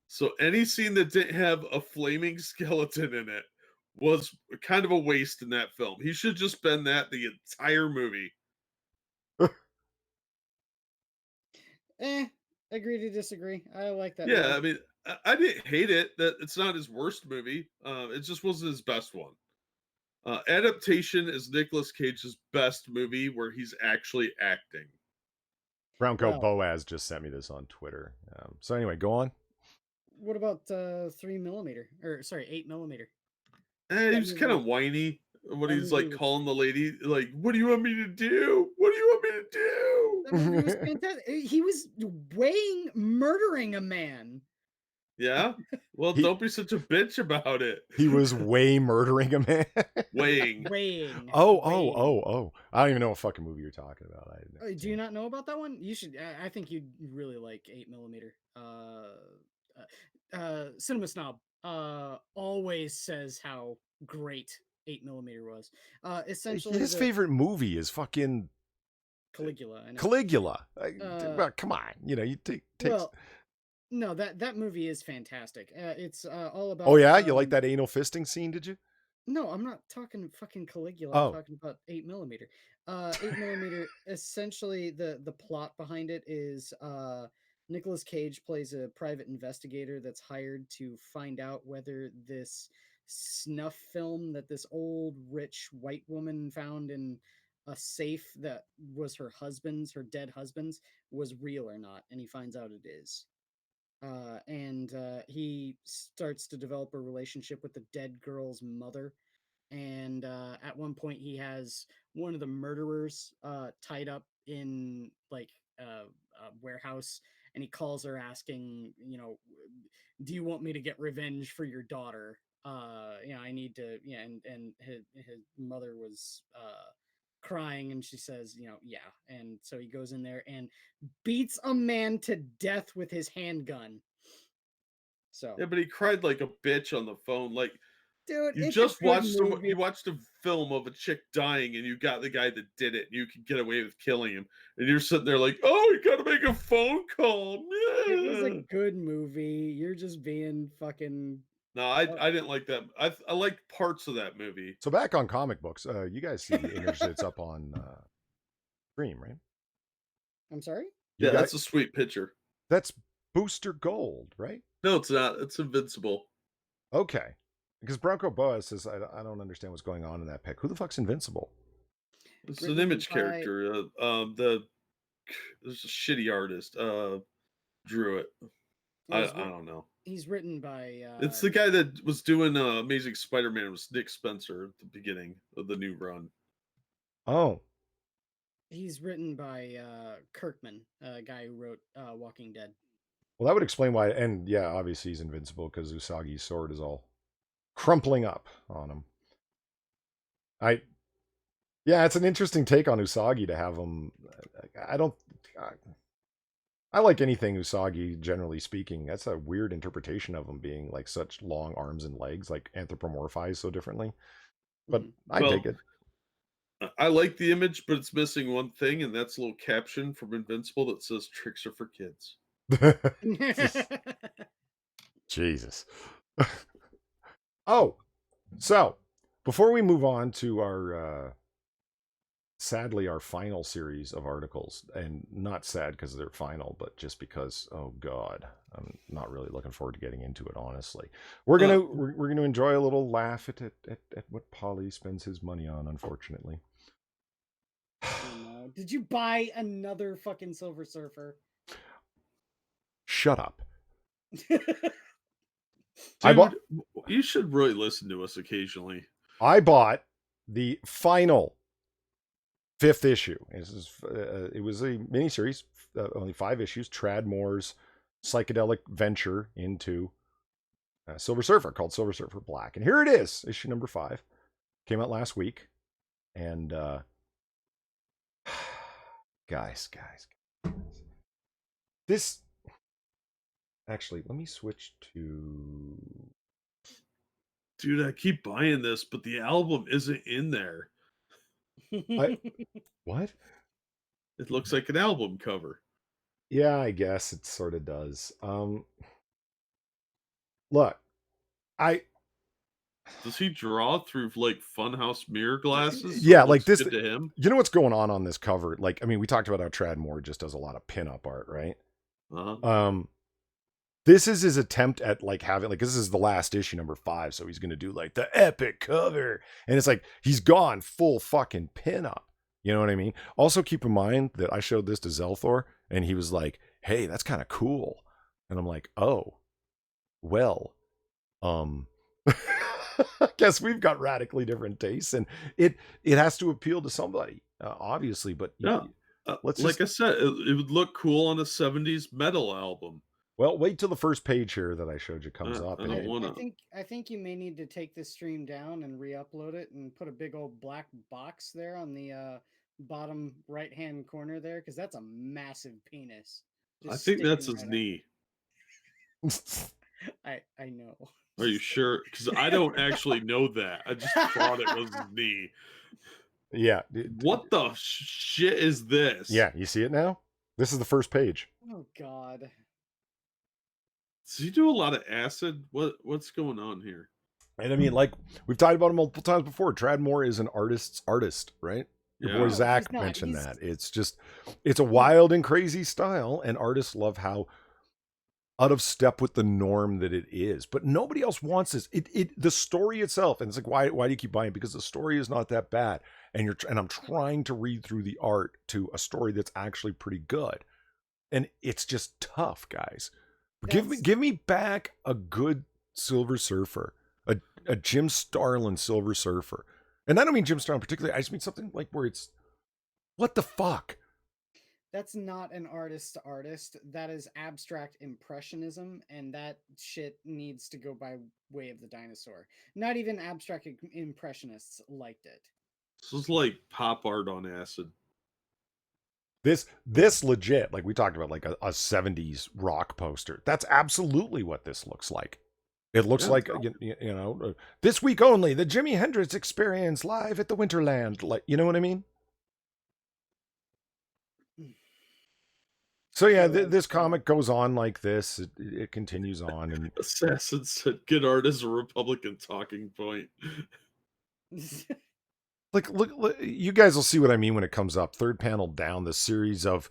Speaker 3: So any scene that didn't have a flaming skeleton in it was kind of a waste in that film. He should just been that the entire movie.
Speaker 2: Agree to disagree. I like that.
Speaker 3: Yeah, movie. I mean, I didn't hate it. That it's not his worst movie. It just wasn't his best one. Adaptation is Nicolas Cage's best movie where he's actually acting.
Speaker 1: Browncoat Boaz just sent me this on Twitter. So anyway, go on.
Speaker 2: What about 3mm? Or sorry, 8mm?
Speaker 3: He was kind of whiny when he's like calling the lady, like, "What do you want me to do? What do you want me to do?"
Speaker 2: That movie was fantastic. He was murdering a man.
Speaker 3: Yeah? Well,
Speaker 1: He
Speaker 3: don't be such a bitch about it.
Speaker 1: he was way murdering a man.
Speaker 3: Weighing.
Speaker 2: Weighing.
Speaker 1: Oh. I don't even know what fucking movie you're talking about. I didn't
Speaker 2: Do you not know about that one? You should. I think you'd really like 8mm. Cinema Snob always says how great 8mm was. Essentially,
Speaker 1: His favorite movie is fucking
Speaker 2: Caligula. I know.
Speaker 1: Caligula.
Speaker 2: Uh,
Speaker 1: Come on. You take.
Speaker 2: Well, no, that movie is fantastic. It's all about.
Speaker 1: Oh yeah, you like that anal fisting scene? Did you?
Speaker 2: No, I'm not talking fucking Caligula. I'm
Speaker 1: Oh,
Speaker 2: talking about 8mm. 8mm. Essentially, the plot behind it is Nicolas Cage plays a private investigator that's hired to find out whether this snuff film that this old rich white woman found in a safe that was her dead husband's, was real or not, and he finds out it is. And he starts to develop a relationship with the dead girl's mother. And at one point, he has one of the murderers tied up in like a warehouse, and he calls her asking, do you want me to get revenge for your daughter? I need to. Yeah, and his mother was crying, and she says, yeah. And so he goes in there and beats a man to death with his handgun. So,
Speaker 3: Yeah, but he cried like a bitch on the phone. Like,
Speaker 2: dude,
Speaker 3: you
Speaker 2: it's a
Speaker 3: just
Speaker 2: good
Speaker 3: watched
Speaker 2: movie.
Speaker 3: you watched a film of a chick dying, and you got the guy that did it, and you could get away with killing him, and you're sitting there like, oh, we gotta make a phone call.
Speaker 2: It was a
Speaker 3: Yeah.
Speaker 2: good movie. You're just being fucking.
Speaker 3: No, I didn't like that. I liked parts of that movie.
Speaker 1: so back on comic books. You guys see the image that's up on Stream, right?
Speaker 2: I'm sorry?
Speaker 1: You
Speaker 3: Yeah,
Speaker 1: got
Speaker 3: that's a sweet picture.
Speaker 1: that's Booster Gold, right?
Speaker 3: No, it's not. It's Invincible.
Speaker 1: Okay, because Bronco Boa says I don't understand what's going on in that pic. Who the fuck's Invincible?
Speaker 3: It's an
Speaker 2: Written
Speaker 3: image
Speaker 2: by-
Speaker 3: character. There's a shitty artist. Drew it. I don't know.
Speaker 2: He's written by.
Speaker 3: It's the guy that was doing Amazing Spider-Man. It was Nick Spencer at the beginning of the new run.
Speaker 1: Oh,
Speaker 2: He's written by Kirkman, a guy who wrote Walking Dead.
Speaker 1: well, that would explain why. And yeah, obviously he's invincible because Usagi's sword is all crumpling up on him. Yeah, it's an interesting take on Usagi to have him. I like anything Usagi, generally speaking. That's a weird interpretation of him being like such long arms and legs, like anthropomorphized so differently. But I dig it.
Speaker 3: I like the image, but it's missing one thing, and that's a little caption from Invincible that says "Tricks are for kids."
Speaker 1: Jesus. Oh, so before we move on to our sadly our final series of articles, and not sad because they're final, but just because, oh god, I'm not really looking forward to getting into it, honestly. We're gonna enjoy a little laugh at what Polly spends his money on, unfortunately.
Speaker 2: Oh, no. Did you buy another fucking Silver Surfer?
Speaker 1: Shut up.
Speaker 3: Dude, you should really listen to us occasionally.
Speaker 1: I bought the final 5th issue. It was a miniseries, only 5 issues. Trad Moore's psychedelic venture into Silver Surfer, called Silver Surfer Black, and here it is, issue number 5. Came out last week, and guys, this actually, let me switch to.
Speaker 3: Dude, I keep buying this, but the album isn't in there.
Speaker 1: What?
Speaker 3: It looks like an album cover.
Speaker 1: Yeah, I guess it sort of does. Look,
Speaker 3: does he draw through like funhouse mirror glasses?
Speaker 1: Yeah, like this.
Speaker 3: To him?
Speaker 1: You know what's going on this cover? Like, I mean, we talked about how Trad Moore just does a lot of pinup art, right?
Speaker 3: Uh-huh.
Speaker 1: This is his attempt at like having like this is the last issue, number 5, so he's gonna do like the epic cover, and it's like he's gone full fucking pinup. You know what I mean? Also, keep in mind that I showed this to Zelthor, and he was like, "Hey, that's kind of cool," and I'm like, "Oh, well, I guess we've got radically different tastes, and it has to appeal to somebody, obviously." But
Speaker 3: yeah, I said, it would look cool on a '70s metal album.
Speaker 1: Well, wait till the first page here that I showed you comes up.
Speaker 3: I don't want to.
Speaker 2: I think you may need to take this stream down and re-upload it and put a big old black box there on the bottom right-hand corner there, because that's a massive penis.
Speaker 3: I think that's his
Speaker 2: right
Speaker 3: knee.
Speaker 2: I know.
Speaker 3: Are you sure? Because I don't actually know that. I just thought it was his knee.
Speaker 1: Yeah.
Speaker 3: What the shit is this?
Speaker 1: Yeah, you see it now? This is the first page.
Speaker 2: Oh God.
Speaker 3: Does he do a lot of acid? What's going on here?
Speaker 1: And I mean, like, we've talked about him multiple times before. Tradmore is an artist's artist, right? Your boy
Speaker 3: Yeah.
Speaker 1: Zach mentioned that. It's a wild and crazy style, and artists love how out of step with the norm that it is. But nobody else wants this. The story itself, and it's like, why do you keep buying it? Because the story is not that bad. And I'm trying to read through the art to a story that's actually pretty good. And it's just tough, guys. Give me back a good Silver Surfer, a Jim Starlin Silver Surfer. And I don't mean Jim Starlin particularly. I just mean something like where it's, what the fuck?
Speaker 2: That's not an artist to artist. That is abstract impressionism, and that shit needs to go by way of the dinosaur. Not even abstract impressionists liked it.
Speaker 3: This is like pop art on acid.
Speaker 1: This legit, like we talked about, like a 70s rock poster. That's absolutely what this looks like. It looks like, you know, this week only, the Jimi Hendrix Experience live at the Winterland. Like, you know what I mean? So yeah, this comic goes on like this. It continues on, and
Speaker 3: Assassin said, "Good art is a Republican talking point."
Speaker 1: Like, look, you guys will see what I mean when it comes up. Third panel down, the series of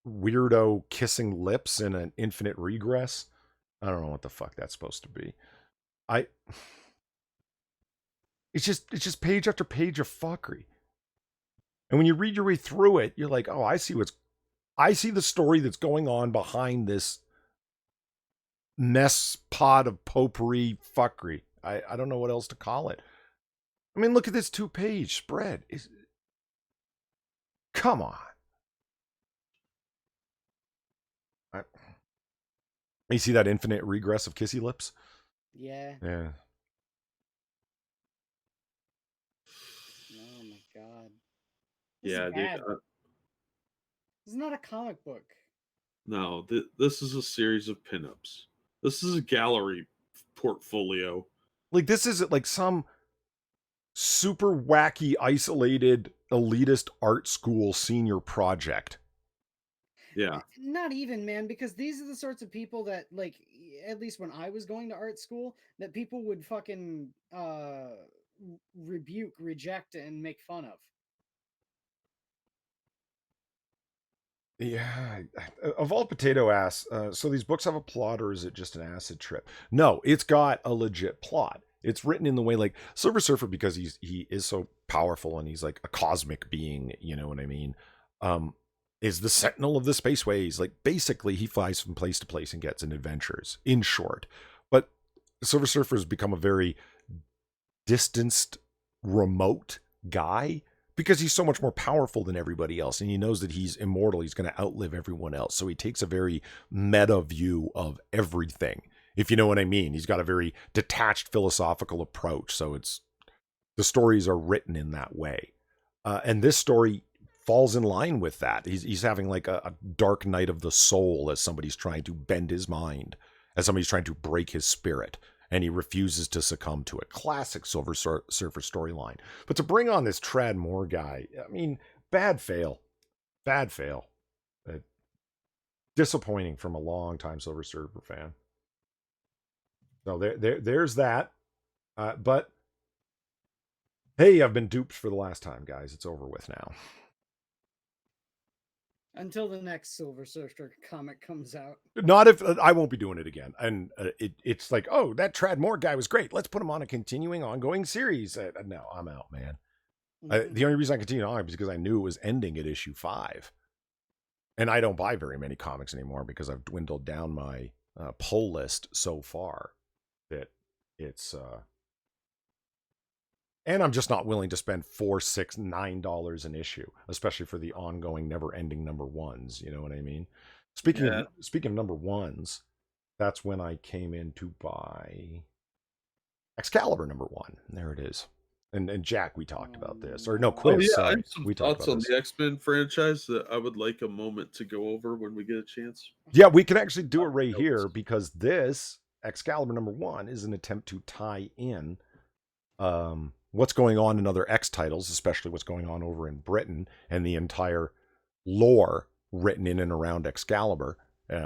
Speaker 1: weirdo kissing lips in an infinite regress. I don't know what the fuck that's supposed to be. It's just page after page of fuckery. And when you read your way through it, you're like, oh, I see the story that's going on behind this mess pot of potpourri fuckery. I don't know what else to call it. I mean, look at this 2-page spread. Come on. You see that infinite regress of kissy lips?
Speaker 2: Yeah.
Speaker 1: Yeah.
Speaker 2: Oh my God.
Speaker 3: Yeah, dude.
Speaker 2: This is not a comic book.
Speaker 3: No, this is a series of pinups. This is a gallery portfolio.
Speaker 1: Like, this isn't like some super wacky, isolated, elitist art school senior project.
Speaker 3: Yeah.
Speaker 2: Not even, man, because these are the sorts of people that, like, at least when I was going to art school, that people would fucking rebuke, reject, and make fun of.
Speaker 1: Yeah, of all potato ass. So these books have a plot, or is it just an acid trip? No, it's got a legit plot. It's written in the way like Silver Surfer, because he is so powerful and he's like a cosmic being. You know what I mean? Is the sentinel of the spaceways. Like, basically, he flies from place to place and gets in adventures. In short, but Silver Surfer has become a very distanced, remote guy, because he's so much more powerful than everybody else, and he knows that he's immortal. He's going to outlive everyone else. So he takes a very meta view of everything, if you know what I mean. He's got a very detached philosophical approach. So the stories are written in that way. And this story falls in line with that. He's having like a dark night of the soul as somebody's trying to bend his mind, as somebody's trying to break his spirit. And he refuses to succumb to it. Classic Silver Surfer storyline. But to bring on this Tradmore guy, I mean, bad fail. Bad fail. Disappointing from a long-time Silver Surfer fan. So there's that. But, hey, I've been duped for the last time, guys. It's over with now.
Speaker 2: Until the next Silver Surfer comic comes out.
Speaker 1: Not if I won't be doing it again. And it's like, oh, that Tradmore guy was great. Let's put him on a continuing, ongoing series. No, I'm out, man. The only reason I continue on is because I knew it was ending at issue 5. And I don't buy very many comics anymore because I've dwindled down my pull list so far that it's... And I'm just not willing to spend $4, $6, $9 an issue, especially for the ongoing, never-ending number ones. You know what I mean? Speaking of number ones, that's when I came in to buy Excalibur #1. There it is. And Jack, we talked about this. Or no,
Speaker 3: Oh
Speaker 1: Quiz,
Speaker 3: yeah, I
Speaker 1: sorry.
Speaker 3: have some
Speaker 1: We talked
Speaker 3: thoughts
Speaker 1: about
Speaker 3: on
Speaker 1: this.
Speaker 3: the X-Men franchise that I would like a moment to go over when we get a chance.
Speaker 1: Yeah, we can actually do it right here because this Excalibur #1 is an attempt to tie in what's going on in other X titles, especially what's going on over in Britain, and the entire lore written in and around Excalibur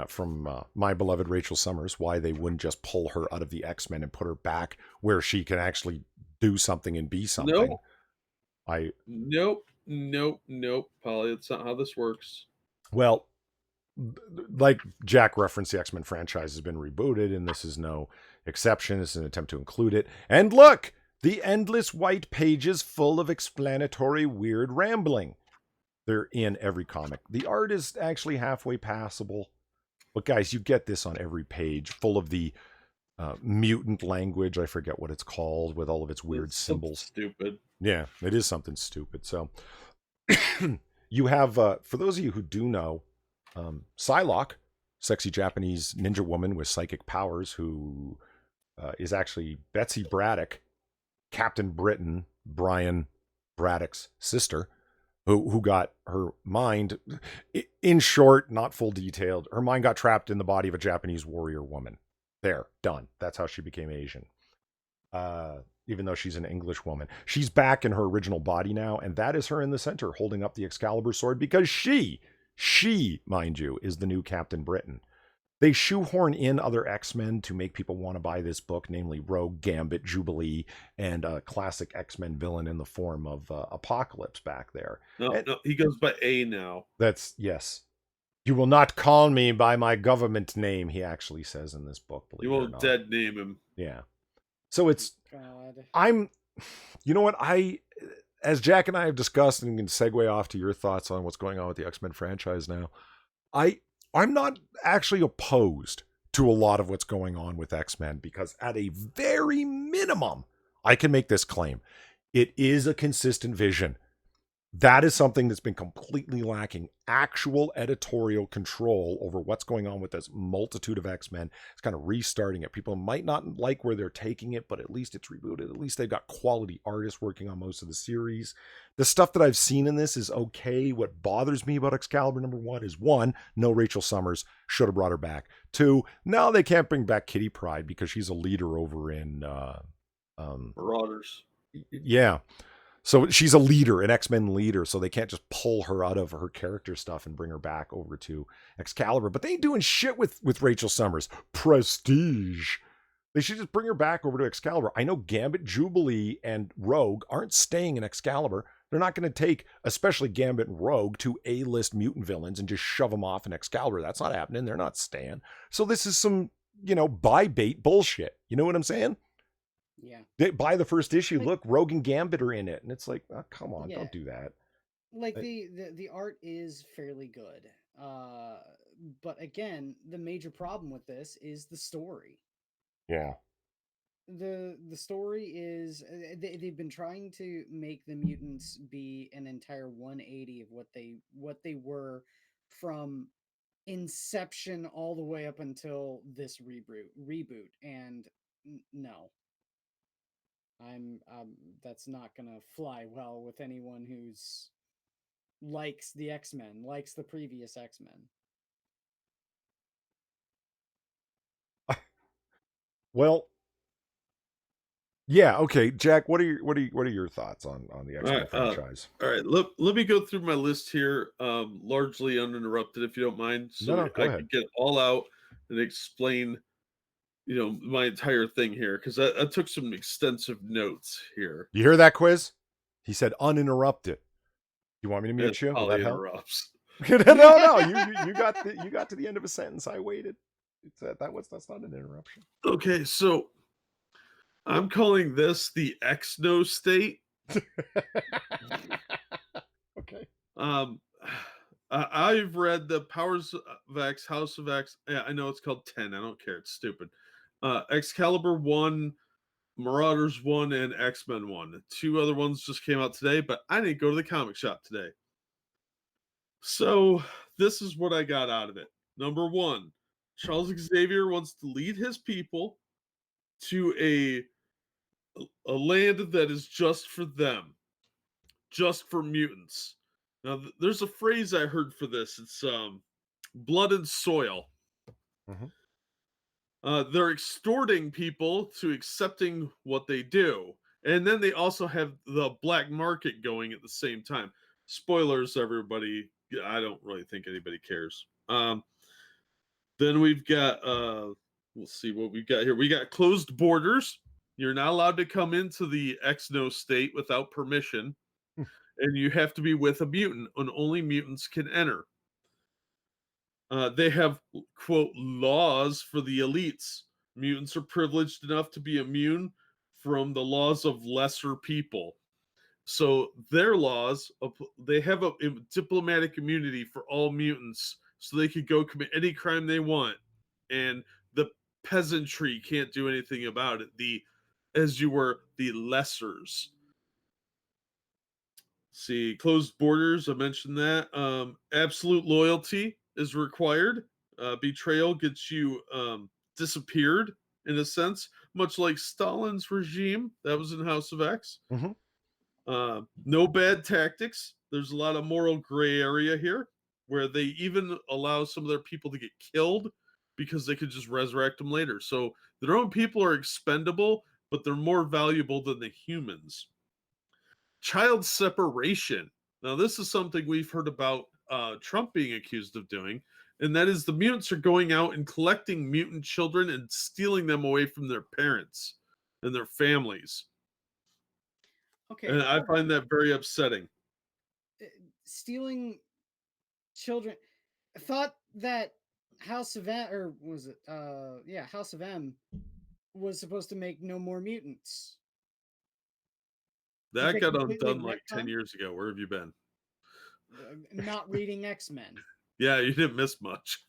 Speaker 1: from my beloved Rachel Summers, why they wouldn't just pull her out of the X-Men and put her back where she can actually do something and be something.
Speaker 3: Nope. Polly, that's not how this works.
Speaker 1: Well, like Jack referenced, the X-Men franchise has been rebooted, and this is no exception. This is an attempt to include it. And look, the endless white pages full of explanatory weird rambling. They're in every comic. The art is actually halfway passable. But guys, you get this on every page, full of the mutant language. I forget what it's called, with all of its weird symbols.
Speaker 3: Stupid.
Speaker 1: Yeah, it is something stupid. So you have, for those of you who do know, Psylocke, sexy Japanese ninja woman with psychic powers, who is actually Betsy Braddock, Captain Britain, Brian Braddock's sister, who got her mind, in short, not full detailed, her mind got trapped in the body of a Japanese warrior woman. There, done. That's how she became Asian. Even though she's an English woman. She's back in her original body now, and that is her in the center holding up the Excalibur sword, because she, mind you, is the new Captain Britain. They shoehorn in other X-Men to make people want to buy this book, namely Rogue, Gambit, Jubilee, and a classic X-Men villain in the form of Apocalypse back there.
Speaker 3: No, he goes by A now.
Speaker 1: That's, yes. You will not call me by my government name, he actually says in this book.
Speaker 3: You won't dead name him.
Speaker 1: Yeah. So it's,
Speaker 2: God.
Speaker 1: you know what, as Jack and I have discussed, and can segue off to your thoughts on what's going on with the X-Men franchise now, I'm not actually opposed to a lot of what's going on with X-Men, because at a very minimum, I can make this claim. It is a consistent vision. That is something that's been completely lacking. Actual editorial control over what's going on with this multitude of X-Men. It's kind of restarting it. People might not like where they're taking it, but at least it's rebooted. At least they've got quality artists working on most of the series. The stuff that I've seen in this is okay. What bothers me about Excalibur #1 is, 1, no Rachel Summers. Should have brought her back. 2, now they can't bring back Kitty Pryde because she's a leader over in
Speaker 3: Marauders.
Speaker 1: Yeah. So she's a leader, an X-Men leader, so they can't just pull her out of her character stuff and bring her back over to Excalibur. But they ain't doing shit with Rachel Summers. Prestige. They should just bring her back over to Excalibur. I know Gambit, Jubilee, and Rogue aren't staying in Excalibur. They're not going to take, especially Gambit and Rogue, 2 A-list mutant villains and just shove them off in Excalibur. That's not happening. They're not staying. So this is some, buy bait bullshit. You know what I'm saying?
Speaker 2: Yeah.
Speaker 1: Buy the first issue. Look, Rogue and Gambit are in it, and it's like, oh, come on, don't do that.
Speaker 2: Like the art is fairly good, but again, the major problem with this is the story.
Speaker 1: Yeah.
Speaker 2: The story is they've been trying to make the mutants be an entire 180 of what they were from inception all the way up until this reboot, and no. I'm that's not gonna fly well with anyone who's likes the X-Men, likes the previous X-Men.
Speaker 1: Well, yeah, okay, Jack. What are your thoughts on the X-Men franchise?
Speaker 3: All right, let me go through my list here, largely uninterrupted, if you don't mind, so
Speaker 1: No, go ahead.
Speaker 3: can get all out and explain, my entire thing here, because I took some extensive notes here.
Speaker 1: You hear that, Quiz? He said uninterrupted. You want me to mute you?
Speaker 3: Will that help? Interrupts.
Speaker 1: No. You got to the end of a sentence. I waited. That's not an interruption.
Speaker 3: Okay, so I'm calling this the X-No state.
Speaker 1: Okay.
Speaker 3: I've read the Powers of X, House of X. Yeah, I know it's called 10. I don't care. It's stupid. Excalibur 1, Marauders 1, and X-Men 1. 2 other ones just came out today, but I didn't go to the comic shop today. So this is what I got out of it. Number 1, Charles Xavier wants to lead his people to a land that is just for them, just for mutants. Now, there's a phrase I heard for this. It's blood and soil.
Speaker 1: Mhm.
Speaker 3: They're extorting people to accepting what they do. And then they also have the black market going at the same time. Spoilers, everybody. I don't really think anybody cares. Then we've got, we'll see what we've got here. We got closed borders. You're not allowed to come into the Exno state without permission. And you have to be with a mutant, and only mutants can enter. They have, quote, laws for the elites. Mutants are privileged enough to be immune from the laws of lesser people. So their laws, they have a diplomatic immunity for all mutants, so they could go commit any crime they want, and the peasantry can't do anything about it. The lessers. See, closed borders, I mentioned that. Absolute loyalty is required. Betrayal gets you disappeared, in a sense, much like Stalin's regime. That was in House of X.
Speaker 1: Mm-hmm.
Speaker 3: No bad tactics. There's a lot of moral gray area here, where they even allow some of their people to get killed because they could just resurrect them later. So their own people are expendable, but they're more valuable than the humans. Child separation. Now, this is something we've heard about Trump being accused of doing, and that is the mutants are going out and collecting mutant children and stealing them away from their parents and their families.
Speaker 2: Okay.
Speaker 3: And I find that very upsetting.
Speaker 2: Stealing children. I thought that House of M, or was it? Yeah, House of M was supposed to make no more mutants.
Speaker 3: That got undone like 10 years ago. Where have you been?
Speaker 2: Not reading X-Men.
Speaker 3: Yeah, you didn't miss much.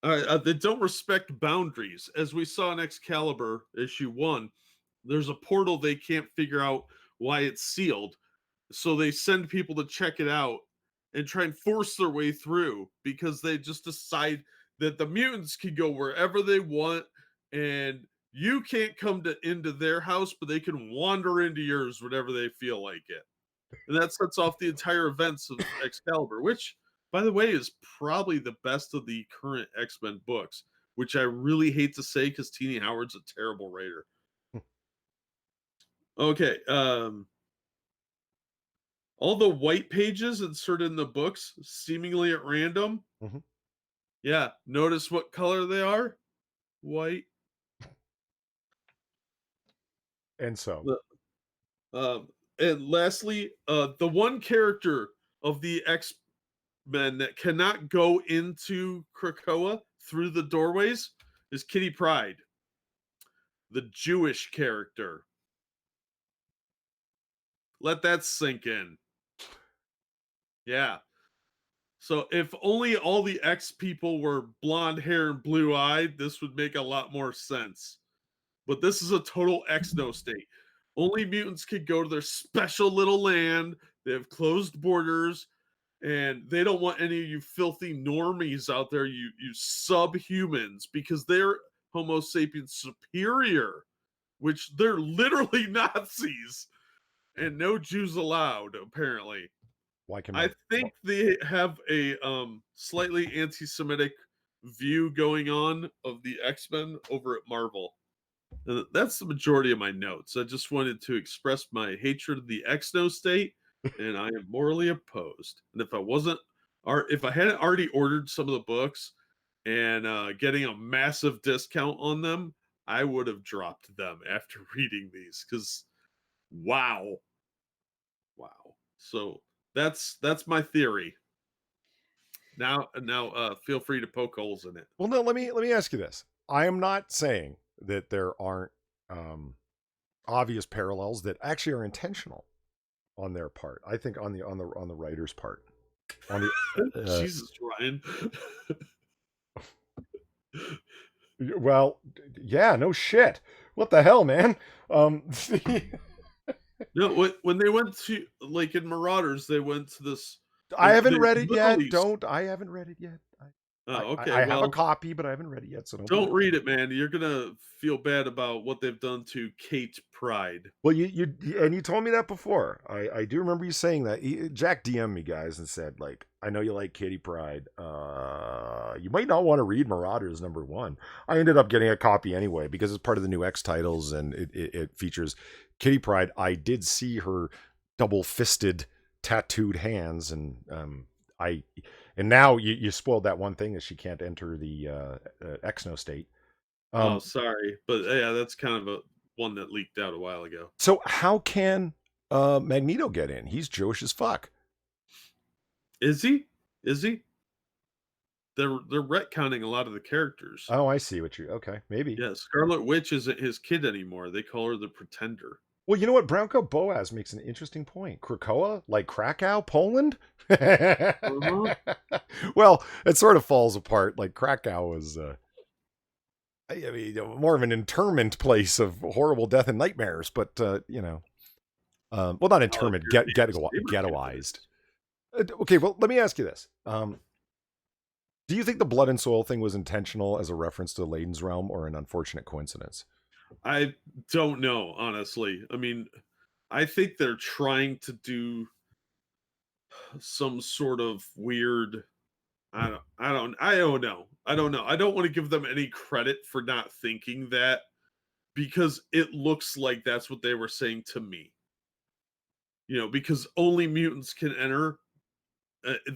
Speaker 3: All right, they don't respect boundaries. As we saw in Excalibur issue 1, there's a portal they can't figure out why it's sealed. So they send people to check it out and try and force their way through because they just decide that the mutants can go wherever they want and you can't come into their house, but they can wander into yours whenever they feel like it. And that sets off the entire events of Excalibur, which, by the way, is probably the best of the current X-Men books, which I really hate to say because Teenie Howard's a terrible writer. Okay, all the white pages inserted in the books, seemingly at random.
Speaker 1: Mm-hmm.
Speaker 3: Yeah, notice what color they are? White.
Speaker 1: And so.
Speaker 3: And lastly, the one character of the X-Men that cannot go into Krakoa through the doorways is Kitty Pryde, the Jewish character. Let that sink in. Yeah. So if only all the X people were blonde hair and blue eyed, this would make a lot more sense. But this is a total X-No state. Only mutants can go to their special little land. They have closed borders, and they don't want any of you filthy normies out there, you subhumans, because they're Homo sapiens superior, which they're literally Nazis, and no Jews allowed, apparently. I think they have a slightly anti-Semitic view going on of the X-Men over at Marvel. And that's the majority of my notes. I just wanted to express my hatred of the X-No state, and I am morally opposed. And if I hadn't already ordered some of the books and getting a massive discount on them, I would have dropped them after reading these. Because, wow. So that's my theory. Now, feel free to poke holes in it.
Speaker 1: Well, no, let me ask you this. I am not saying that there aren't obvious parallels that actually are intentional on their part. I think on the writer's part. On the
Speaker 3: Jesus, Ryan.
Speaker 1: Well, yeah, no shit. What the hell, man?
Speaker 3: No, when they went to, like, in Marauders, they went to this
Speaker 1: I haven't
Speaker 3: They
Speaker 1: read it yet.
Speaker 3: literally
Speaker 1: I haven't read it yet.
Speaker 3: Oh, okay,
Speaker 1: I have a
Speaker 3: well,
Speaker 1: copy, but I haven't read it yet, so
Speaker 3: don't read it, man. You're gonna feel bad about what they've done to Kate Pride.
Speaker 1: Well, you told me that before. I do remember you saying that. Jack DM'd me, guys, and said, like, I know you like Kitty Pride. You might not want to read Marauders #1. I ended up getting a copy anyway because it's part of the new X titles and it features Kitty Pride. I did see her double-fisted, tattooed hands, and now you spoiled that one thing that she can't enter the Exno state.
Speaker 3: Oh, sorry, but yeah, that's kind of one that leaked out a while ago.
Speaker 1: So how can Magneto get in? He's Jewish as fuck.
Speaker 3: Is he? Is he? They're retconning a lot of the characters.
Speaker 1: Oh, I see what you. Okay, maybe.
Speaker 3: Yeah, Scarlet Witch isn't his kid anymore. They call her the Pretender.
Speaker 1: Well, you know what? Browncoat Boaz makes an interesting point. Krakoa, like Krakow, Poland. Well, it sort of falls apart. Like Krakow was, I mean, more of an interment place of horrible death and nightmares. But well, not interment, ghettoized. Okay, well, let me ask you this. Do you think the blood and soil thing was intentional as a reference to Layden's realm or an unfortunate coincidence?
Speaker 3: I don't know, honestly. I mean, I think they're trying to do some sort of weird. I don't know. I don't know. I don't want to give them any credit for not thinking that because it looks like that's what they were saying to me. Because only mutants can enter.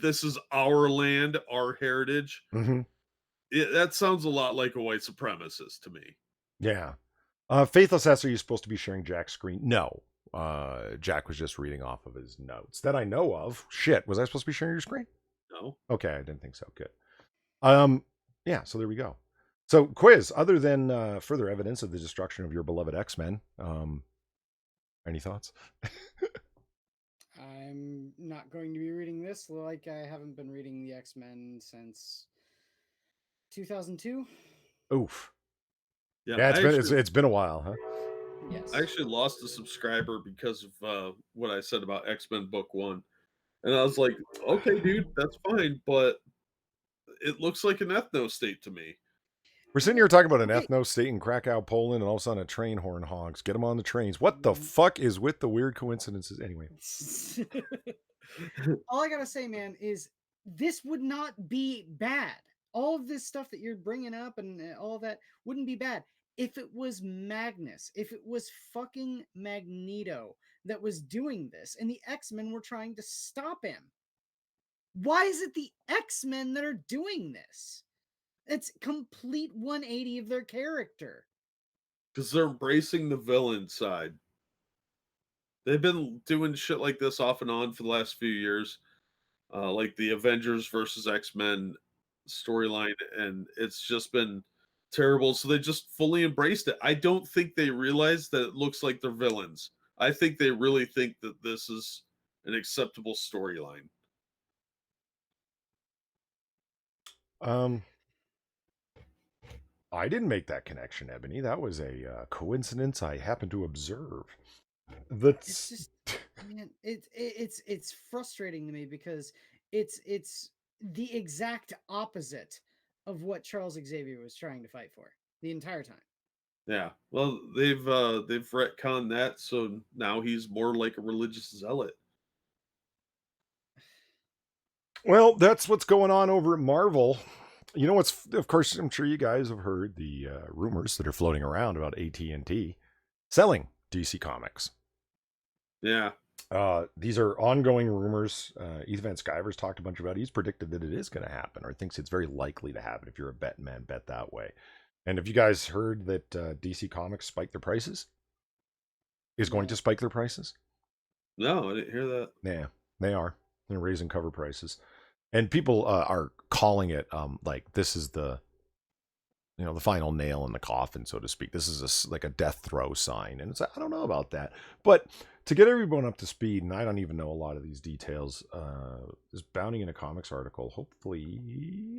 Speaker 3: This is our land, our heritage.
Speaker 1: Mm-hmm.
Speaker 3: That sounds a lot like a white supremacist to me.
Speaker 1: Yeah. Faithless S, are you supposed to be sharing Jack's screen? No. Jack was just reading off of his notes that I know of. Shit, was I supposed to be sharing your screen?
Speaker 3: No.
Speaker 1: Okay, I didn't think so. Good. Yeah, so there we go. So, quiz, other than further evidence of the destruction of your beloved X-Men, any thoughts?
Speaker 2: I'm not going to be reading this like I haven't been reading the X-Men since 2002.
Speaker 1: Oof.
Speaker 3: Yeah,
Speaker 1: it's been a while, huh?
Speaker 2: Yes.
Speaker 3: I actually lost a subscriber because of what I said about X-Men Book 1. And I was like, okay, dude, that's fine, but it looks like an ethno state to me.
Speaker 1: We're sitting here talking about an ethno state in Krakow, Poland, and all of a sudden a train horn honks. Get them on the trains. What the fuck is with the weird coincidences? Anyway.
Speaker 2: All I gotta say, man, is this would not be bad. All of this stuff that you're bringing up and all that wouldn't be bad if it was Magnus, if it was fucking Magneto that was doing this and the X-Men were trying to stop him. Why is it the X-Men that are doing this? It's complete 180 of their character.
Speaker 3: Because they're embracing the villain side. They've been doing shit like this off and on for the last few years. Like the Avengers versus X-Men storyline, and it's just been terrible. So they just fully embraced it. I don't think they realize that it looks like they're villains. I think they really think that this is an acceptable storyline.
Speaker 1: I didn't make that connection, Ebony. That was a coincidence I happened to observe.
Speaker 2: It's just, man, it's frustrating to me because it's the exact opposite of what Charles Xavier was trying to fight for the entire time.
Speaker 3: Yeah, well, they've retconned that, so now he's more like a religious zealot.
Speaker 1: Well, that's what's going on over at Marvel. You know what's, of course, I'm sure you guys have heard the rumors that are floating around about AT&T selling DC Comics.
Speaker 3: Yeah.
Speaker 1: These are ongoing rumors. Ethan Van Sciver's talked a bunch about it. He's predicted that it is going to happen, or thinks it's very likely to happen. If you're a betting man, bet that way. And have you guys heard that DC Comics spiked their prices? Is going to spike their prices?
Speaker 3: No, I didn't hear that.
Speaker 1: Yeah, they are. They're raising cover prices. And people are calling it like this is the final nail in the coffin, so to speak. This is like a death throw sign. And it's I don't know about that. But to get everyone up to speed, and I don't even know a lot of these details, this Bounding Into Comics article, hopefully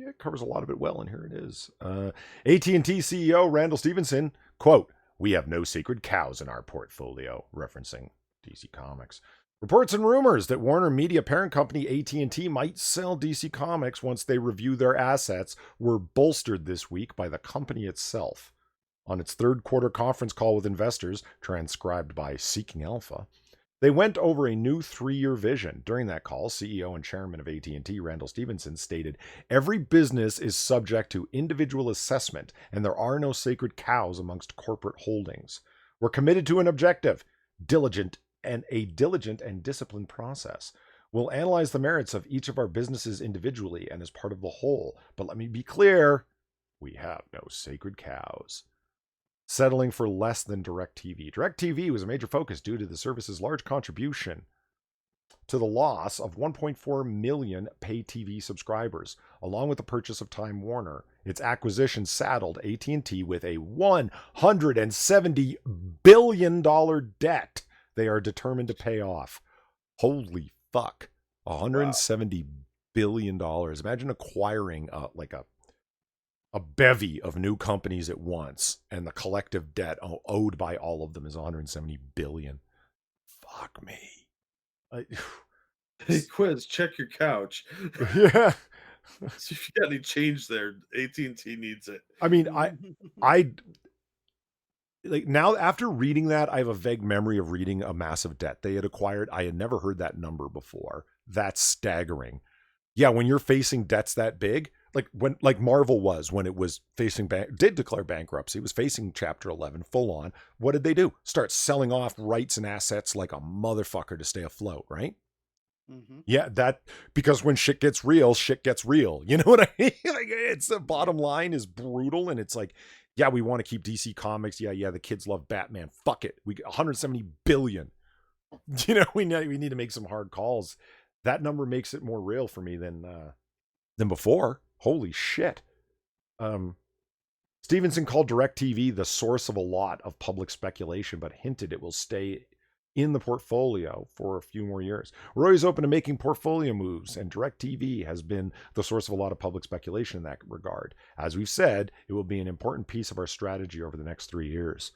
Speaker 1: it covers a lot of it well, and here it is. AT&T CEO Randall Stevenson, quote, "We have no sacred cows in our portfolio," referencing DC Comics. Reports and rumors that Warner Media parent company AT&T might sell DC Comics once they review their assets were bolstered this week by the company itself. On its third quarter conference call with investors, transcribed by Seeking Alpha, they went over a new 3-year vision. During that call, CEO and chairman of AT&T, Randall Stephenson, stated, "Every business is subject to individual assessment, and there are no sacred cows amongst corporate holdings. We're committed to an objective, diligent and disciplined process. We'll analyze the merits of each of our businesses individually and as part of the whole. But let me be clear, we have no sacred cows." Settling for less than DirecTV. DirecTV was a major focus due to the service's large contribution to the loss of 1.4 million pay TV subscribers, along with the purchase of Time Warner. Its acquisition saddled AT&T with a $170 billion debt they are determined to pay off. Holy fuck. $170 billion. Imagine acquiring a bevy of new companies at once, and the collective debt owed by all of them is $170 billion. Fuck me.
Speaker 3: Hey, Quiz, check your couch.
Speaker 1: Yeah.
Speaker 3: See if you got any change there. AT&T needs it.
Speaker 1: I mean, I like now after reading that, I have a vague memory of reading a massive debt they had acquired. I had never heard that number before. That's staggering. Yeah, when you're facing debts that big, like Marvel was when it was facing did declare bankruptcy, was facing Chapter 11 full on. What did they do? Start selling off rights and assets like a motherfucker to stay afloat, right?
Speaker 2: Mm-hmm.
Speaker 1: Yeah, because when shit gets real. You know what I mean? Like, it's the bottom line is brutal, and it's like, yeah, we want to keep DC Comics. Yeah, the kids love Batman. Fuck it. We got 170 billion. You know, we need to make some hard calls. That number makes it more real for me than before. Holy shit. Stevenson called DirecTV the source of a lot of public speculation, but hinted it will stay in the portfolio for a few more years. We're always open to making portfolio moves, and DirecTV has been the source of a lot of public speculation in that regard. As we've said, it will be an important piece of our strategy over the next 3 years.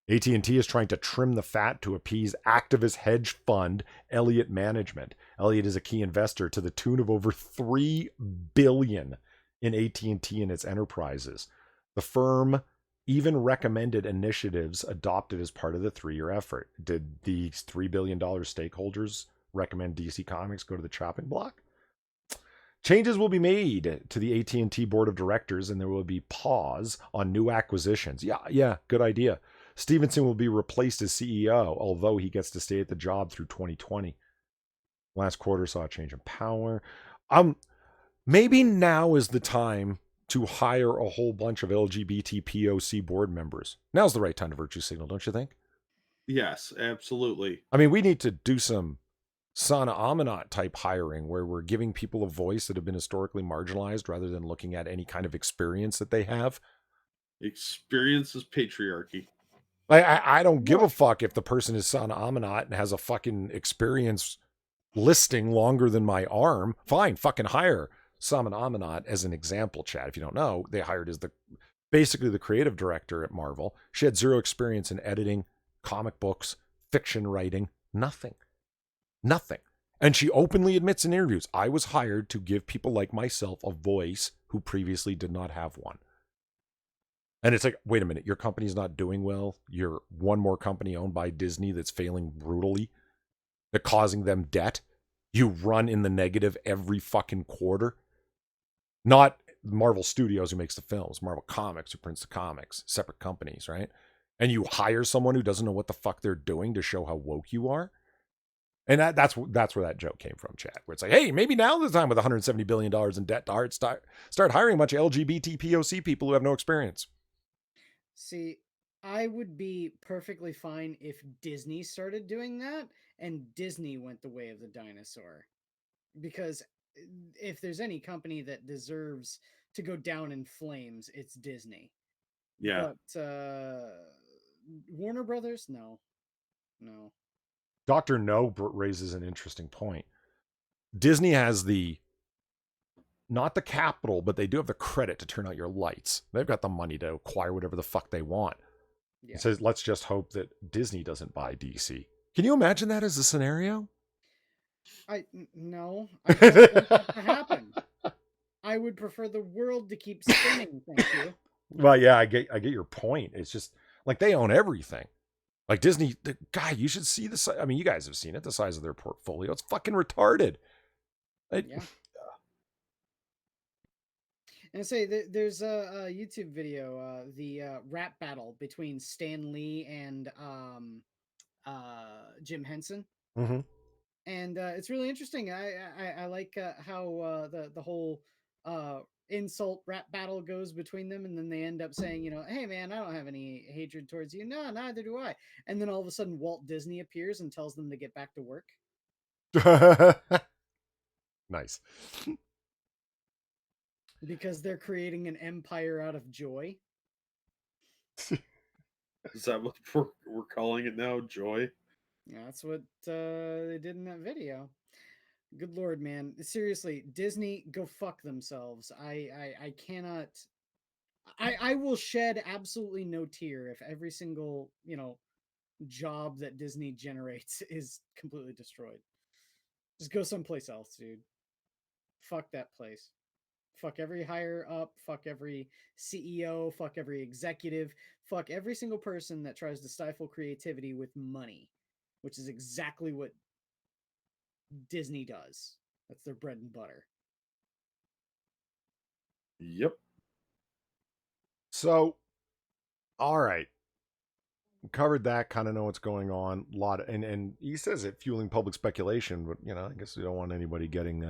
Speaker 1: AT&T is trying to trim the fat to appease activist hedge fund Elliott Management. Elliott is a key investor to the tune of over $3 billion in AT&T and its enterprises. The firm even recommended initiatives adopted as part of the 3-year effort. Did these $3 billion stakeholders recommend DC Comics go to the chopping block? Changes will be made to the AT&T board of directors, and there will be pause on new acquisitions. Yeah, good idea. Stevenson will be replaced as CEO, although he gets to stay at the job through 2020. Last quarter saw a change in power. Maybe now is the time to hire a whole bunch of LGBT POC board members. Now's the right time to virtue signal, don't you think?
Speaker 3: Yes, absolutely.
Speaker 1: I mean, we need to do some Sana Amanat type hiring where we're giving people a voice that have been historically marginalized rather than looking at any kind of experience that they have.
Speaker 3: Experience is patriarchy.
Speaker 1: I don't give a fuck if the person is Sana Amanat and has a fucking experience listing longer than my arm. Fine, fucking hire Sana Amanat as an example, Chad. If you don't know, they hired as basically the creative director at Marvel. She had zero experience in editing, comic books, fiction writing, nothing. And she openly admits in interviews, I was hired to give people like myself a voice who previously did not have one. And it's like, wait a minute, your company's not doing well. You're one more company owned by Disney that's failing brutally. They're causing them debt. You run in the negative every fucking quarter. Not Marvel Studios who makes the films, Marvel Comics who prints the comics, separate companies, right? And you hire someone who doesn't know what the fuck they're doing to show how woke you are. And that's where that joke came from, Chad, where it's like, hey, maybe now's the time with $170 billion in debt to start hiring a bunch of LGBT POC people who have no experience.
Speaker 2: See, I would be perfectly fine if Disney started doing that and Disney went the way of the dinosaur. Because if there's any company that deserves to go down in flames, it's Disney.
Speaker 3: Yeah.
Speaker 2: But Warner Brothers? No.
Speaker 1: Dr. No raises an interesting point. Disney has not the capital, but they do have the credit to turn out your lights. They've got the money to acquire whatever the fuck they want. Yeah. It says, let's just hope that Disney doesn't buy DC. Can you imagine that as a scenario?
Speaker 2: No, I don't want that to happen. I would prefer the world to keep spinning. Thank you.
Speaker 1: Well, yeah, I get your point. It's just like they own everything. Like Disney, God, you should see the size. I mean, you guys have seen it. The size of their portfolio, it's fucking retarded.
Speaker 2: Yeah. And say there's a YouTube video, the rap battle between Stan Lee and Jim Henson.
Speaker 1: Mm-hmm.
Speaker 2: And it's really interesting. I like how the whole insult rap battle goes between them, and then they end up saying, you know, hey man, I don't have any hatred towards you. No, neither do I. And then all of a sudden, Walt Disney appears and tells them to get back to work.
Speaker 1: Nice.
Speaker 2: Because they're creating an empire out of joy.
Speaker 3: Is that what we're calling it now? Joy?
Speaker 2: Yeah, that's what they did in that video. Good Lord, man. Seriously, Disney, go fuck themselves. I cannot. I will shed absolutely no tear if every single, you know, job that Disney generates is completely destroyed. Just go someplace else, dude. Fuck that place. Fuck every higher up, fuck every CEO, fuck every executive, fuck every single person that tries to stifle creativity with money, which is exactly what Disney does. That's their bread and butter.
Speaker 3: Yep.
Speaker 1: So, all right. Covered that, kind of know what's going on. A lot of, and he says it fueling public speculation, but you know, I guess we don't want anybody getting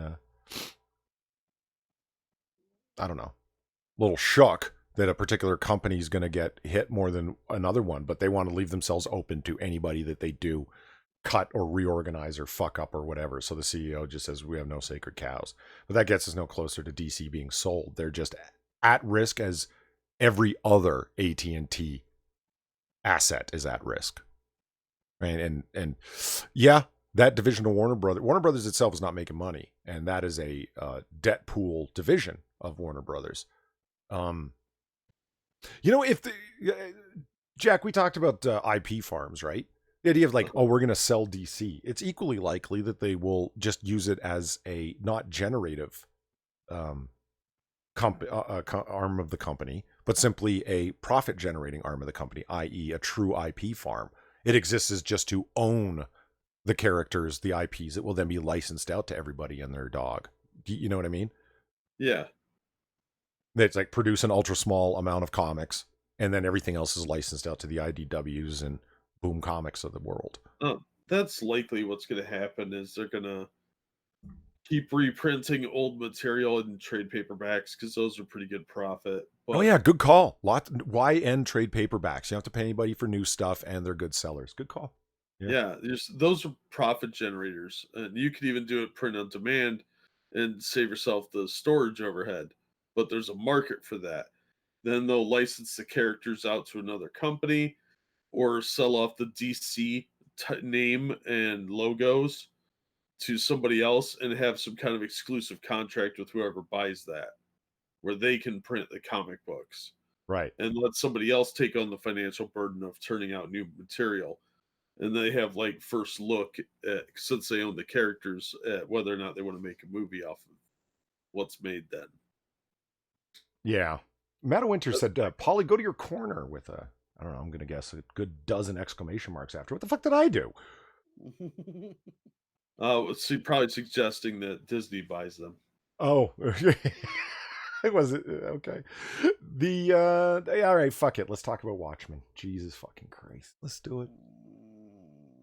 Speaker 1: I don't know, a little shook that a particular company is going to get hit more than another one, but they want to leave themselves open to anybody that they do cut or reorganize or fuck up or whatever. So the CEO just says we have no sacred cows. But that gets us no closer to DC being sold. They're just at risk as every other AT&T asset is at risk. Right? And yeah, that division of Warner Brothers itself is not making money, and that is a debt pool division of Warner Brothers. You know, if the Jack, we talked about IP farms, right? The idea of like, oh, we're going to sell DC. It's equally likely that they will just use it as a not generative arm of the company, but simply a profit generating arm of the company, i.e. a true IP farm. It exists as just to own the characters, the IPs. It will then be licensed out to everybody and their dog. You know what I mean?
Speaker 3: Yeah.
Speaker 1: It's like produce an ultra small amount of comics, and then everything else is licensed out to the IDWs and Boom Comics of the world.
Speaker 3: That's likely what's going to happen is they're going to keep reprinting old material in trade paperbacks because those are pretty good profit.
Speaker 1: But, oh yeah, good call. Why end trade paperbacks? You don't have to pay anybody for new stuff, and they're good sellers. Good call.
Speaker 3: Yeah, those are profit generators, and you could even do it print on demand and save yourself the storage overhead. But there's a market for that. Then they'll license the characters out to another company or sell off the DC name and logos to somebody else and have some kind of exclusive contract with whoever buys that, where they can print the comic books.
Speaker 1: Right.
Speaker 3: And let somebody else take on the financial burden of turning out new material. And they have like first look at, since they own the characters, at whether or not they want to make a movie off of what's made then.
Speaker 1: Yeah. Matt Winter said, Polly, go to your corner with a, I don't know, I'm going to guess a good dozen exclamation marks after. What the fuck did I do?
Speaker 3: Probably suggesting that Disney buys them.
Speaker 1: Oh, it was okay. All right, fuck it. Let's talk about Watchmen. Jesus fucking Christ. Let's do it.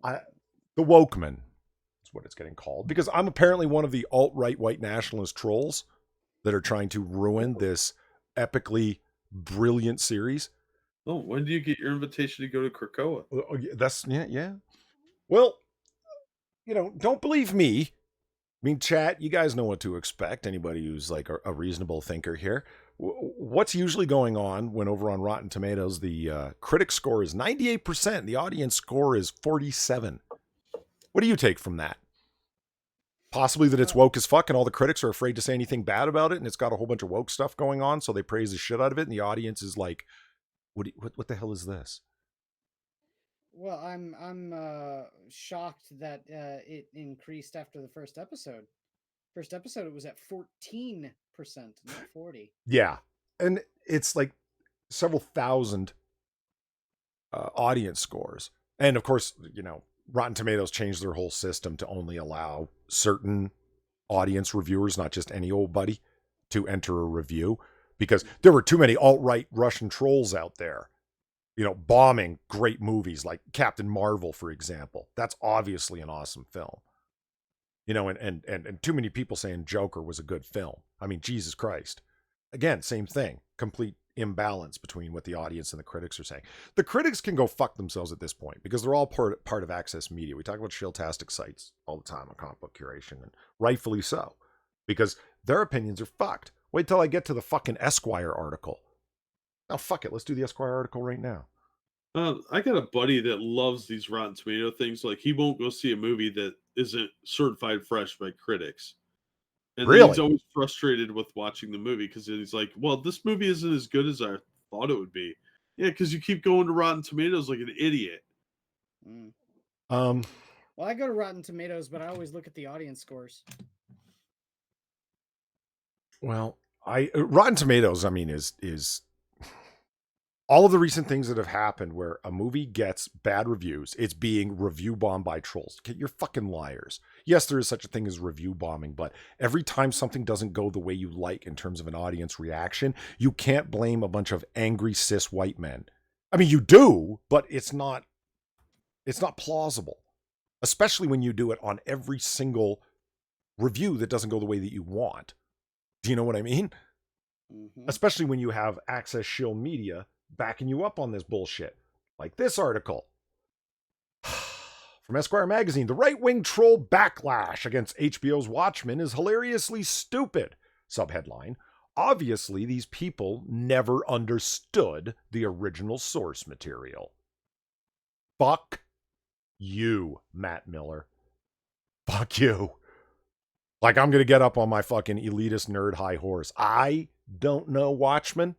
Speaker 1: The Wokeman is what it's getting called, because I'm apparently one of the alt-right white nationalist trolls that are trying to ruin this epically brilliant series.
Speaker 3: Oh, when do you get your invitation to go to Krakoa?
Speaker 1: That's yeah. Well, you know, don't believe me. I mean, chat, you guys know what to expect. Anybody who's like a reasonable thinker here. What's usually going on when over on Rotten Tomatoes, the critic score is 98%, the audience score is 47. What do you take from that? Possibly that it's woke as fuck and all the critics are afraid to say anything bad about it, and it's got a whole bunch of woke stuff going on, so they praise the shit out of it, and the audience is like, what the hell is this?
Speaker 2: Well, I'm shocked that it increased after the first episode. First episode, it was at 14%, not 40.
Speaker 1: Yeah. And it's like several thousand audience scores. And of course, Rotten Tomatoes changed their whole system to only allow certain audience reviewers, not just any old buddy, to enter a review because there were too many alt-right Russian trolls out there, bombing great movies like Captain Marvel, for example. That's obviously an awesome film. And too many people saying Joker was a good film. I mean, Jesus Christ. Again, same thing. Complete imbalance between what the audience and the critics are saying. The critics can go fuck themselves at this point because they're all part of Access Media. We talk about shiltastic sites all the time on Comic Book Curation, and rightfully so, because their opinions are fucked. Wait till I get to the fucking Esquire article. Oh, fuck it. Let's do the Esquire article right now.
Speaker 3: I got a buddy that loves these Rotten Tomato things. Like, he won't go see a movie that isn't certified fresh by critics. And then he's
Speaker 1: Really?
Speaker 3: always frustrated with watching the movie because he's like, well, this movie isn't as good as I thought it would be. Yeah, because you keep going to Rotten Tomatoes like an idiot.
Speaker 2: Mm.
Speaker 1: Well,
Speaker 2: I go to Rotten Tomatoes, but I always look at the audience scores.
Speaker 1: Well, Rotten Tomatoes, I mean, is all of the recent things that have happened where a movie gets bad reviews, it's being review bombed by trolls. You're fucking liars. Yes, there is such a thing as review bombing, but every time something doesn't go the way you like in terms of an audience reaction, you can't blame a bunch of angry cis white men. I mean, you do, but it's not plausible, especially when you do it on every single review that doesn't go the way that you want. Do you know what I mean?
Speaker 2: Mm-hmm.
Speaker 1: Especially when you have Access Shill Media backing you up on this bullshit. Like this article from Esquire magazine. The right-wing troll backlash against HBO's Watchmen is hilariously stupid. Subheadline. Obviously, these people never understood the original source material. Fuck you, Matt Miller. Fuck you. Like, I'm going to get up on my fucking elitist nerd high horse. I don't know Watchmen.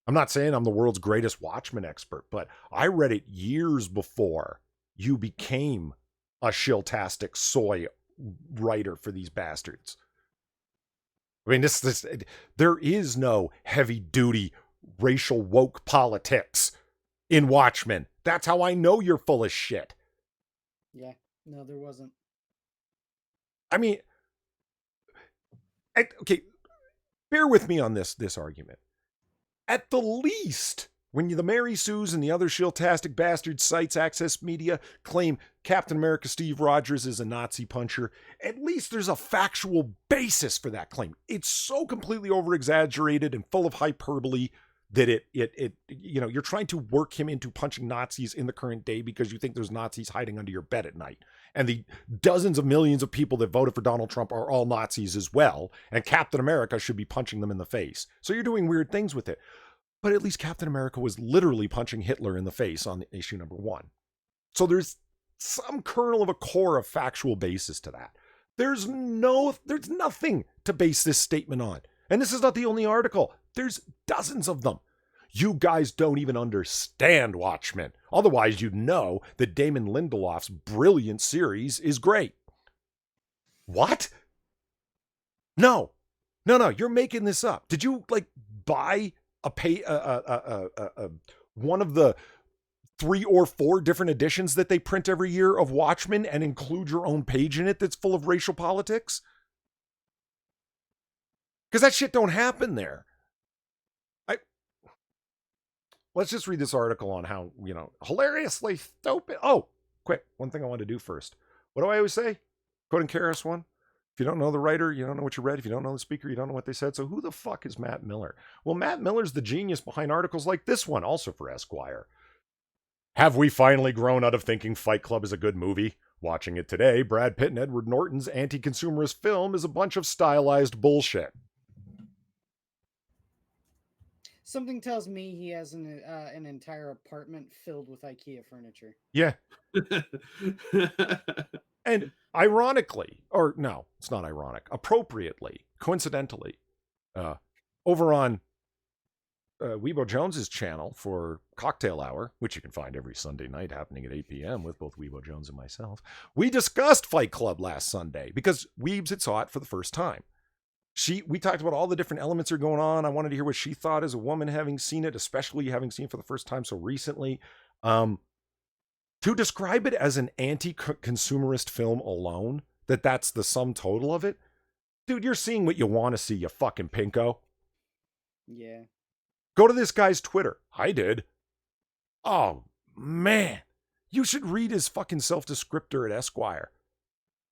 Speaker 1: I'm not saying I'm the world's greatest Watchmen expert, but I read it years before you became a shiltastic soy writer for these bastards. I mean, there is no heavy duty racial woke politics in Watchmen. That's how I know you're full of shit.
Speaker 2: Yeah, no, there wasn't.
Speaker 1: I mean, okay, bear with me on this argument. At the least, when the Mary Sues and the other shiltastic bastard sites, Access Media, claim Captain America Steve Rogers is a Nazi puncher, at least there's a factual basis for that claim. It's so completely over-exaggerated and full of hyperbole that you're trying to work him into punching Nazis in the current day because you think there's Nazis hiding under your bed at night. And the dozens of millions of people that voted for Donald Trump are all Nazis as well. And Captain America should be punching them in the face. So you're doing weird things with it. But at least Captain America was literally punching Hitler in the face on issue number 1. So there's some kernel of a core of factual basis to that. There's nothing to base this statement on. And this is not the only article. There's dozens of them. You guys don't even understand Watchmen. Otherwise, you'd know that Damon Lindelof's brilliant series is great. What? No, you're making this up. Did you buy one of the 3 or 4 different editions that they print every year of Watchmen and include your own page in it that's full of racial politics? Because that shit don't happen there. Let's just read this article on how, hilariously stupid. Oh, quick. One thing I want to do first. What do I always say? Quoting Karras one. If you don't know the writer, you don't know what you read. If you don't know the speaker, you don't know what they said. So who the fuck is Matt Miller? Well, Matt Miller's the genius behind articles like this one, also for Esquire. Have we finally grown out of thinking Fight Club is a good movie? Watching it today, Brad Pitt and Edward Norton's anti-consumerist film is a bunch of stylized bullshit.
Speaker 2: Something tells me he has an entire apartment filled with IKEA furniture.
Speaker 1: Yeah. And ironically, or no, it's not ironic, appropriately, coincidentally, over on Weebo Jones's channel for Cocktail Hour, which you can find every Sunday night happening at 8 p.m. with both Weebo Jones and myself, we discussed Fight Club last Sunday because Weebs had saw it for the first time. We talked about all the different elements that are going on. I wanted to hear what she thought as a woman having seen it, especially having seen it for the first time so recently. To describe it as an anti-consumerist film alone, that's the sum total of it, dude, you're seeing what you want to see, you fucking pinko.
Speaker 2: Yeah.
Speaker 1: Go to this guy's Twitter. I did. Oh, man. You should read his fucking self-descriptor at Esquire.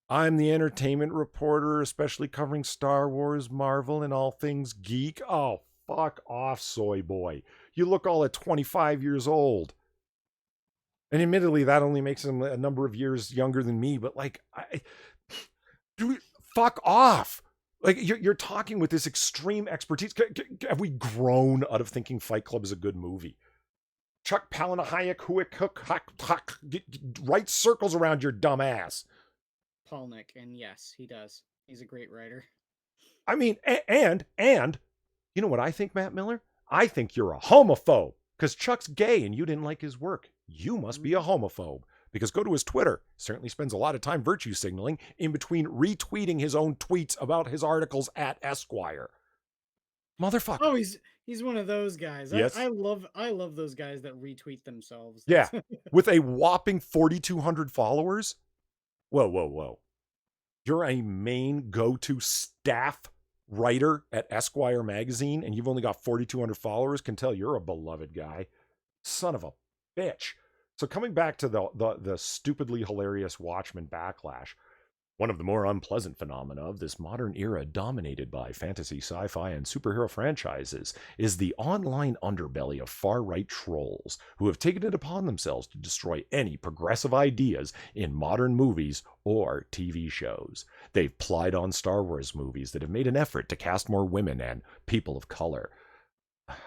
Speaker 1: I'm the entertainment reporter, especially covering Star Wars, Marvel, and all things geek. Oh, fuck off, soy boy. You look all at 25 years old. And admittedly, that only makes him a number of years younger than me, but dude, fuck off. Like, you're talking with this extreme expertise. Have we grown out of thinking Fight Club is a good movie? Chuck Palahniuk, write circles around your dumb ass.
Speaker 2: Palahniuk, and yes, he does. He's a great writer.
Speaker 1: I mean, and you know what I think, Matt Miller? I think you're a homophobe because Chuck's gay and you didn't like his work. You must be a homophobe. Because go to his Twitter, certainly spends a lot of time virtue signaling in between retweeting his own tweets about his articles at Esquire. Motherfucker.
Speaker 2: Oh, he's one of those guys.
Speaker 1: Yes.
Speaker 2: I love those guys that retweet themselves.
Speaker 1: Yeah. With a whopping 4,200 followers. Whoa. You're a main go-to staff writer at Esquire magazine and you've only got 4,200 followers. Can tell you're a beloved guy. Son of a bitch. So coming back to the stupidly hilarious Watchmen backlash, one of the more unpleasant phenomena of this modern era dominated by fantasy, sci-fi, and superhero franchises is the online underbelly of far-right trolls who have taken it upon themselves to destroy any progressive ideas in modern movies or TV shows. They've plied on Star Wars movies that have made an effort to cast more women and people of color.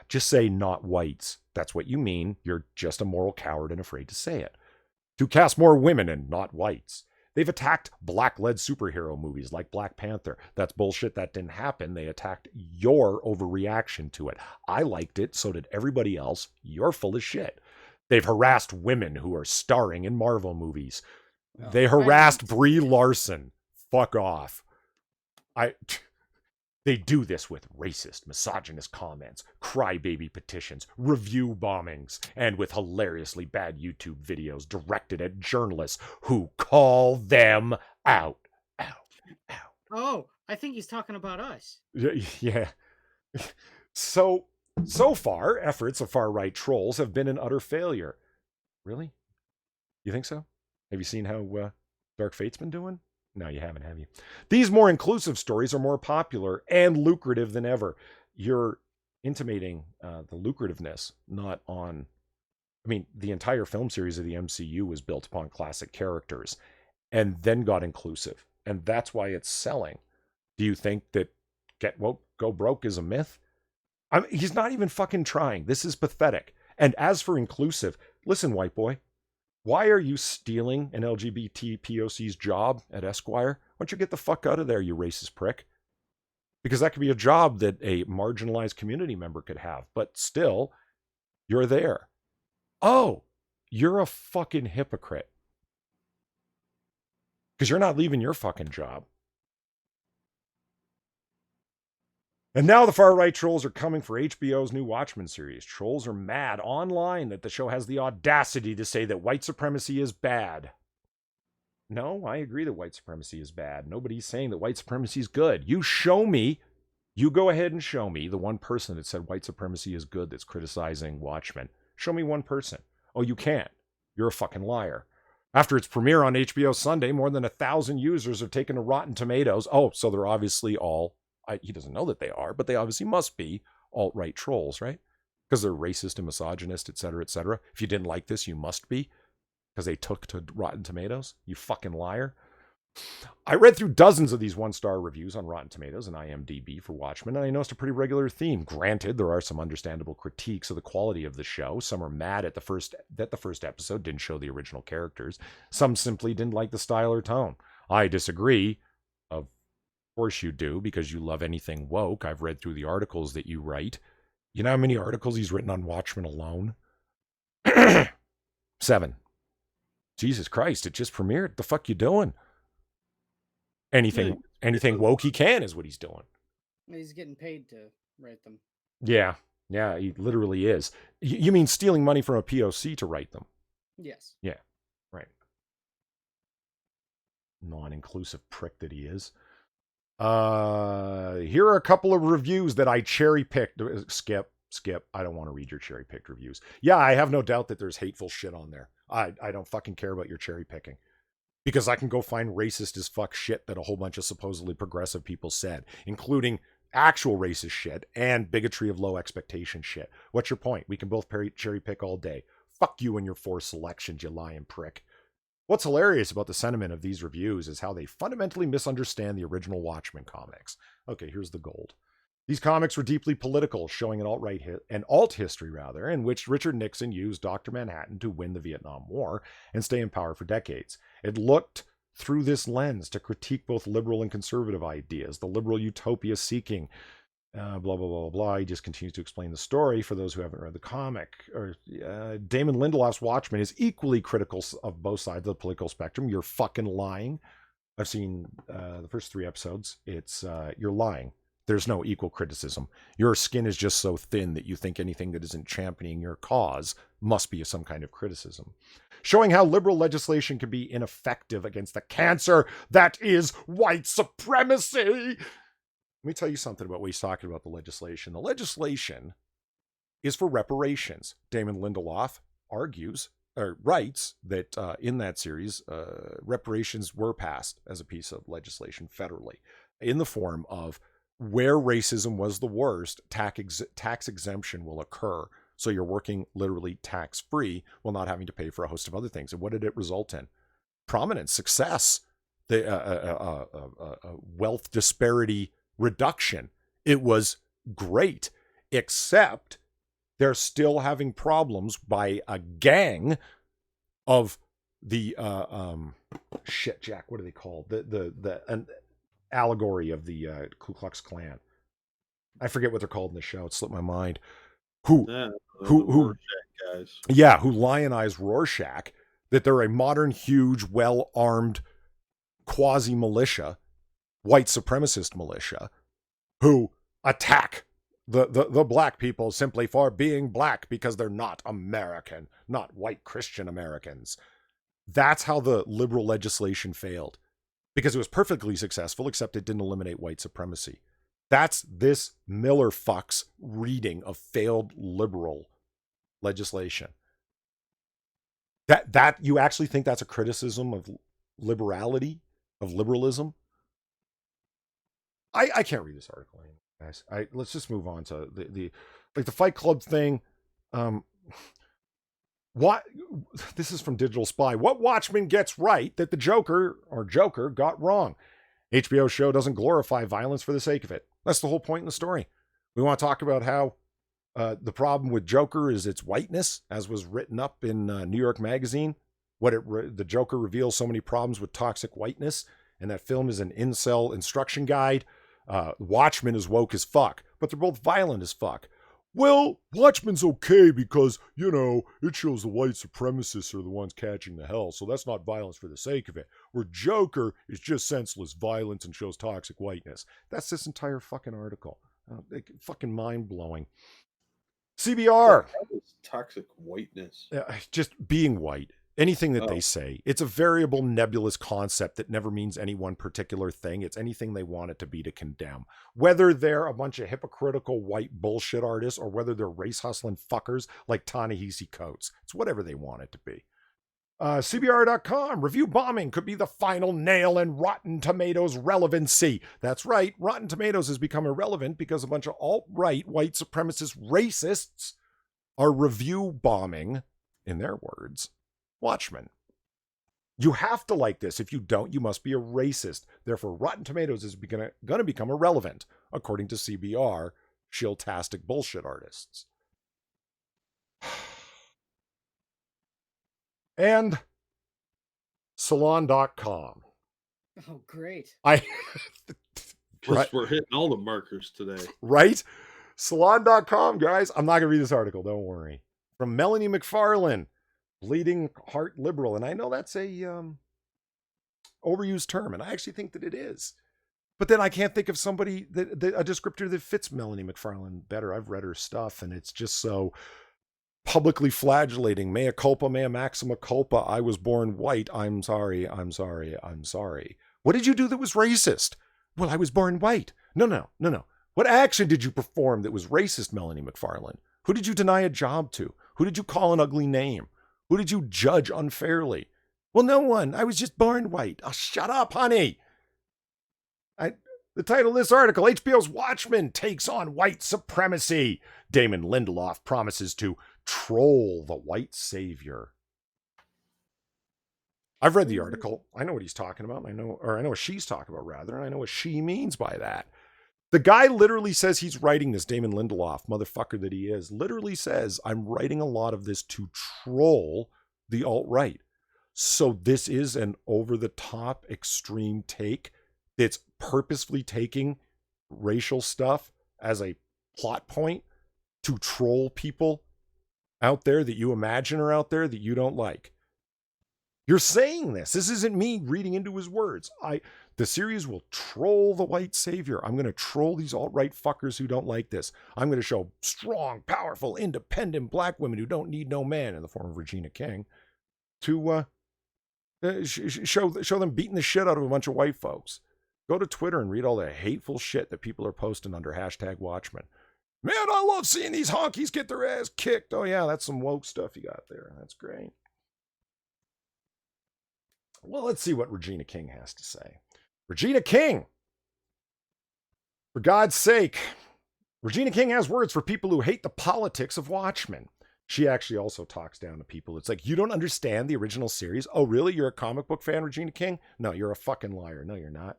Speaker 1: Just say not whites. That's what you mean. You're just a moral coward and afraid to say it. To cast more women and not whites. They've attacked black-led superhero movies like Black Panther. That's bullshit. That didn't happen. They attacked your overreaction to it. I liked it. So did everybody else. You're full of shit. They've harassed women who are starring in Marvel movies. They harassed Brie Larson. Fuck off. They do this with racist, misogynist comments, crybaby petitions, review bombings, and with hilariously bad YouTube videos directed at journalists who call them out. Ow.
Speaker 2: Oh, I think he's talking about us.
Speaker 1: Yeah. So far, efforts of far-right trolls have been an utter failure. Really? You think so? Have you seen how Dark Fate's been doing? No, you haven't, have you? These more inclusive stories are more popular and lucrative than ever. You're intimating the lucrativeness, not on... I mean, the entire film series of the MCU was built upon classic characters and then got inclusive. And that's why it's selling. Do you think that get woke, go broke is a myth? He's not even fucking trying. This is pathetic. And as for inclusive, listen, white boy. Why are you stealing an LGBT POC's job at Esquire? Why don't you get the fuck out of there, you racist prick? Because that could be a job that a marginalized community member could have. But still, you're there. Oh, you're a fucking hypocrite. Because you're not leaving your fucking job. And now the far-right trolls are coming for HBO's new Watchmen series. Trolls are mad online that the show has the audacity to say that white supremacy is bad. No, I agree that white supremacy is bad. Nobody's saying that white supremacy is good. You show me, you go ahead and show me the one person that said white supremacy is good that's criticizing Watchmen. Show me one person. Oh, you can't. You're a fucking liar. After its premiere on HBO Sunday, more than 1,000 users have taken to Rotten Tomatoes. Oh, so they're obviously all... he doesn't know that they are, but they obviously must be alt-right trolls, right? Because they're racist and misogynist, etc., etc. If you didn't like this, you must be. Because they took to Rotten Tomatoes. You fucking liar. I read through dozens of these one-star reviews on Rotten Tomatoes and IMDb for Watchmen, and I noticed a pretty regular theme. Granted, there are some understandable critiques of the quality of the show. Some are mad at the first episode didn't show the original characters. Some simply didn't like the style or tone. I disagree. Of course you do, because you love anything woke. I've read through the articles that you write. You know how many articles he's written on Watchmen alone? 7. Jesus Christ, it just premiered. The fuck you doing? Anything woke he can is what he's doing.
Speaker 2: He's getting paid to write them.
Speaker 1: Yeah, he literally is. You mean stealing money from a POC to write them?
Speaker 2: Yes.
Speaker 1: Yeah, right. Non-inclusive prick that he is. Here are a couple of reviews that I cherry-picked. Skip. I don't want to read your cherry-picked reviews. Yeah, I have no doubt that there's hateful shit on there. I don't fucking care about your cherry-picking. Because I can go find racist as fuck shit that a whole bunch of supposedly progressive people said, including actual racist shit and bigotry of low expectation shit. What's your point? We can both cherry pick all day. Fuck you and your forced selections, you lying prick. What's hilarious about the sentiment of these reviews is how they fundamentally misunderstand the original Watchmen comics. Okay, here's the gold. These comics were deeply political, showing an alt history in which Richard Nixon used Dr. Manhattan to win the Vietnam War and stay in power for decades. It looked through this lens to critique both liberal and conservative ideas, the liberal utopia seeking, blah, blah, blah, blah. He just continues to explain the story for those who haven't read the comic. Damon Lindelof's Watchmen is equally critical of both sides of the political spectrum. You're fucking lying. I've seen the first 3 episodes. It's you're lying. There's no equal criticism. Your skin is just so thin that you think anything that isn't championing your cause must be some kind of criticism. Showing how liberal legislation can be ineffective against the cancer that is white supremacy. Let me tell you something about what he's talking about the legislation. The legislation is for reparations. Damon Lindelof writes that in that series, reparations were passed as a piece of legislation federally in the form of where racism was the worst, tax exemption will occur. So you're working literally tax-free while not having to pay for a host of other things. And what did it result in? Prominence, success, the wealth disparity reduction. It was great, except they're still having problems by a gang of the shit, Jack. What are they called? An allegory of the Ku Klux Klan. I forget what they're called in the show. It slipped my mind. Who lionize Rorschach, that they're a modern, huge, well-armed quasi-militia, white supremacist militia, who attack the black people simply for being black because they're not American, not white Christian Americans. That's how the liberal legislation failed. Because it was perfectly successful, except it didn't eliminate white supremacy. That's this Miller fuck's reading of failed liberal legislation. That you actually think that's a criticism of liberality, of liberalism? I can't read this article anymore, guys. Let's just move on to the Fight Club thing. What? This is from Digital Spy. What Watchmen gets right that the Joker got wrong? HBO show doesn't glorify violence for the sake of it. That's the whole point in the story. We want to talk about how the problem with Joker is its whiteness, as was written up in New York Magazine. The Joker reveals so many problems with toxic whiteness, and that film is an incel instruction guide. Watchmen is woke as fuck, but they're both violent as fuck. Well, Watchmen's okay because, it shows the white supremacists are the ones catching the hell, so that's not violence for the sake of it. Where Joker is just senseless violence and shows toxic whiteness. That's this entire fucking article. Fucking mind-blowing. CBR.
Speaker 3: Toxic whiteness.
Speaker 1: Just being white. Anything that they say. It's a variable, nebulous concept that never means any one particular thing. It's anything they want it to be to condemn. Whether they're a bunch of hypocritical white bullshit artists or whether they're race hustling fuckers like Ta-Nehisi Coates. It's whatever they want it to be. CBR.com. Review bombing could be the final nail in Rotten Tomatoes relevancy. That's right. Rotten Tomatoes has become irrelevant because a bunch of alt-right white supremacist racists are review bombing, in their words, Watchmen. You have to like this. If you don't, you must be a racist. Therefore, Rotten Tomatoes is going to become irrelevant, according to CBR, shiltastic bullshit artists. And Salon.com.
Speaker 2: Oh, great.
Speaker 1: Right?
Speaker 3: We're hitting all the markers today.
Speaker 1: Right? Salon.com, guys. I'm not going to read this article. Don't worry. From Melanie McFarlane, bleeding heart liberal. And I know that's a overused term, and I actually think that it is. But then I can't think of somebody, a descriptor that fits Melanie McFarlane better. I've read her stuff, and it's just so publicly flagellating. Mea culpa, mea maxima culpa. I was born white. I'm sorry, I'm sorry, I'm sorry. What did you do that was racist? Well, I was born white. No. What action did you perform that was racist, Melanie McFarlane? Who did you deny a job to? Who did you call an ugly name? Who did you judge unfairly? Well, no one. I was just born white. Oh, shut up, honey. The title of this article, HBO's Watchmen takes on white supremacy. Damon Lindelof promises to troll the white savior. I've read the article. I know what he's talking about. I know what she's talking about, rather. And I know what she means by that. The guy literally says he's writing this, Damon Lindelof, motherfucker that he is, literally says, I'm writing a lot of this to troll the alt-right. So this is an over-the-top extreme take that's purposefully taking racial stuff as a plot point to troll people out there that you imagine are out there that you don't like. You're saying this. This isn't me reading into his words. The series will troll the white savior. I'm going to troll these alt-right fuckers who don't like this. I'm going to show strong, powerful, independent black women who don't need no man, in the form of Regina King, to show them beating the shit out of a bunch of white folks. Go to Twitter and read all the hateful shit that people are posting under hashtag Watchmen. Man, I love seeing these honkies get their ass kicked. Oh yeah, that's some woke stuff you got there. That's great. Well, let's see what Regina King has to say. Regina King! For God's sake, Regina King has words for people who hate the politics of Watchmen. She actually also talks down to people. It's like, you don't understand the original series? Oh, really? You're a comic book fan, Regina King? No, you're a fucking liar. No, you're not.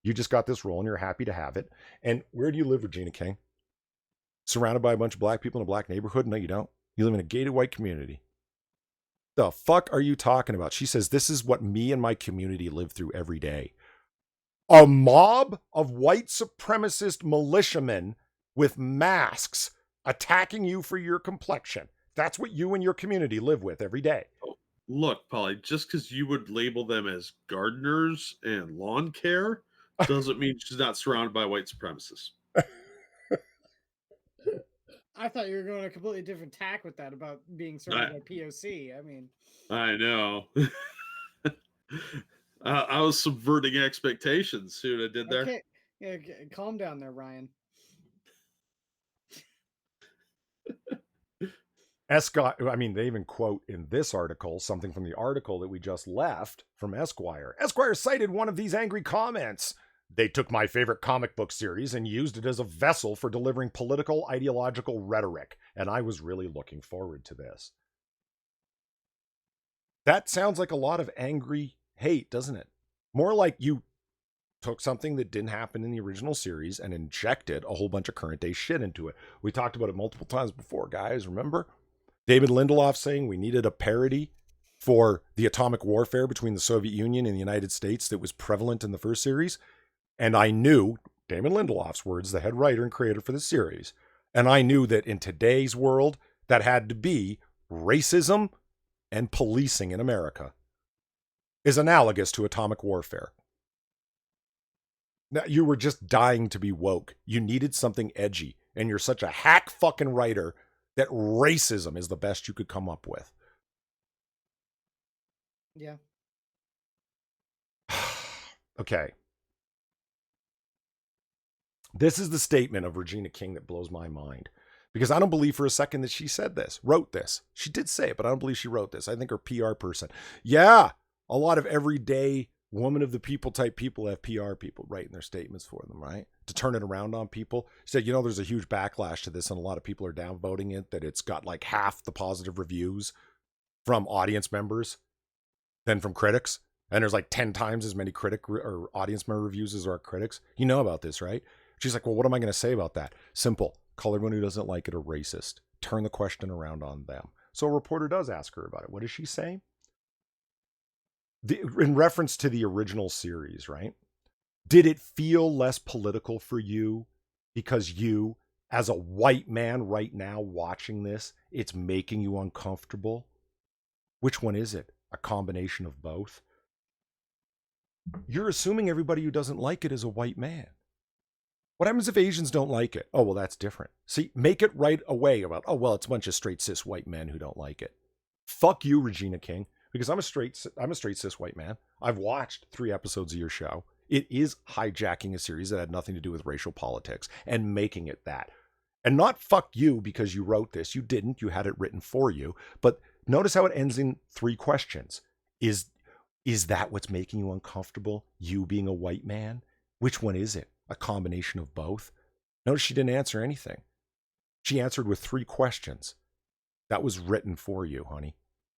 Speaker 1: You just got this role and you're happy to have it. And where do you live, Regina King? Surrounded by a bunch of black people in a black neighborhood? No, you don't. You live in a gated white community. The fuck are you talking about? She says, this is what me and my community live through every day. A mob of white supremacist militiamen with masks attacking you for your complexion. That's what you and your community live with every day.
Speaker 3: Look, Polly, just because you would label them as gardeners and lawn care doesn't mean she's not surrounded by white supremacists.
Speaker 2: I thought you were going a completely different tack with that about being surrounded by POC. I mean,
Speaker 3: I know. I was subverting expectations. See what I did there?
Speaker 2: Okay. Yeah, calm down there, Ryan.
Speaker 1: Esquire, I mean, they even quote in this article something from the article that we just left from Esquire. Esquire cited one of these angry comments. They took my favorite comic book series and used it as a vessel for delivering political, ideological rhetoric, and I was really looking forward to this. That sounds like a lot of angry hate, doesn't it? More like you took something that didn't happen in the original series and injected a whole bunch of current day shit into it. We talked about it multiple times before, guys, remember? David Lindelof saying we needed a parody for the atomic warfare between the Soviet Union and the United States that was prevalent in the first series. And I knew, Damon Lindelof's words, the head writer and creator for the series, and I knew that in today's world, that had to be racism and policing in America is analogous to atomic warfare. Now, you were just dying to be woke. You needed something edgy, and you're such a hack fucking writer that racism is the best you could come up with.
Speaker 2: Yeah.
Speaker 1: Okay. This is the statement of Regina King that blows my mind. Because I don't believe for a second that she said this, wrote this. She did say it, but I don't believe she wrote this. I think her PR person. Yeah, a lot of everyday woman of the people type people have PR people writing their statements for them, right? To turn it around on people. She said, there's a huge backlash to this and a lot of people are downvoting it, that it's got like half the positive reviews from audience members than from critics. And there's like 10 times as many critic or audience member reviews as are critics. You know about this, right? She's like, well, what am I going to say about that? Simple. Call everyone who doesn't like it a racist. Turn the question around on them. So a reporter does ask her about it. What does she say? In reference to the original series, right? Did it feel less political for you because you as a white man right now watching this, it's making you uncomfortable? Which one is it? A combination of both? You're assuming everybody who doesn't like it is a white man. What happens if Asians don't like it? Oh, well, that's different. See, make it right away about, oh, well, it's a bunch of straight cis white men who don't like it. Fuck you, Regina King, because I'm a straight cis white man. I've watched 3 episodes of your show. It is hijacking a series that had nothing to do with racial politics and making it that. And not fuck you because you wrote this. You didn't. You had it written for you. But notice how it ends in 3 questions. Is that what's making you uncomfortable? You being a white man? Which one is it? A combination of both? Notice she didn't answer anything. She answered with 3 questions. That was written for you, honey.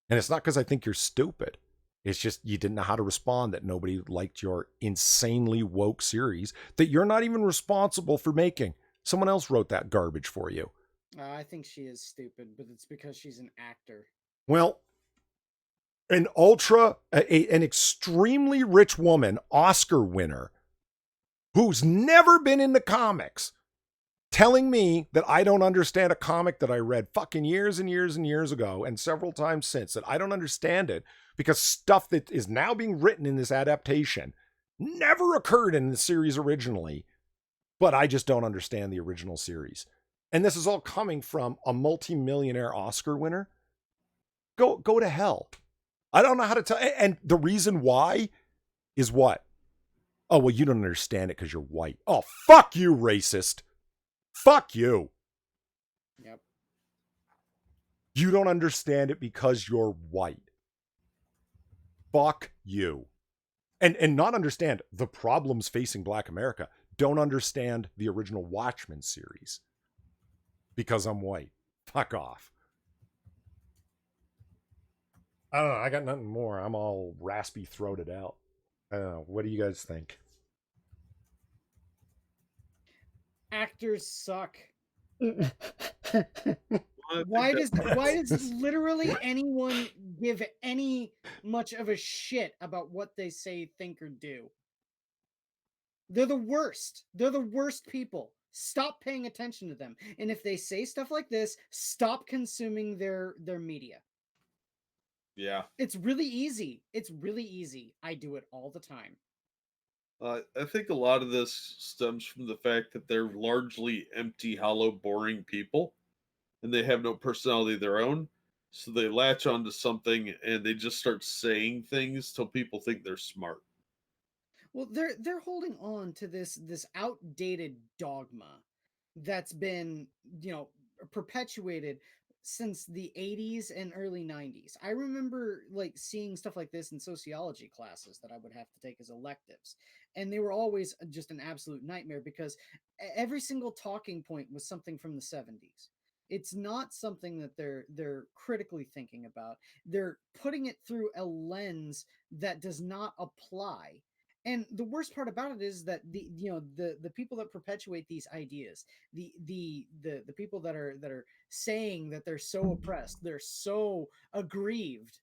Speaker 1: And it's not because I think you're stupid. It's just you didn't know how to respond, that nobody liked your insanely woke series that you're not even responsible for making. Someone else wrote that garbage for you.
Speaker 2: I think she is stupid, but it's because she's an actor.
Speaker 1: Well, an extremely rich woman, Oscar winner, who's never been in the comics, telling me that I don't understand a comic that I read fucking years and years and years ago and several times since, that I don't understand it because stuff that is now being written in this adaptation never occurred in the series originally, but I just don't understand the original series. And this is all coming from a multi-millionaire Oscar winner. Go to hell. I don't know how to tell. And the reason why is what? Oh, well, you don't understand it because you're white. Oh, fuck you, racist. Fuck you.
Speaker 2: Yep.
Speaker 1: You don't understand it because you're white. Fuck you. And not understand the problems facing Black America. Don't understand the original Watchmen series because I'm white. Fuck off. I don't know. I got nothing more. I'm all raspy throated out. I don't know. What do you guys think?
Speaker 2: Actors suck.
Speaker 3: I
Speaker 2: Why
Speaker 3: think
Speaker 2: does literally anyone give any much of a shit about what they say, think, or do? They're the worst. They're the worst people. Stop paying attention to them. And if they say stuff like this, stop consuming their media.
Speaker 3: Yeah.
Speaker 2: It's really easy. It's really easy. I do it all the time.
Speaker 3: I think a lot of this stems from the fact that they're largely empty, hollow, boring people, and they have no personality of their own. So they latch onto something and they just start saying things till people think they're smart.
Speaker 2: Well, they're holding on to this outdated dogma that's been, perpetuated since the 80s and early 90s. I remember like seeing stuff like this in sociology classes that I would have to take as electives. And they were always just an absolute nightmare because every single talking point was something from the 70s. It's not something that they're critically thinking about. They're putting it through a lens that does not apply. And the worst part about it is that the people that perpetuate these ideas, the people that are saying that they're so oppressed, they're so aggrieved,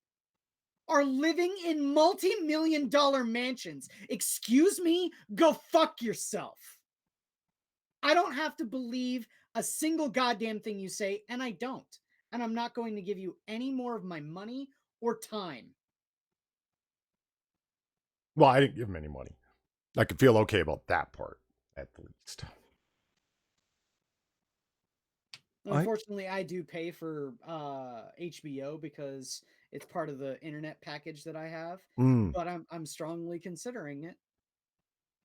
Speaker 2: are living in multi-million-dollar mansions. Excuse me, go fuck yourself. I don't have to believe a single goddamn thing you say, and I don't. And I'm not going to give you any more of my money or time.
Speaker 1: Well, I didn't give him any money. I could feel okay about that part, at least.
Speaker 2: Unfortunately, I do pay for HBO because it's part of the internet package that I have. But I'm strongly considering it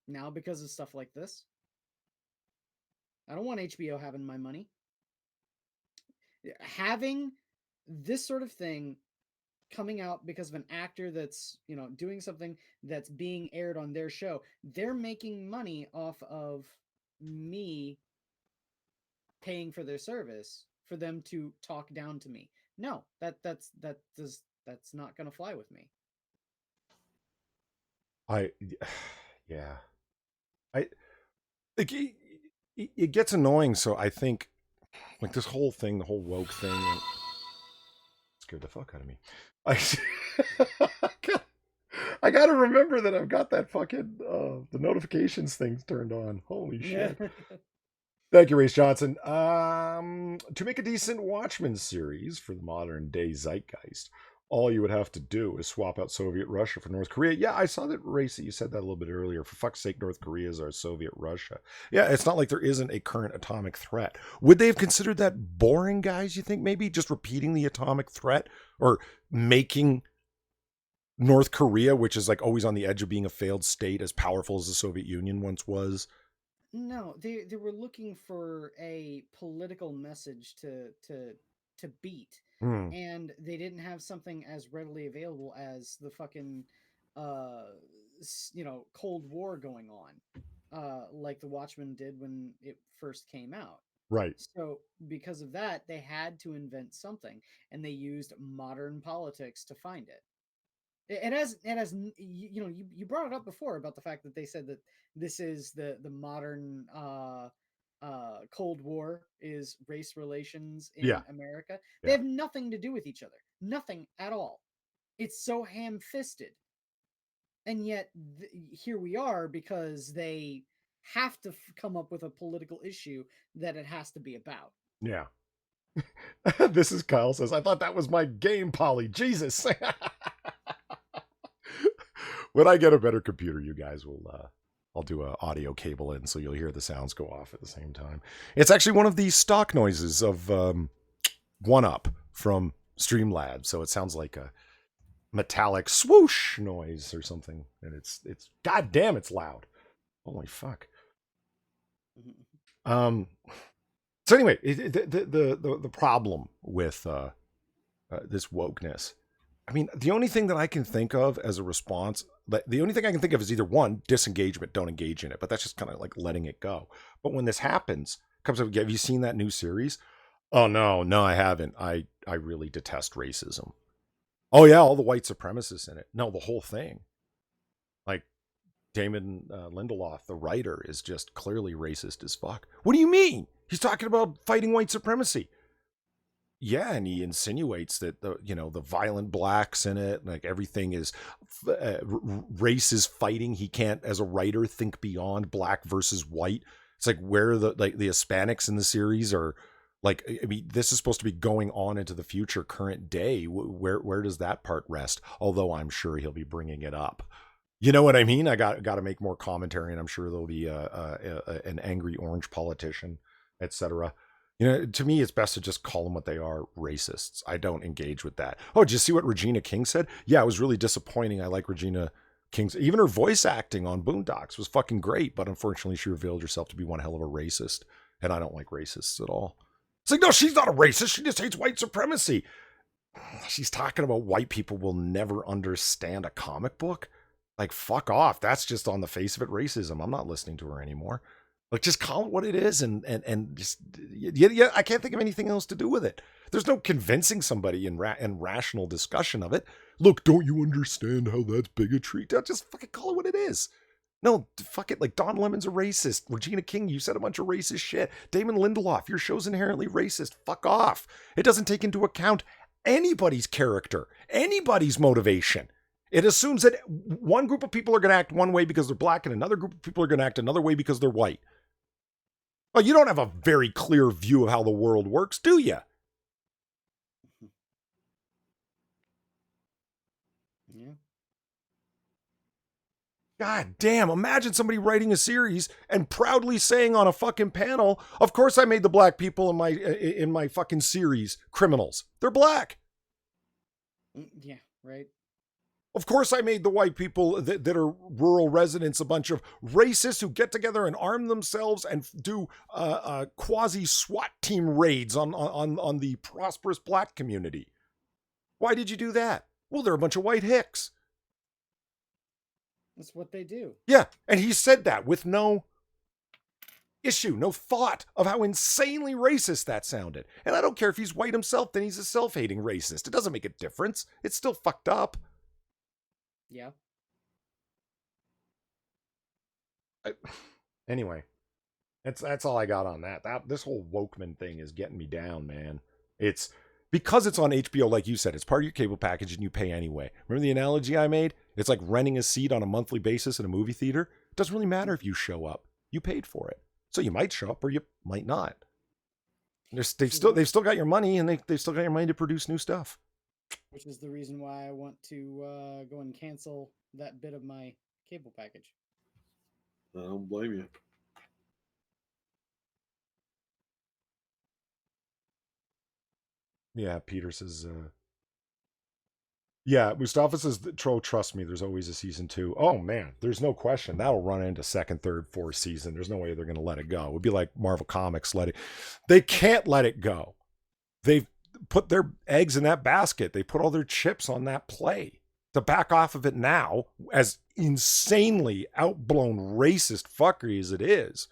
Speaker 2: now because of stuff like this. I don't want HBO having my money. Having this sort of thing coming out because of an actor that's, doing something that's being aired on their show, they're making money off of me paying for their service for them to talk down to me. No, that's not going to fly with me.
Speaker 1: It gets annoying. So I think like this whole thing, the whole woke thing, scared the fuck out of me. I got to remember that I've got that fucking the notifications thing turned on. Holy shit. Thank you, Race Johnson. To make a decent Watchmen series for the modern day zeitgeist, all you would have to do is swap out Soviet Russia for North Korea. Yeah, I saw that, Race, you said that a little bit earlier. For fuck's sake, North Korea is our Soviet Russia. Yeah, it's not like there isn't a current atomic threat. Would they have considered that boring, guys, you think? Maybe just repeating the atomic threat? Or making North Korea, which is like always on the edge of being a failed state, as powerful as the Soviet Union once was?
Speaker 2: No, they were looking for a political message to beat,
Speaker 1: Hmm.
Speaker 2: and they didn't have something as readily available as the fucking Cold War going on, like the Watchmen did when it first came out.
Speaker 1: Right.
Speaker 2: So because of that, they had to invent something, and they used modern politics to find it. You brought it up before about the fact that they said that this is the modern Cold War is race relations in
Speaker 1: Yeah.
Speaker 2: America. They
Speaker 1: Yeah.
Speaker 2: have nothing to do with each other, nothing at all. It's so ham-fisted, and yet here we are because they have to come up with a political issue that it has to be about.
Speaker 1: Yeah. This is Kyle says, I thought that was my game, Polly. Jesus. When I get a better computer, you guys will, I'll do an audio cable in so you'll hear the sounds go off at the same time. It's actually one of the stock noises of One Up from Streamlabs. So it sounds like a metallic swoosh noise or something. And it's goddamn, it's loud. Holy fuck. So anyway, the problem with this wokeness, I mean, the only thing that I can think of as a response, the only thing I can think of is either one, disengagement, don't engage in it, but that's just kind of like letting it go. But when this happens, comes up, have you seen that new series? Oh no, I haven't. I really detest racism. Oh yeah, all the white supremacists in it. No, the whole thing. Like Damon Lindelof, the writer, is just clearly racist as fuck. What do you mean? He's talking about fighting white supremacy. Yeah, and he insinuates that the violent blacks in it, like everything is race is fighting. He can't, as a writer, think beyond black versus white. It's like where the Hispanics in the series are. Like, I mean, this is supposed to be going on into the future, current day. Where does that part rest? Although I'm sure he'll be bringing it up. You know what I mean? I got to make more commentary, and I'm sure there'll be an angry orange politician, etc. To me, it's best to just call them what they are, racists. I don't engage with that. Oh, did you see what Regina King said? Yeah, it was really disappointing. I like Regina King's, even her voice acting on Boondocks was fucking great, but unfortunately she revealed herself to be one hell of a racist, and I don't like racists at all. It's like, no, she's not a racist. She just hates white supremacy. She's talking about white people will never understand a comic book. Like, fuck off. That's just on the face of it racism. I'm not listening to her anymore. Like, just call it what it is, and just yeah. I can't think of anything else to do with it. There's no convincing somebody in rational discussion of it. Look, don't you understand how that's bigotry? Just fucking call it what it is. No, fuck it. Like, Don Lemon's a racist. Regina King, you said a bunch of racist shit. Damon Lindelof, your show's inherently racist. Fuck off. It doesn't take into account anybody's character, anybody's motivation. It assumes that one group of people are going to act one way because they're black, and another group of people are going to act another way because they're white. Well, you don't have a very clear view of how the world works, do you?
Speaker 2: Yeah.
Speaker 1: God damn, imagine somebody writing a series and proudly saying on a fucking panel, of course I made the black people in my fucking series criminals. They're black.
Speaker 2: Yeah, right.
Speaker 1: Of course I made the white people that are rural residents a bunch of racists who get together and arm themselves and do quasi SWAT team raids on the prosperous black community. Why did you do that? Well, they're a bunch of white hicks.
Speaker 2: That's what they do.
Speaker 1: Yeah, and he said that with no issue, no thought of how insanely racist that sounded. And I don't care if he's white himself, then he's a self-hating racist. It doesn't make a difference. It's still fucked up.
Speaker 2: Yeah.
Speaker 1: Anyway, that's all I got on that. This whole Wokeman thing is getting me down, man. It's because it's on HBO, like you said, it's part of your cable package and you pay anyway. Remember the analogy I made? It's like renting a seat on a monthly basis in a movie theater. It doesn't really matter if you show up. You paid for it. So you might show up or you might not. They've still got your money, and they've still got your money to produce new stuff.
Speaker 2: Which is the reason why I want to go and cancel that bit of my cable package.
Speaker 3: I don't blame you.
Speaker 1: Yeah, Peter says, yeah, Mustafa says, Tro, trust me, there's always a season 2. Oh, man, there's no question. That'll run into second, third, fourth season. There's no way they're going to let it go. It would be like Marvel Comics They can't let it go. They've put their eggs in that basket. They put all their chips on that play. To back off of it now, as insanely outblown racist fuckery as it is,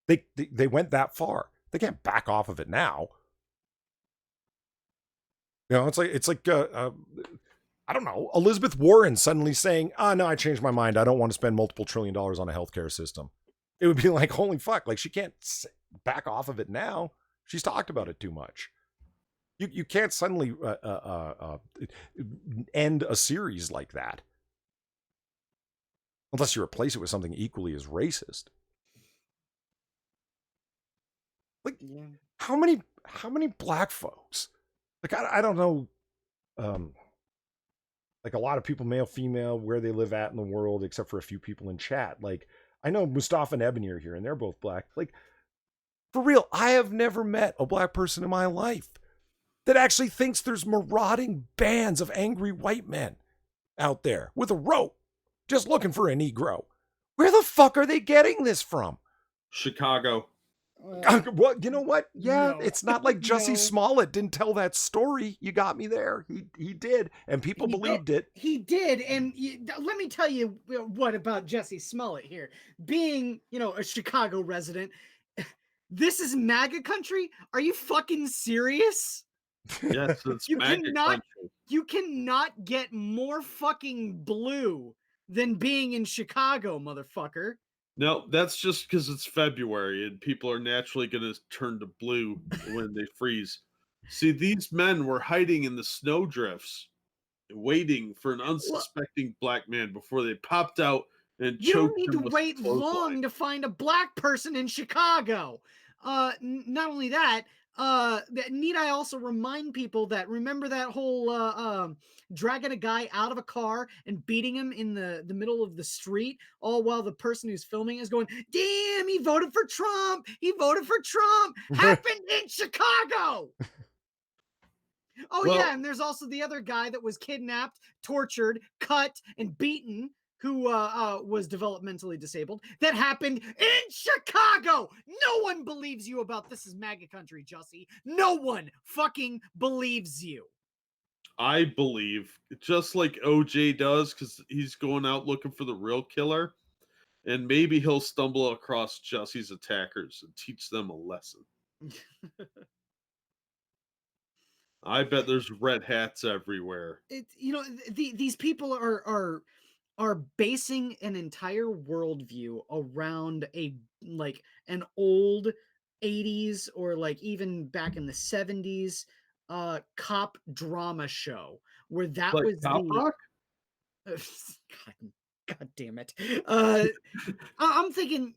Speaker 1: they went that far. They can't back off of it now. You know, it's like I don't know, Elizabeth Warren suddenly saying, "Oh no, I changed my mind. I don't want to spend multiple $1 trillion on a healthcare system." It would be like, holy fuck! Like she can't back off of it now. She's talked about it too much. You can't suddenly end a series like that unless you replace it with something equally as racist. Like, yeah. How many black folks? Like I don't know. Like a lot of people, male, female, where they live at in the world, except for a few people in chat. Like I know Mustafa and Ebony are here, and they're both black. Like for real, I have never met a black person in my life that actually thinks there's marauding bands of angry white men out there with a rope, just looking for a Negro. Where the fuck are they getting this from?
Speaker 3: Chicago.
Speaker 1: Well, you know what? Yeah,
Speaker 2: No.
Speaker 1: It's not like Jussie Smollett didn't tell that story. You got me there. He did, and people believed it.
Speaker 2: He did, and let me tell you what about Jussie Smollett here. Being, a Chicago resident, this is MAGA country? Are you fucking serious?
Speaker 3: Yes, it's MAGA country.
Speaker 2: You cannot get more fucking blue than being in Chicago, motherfucker.
Speaker 3: No, that's just because it's February and people are naturally going to turn to blue when they freeze. See, these men were hiding in the snowdrifts, waiting for an unsuspecting black man before they popped out and choked him.
Speaker 2: You need to wait long to find a black person in Chicago. Not only that, need I also remind people that remember that whole dragging a guy out of a car and beating him in the middle of the street, all while the person who's filming is going, "Damn, he voted for Trump. He voted for Trump." Happened in Chicago. Oh, well, yeah, and there's also the other guy that was kidnapped, tortured, cut, and beaten, who was developmentally disabled. That happened in Chicago. No one believes you about This Is MAGA Country, Jussie. No one fucking believes you.
Speaker 3: I believe, just like OJ does, because he's going out looking for the real killer, and maybe he'll stumble across Jussie's attackers and teach them a lesson. I bet there's red hats everywhere.
Speaker 2: These people are basing an entire worldview around an old 80s or like even back in the 70s cop drama show where that
Speaker 3: like
Speaker 2: was
Speaker 3: Cop Rock?
Speaker 2: God damn it. I'm thinking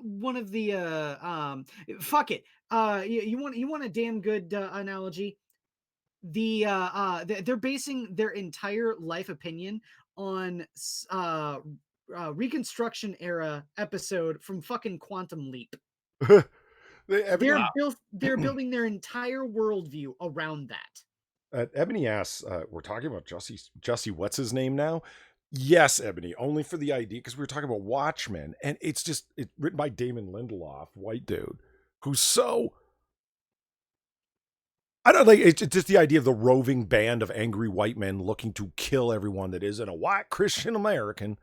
Speaker 2: one of the fuck it. You want a damn good analogy? They're basing their entire life opinion on Reconstruction era episode from fucking Quantum Leap. They're building their entire worldview around that.
Speaker 1: Ebony asks, we're talking about Jussie, what's his name now? Yes, Ebony, only for the idea, because we were talking about Watchmen, and it's written by Damon Lindelof, white dude, who's so... I don't like it's just the idea of the roving band of angry white men looking to kill everyone that isn't a white Christian American.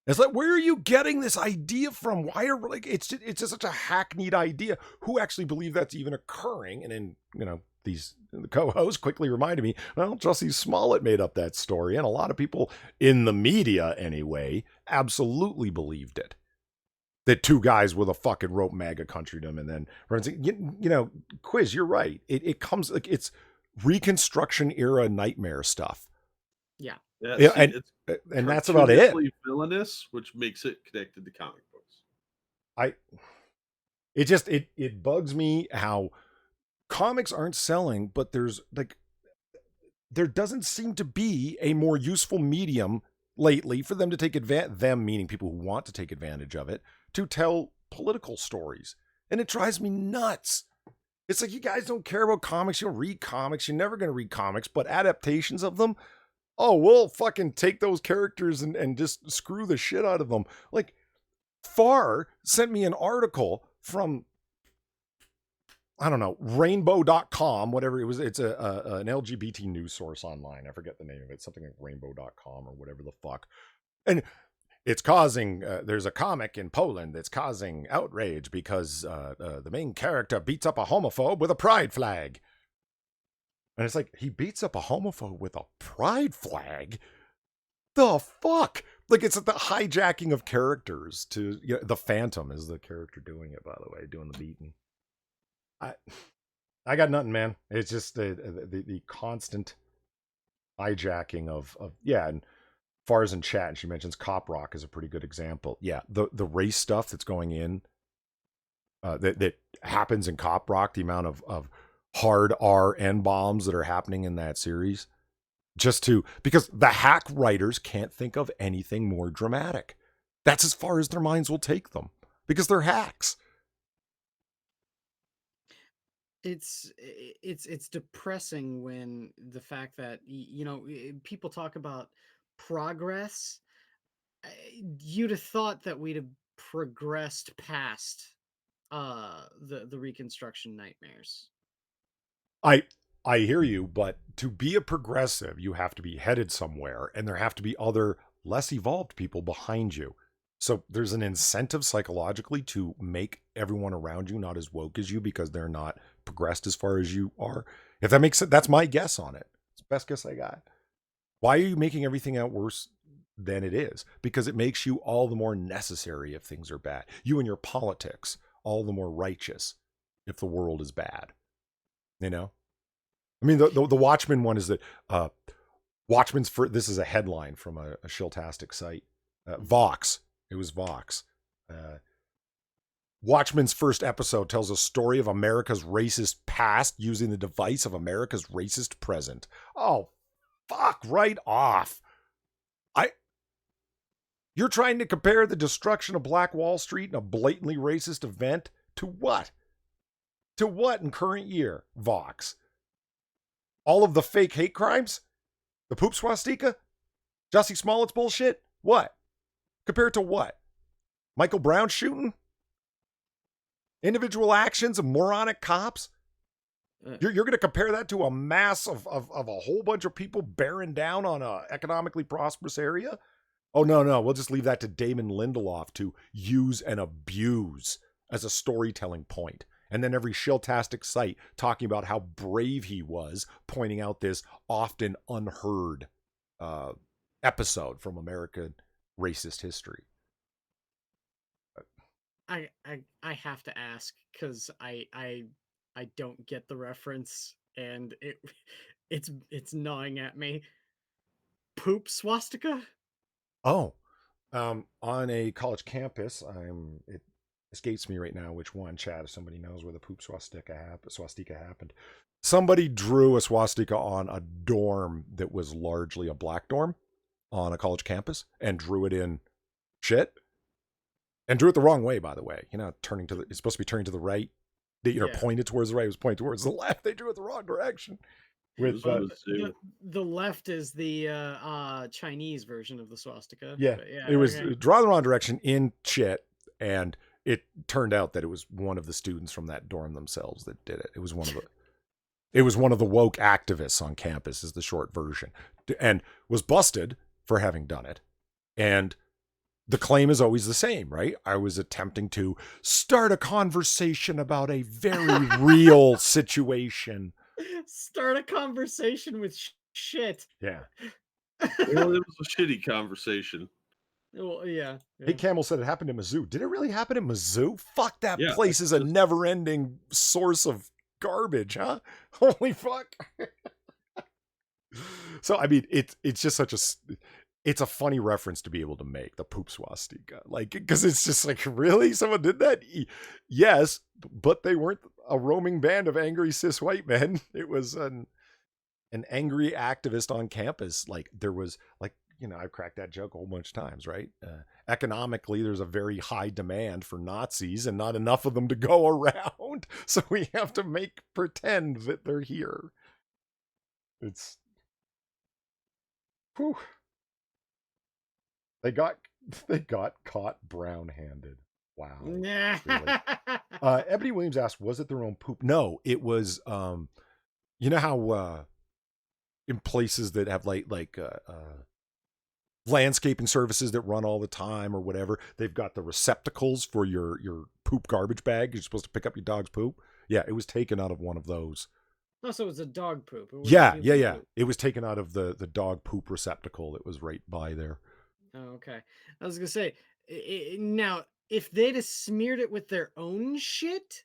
Speaker 1: It's like, where are you getting this idea from? Why are it's just such a hackneyed idea? Who actually believe that's even occurring? And then the co-hosts quickly reminded me, well, Jussie Smollett made up that story, and a lot of people in the media anyway absolutely believed it. That two guys with a fucking rope MAGA country them, and then Quiz, you're right. It comes like it's Reconstruction era nightmare stuff.
Speaker 2: Yeah,
Speaker 1: and that's about it.
Speaker 3: Villainous, which makes it connected to comic books.
Speaker 1: it bugs me how comics aren't selling, but there's like, there doesn't seem to be a more useful medium lately for them to take advantage, them meaning people who want to take advantage of it, to tell political stories. And it drives me nuts. It's like, you guys don't care about comics. You don't read comics. You're never going to read comics, but adaptations of them, oh, we'll fucking take those characters and just screw the shit out of them. Like, Farr sent me an article from, I don't know, rainbow.com, whatever it was. It's an LGBT news source online. I forget the name of it. Something like rainbow.com or whatever the fuck. And it's causing, there's a comic in Poland that's causing outrage because the main character beats up a homophobe with a pride flag. And it's like, he beats up a homophobe with a pride flag? The fuck? Like, it's the hijacking of characters to, you know, the Phantom is the character doing it, by the way, doing the beating. I got nothing, man. It's just the constant hijacking of yeah. And Far's in chat, and she mentions Cop Rock is a pretty good example. Yeah, the race stuff that's going in, that happens in Cop Rock, the amount of hard R N-bombs that are happening in that series, because the hack writers can't think of anything more dramatic. That's as far as their minds will take them, because they're hacks.
Speaker 2: It's depressing when the fact that, you know, people talk about progress. You'd have thought that we'd have progressed past the Reconstruction nightmares.
Speaker 1: I hear you, but to be a progressive, you have to be headed somewhere, and there have to be other less evolved people behind you. So there's an incentive psychologically to make everyone around you not as woke as you because they're not progressed as far as you are. If that makes sense, that's my guess on it. It's the best guess I got. Why are you making everything out worse than it is? Because it makes you all the more necessary if things are bad. You and your politics, all the more righteous if the world is bad. You know? I mean, the Watchmen one is that Watchmen's this is a headline from a Shiltastic site. Vox. It was Vox. Watchmen's first episode tells a story of America's racist past using the device of America's racist present. Oh, fuck right off. You're trying to compare the destruction of Black Wall Street in a blatantly racist event to what? To what in current year, Vox? All of the fake hate crimes? The poop swastika? Jussie Smollett's bullshit? What? Compared to what? Michael Brown shooting? Individual actions of moronic cops? You're going to compare that to a mass of a whole bunch of people bearing down on an economically prosperous area? Oh, no. We'll just leave that to Damon Lindelof to use and abuse as a storytelling point. And then every Shiltastic site talking about how brave he was, pointing out this often unheard episode from American racist history.
Speaker 2: I have to ask, because I don't get the reference, and it's gnawing at me. Poop swastika?
Speaker 1: Oh, on a college campus, it escapes me right now which one, Chad, if somebody knows where the poop swastika happened. Somebody drew a swastika on a dorm that was largely a black dorm on a college campus and drew it in shit. And drew it the wrong way, by the way. You know, it's supposed to be turning to the right. Pointed towards the right. It was pointed towards the left. They drew it the wrong direction. With
Speaker 2: the left is the Chinese version of the swastika.
Speaker 1: Yeah, it was drawn the wrong direction in shit, and it turned out that it was one of the students from that dorm themselves that did it. It was one of the woke activists on campus, is the short version, and was busted for having done it. And the claim is always the same, right? I was attempting to start a conversation about a very real situation.
Speaker 2: Start a conversation with shit.
Speaker 1: Yeah.
Speaker 3: Well, it was a shitty conversation.
Speaker 2: Well, yeah.
Speaker 1: Hey, Camel said it happened in Mizzou. Did it really happen in Mizzou? Fuck, that place is a never-ending source of garbage, huh? Holy fuck. So, I mean, it's just such a... It's a funny reference to be able to make, the poop swastika. Like, because it's just like, really? Someone did that? Yes, but they weren't a roaming band of angry cis white men. It was an angry activist on campus. Like there was like, I've cracked that joke a whole bunch of times, right? Economically, there's a very high demand for Nazis and not enough of them to go around. So we have to pretend that they're here. It's, whew. They got caught brown-handed. Wow.
Speaker 2: Nah.
Speaker 1: Really. Ebony Williams asked, was it their own poop? No, it was, you know how in places that have like landscaping services that run all the time or whatever, they've got the receptacles for your poop garbage bag. You're supposed to pick up your dog's poop. Yeah, it was taken out of one of those.
Speaker 2: Oh, so it was a dog poop.
Speaker 1: Yeah. Poop. It was taken out of the dog poop receptacle that was right by there.
Speaker 2: Oh, okay. I was gonna say, now if they'd have smeared it with their own shit,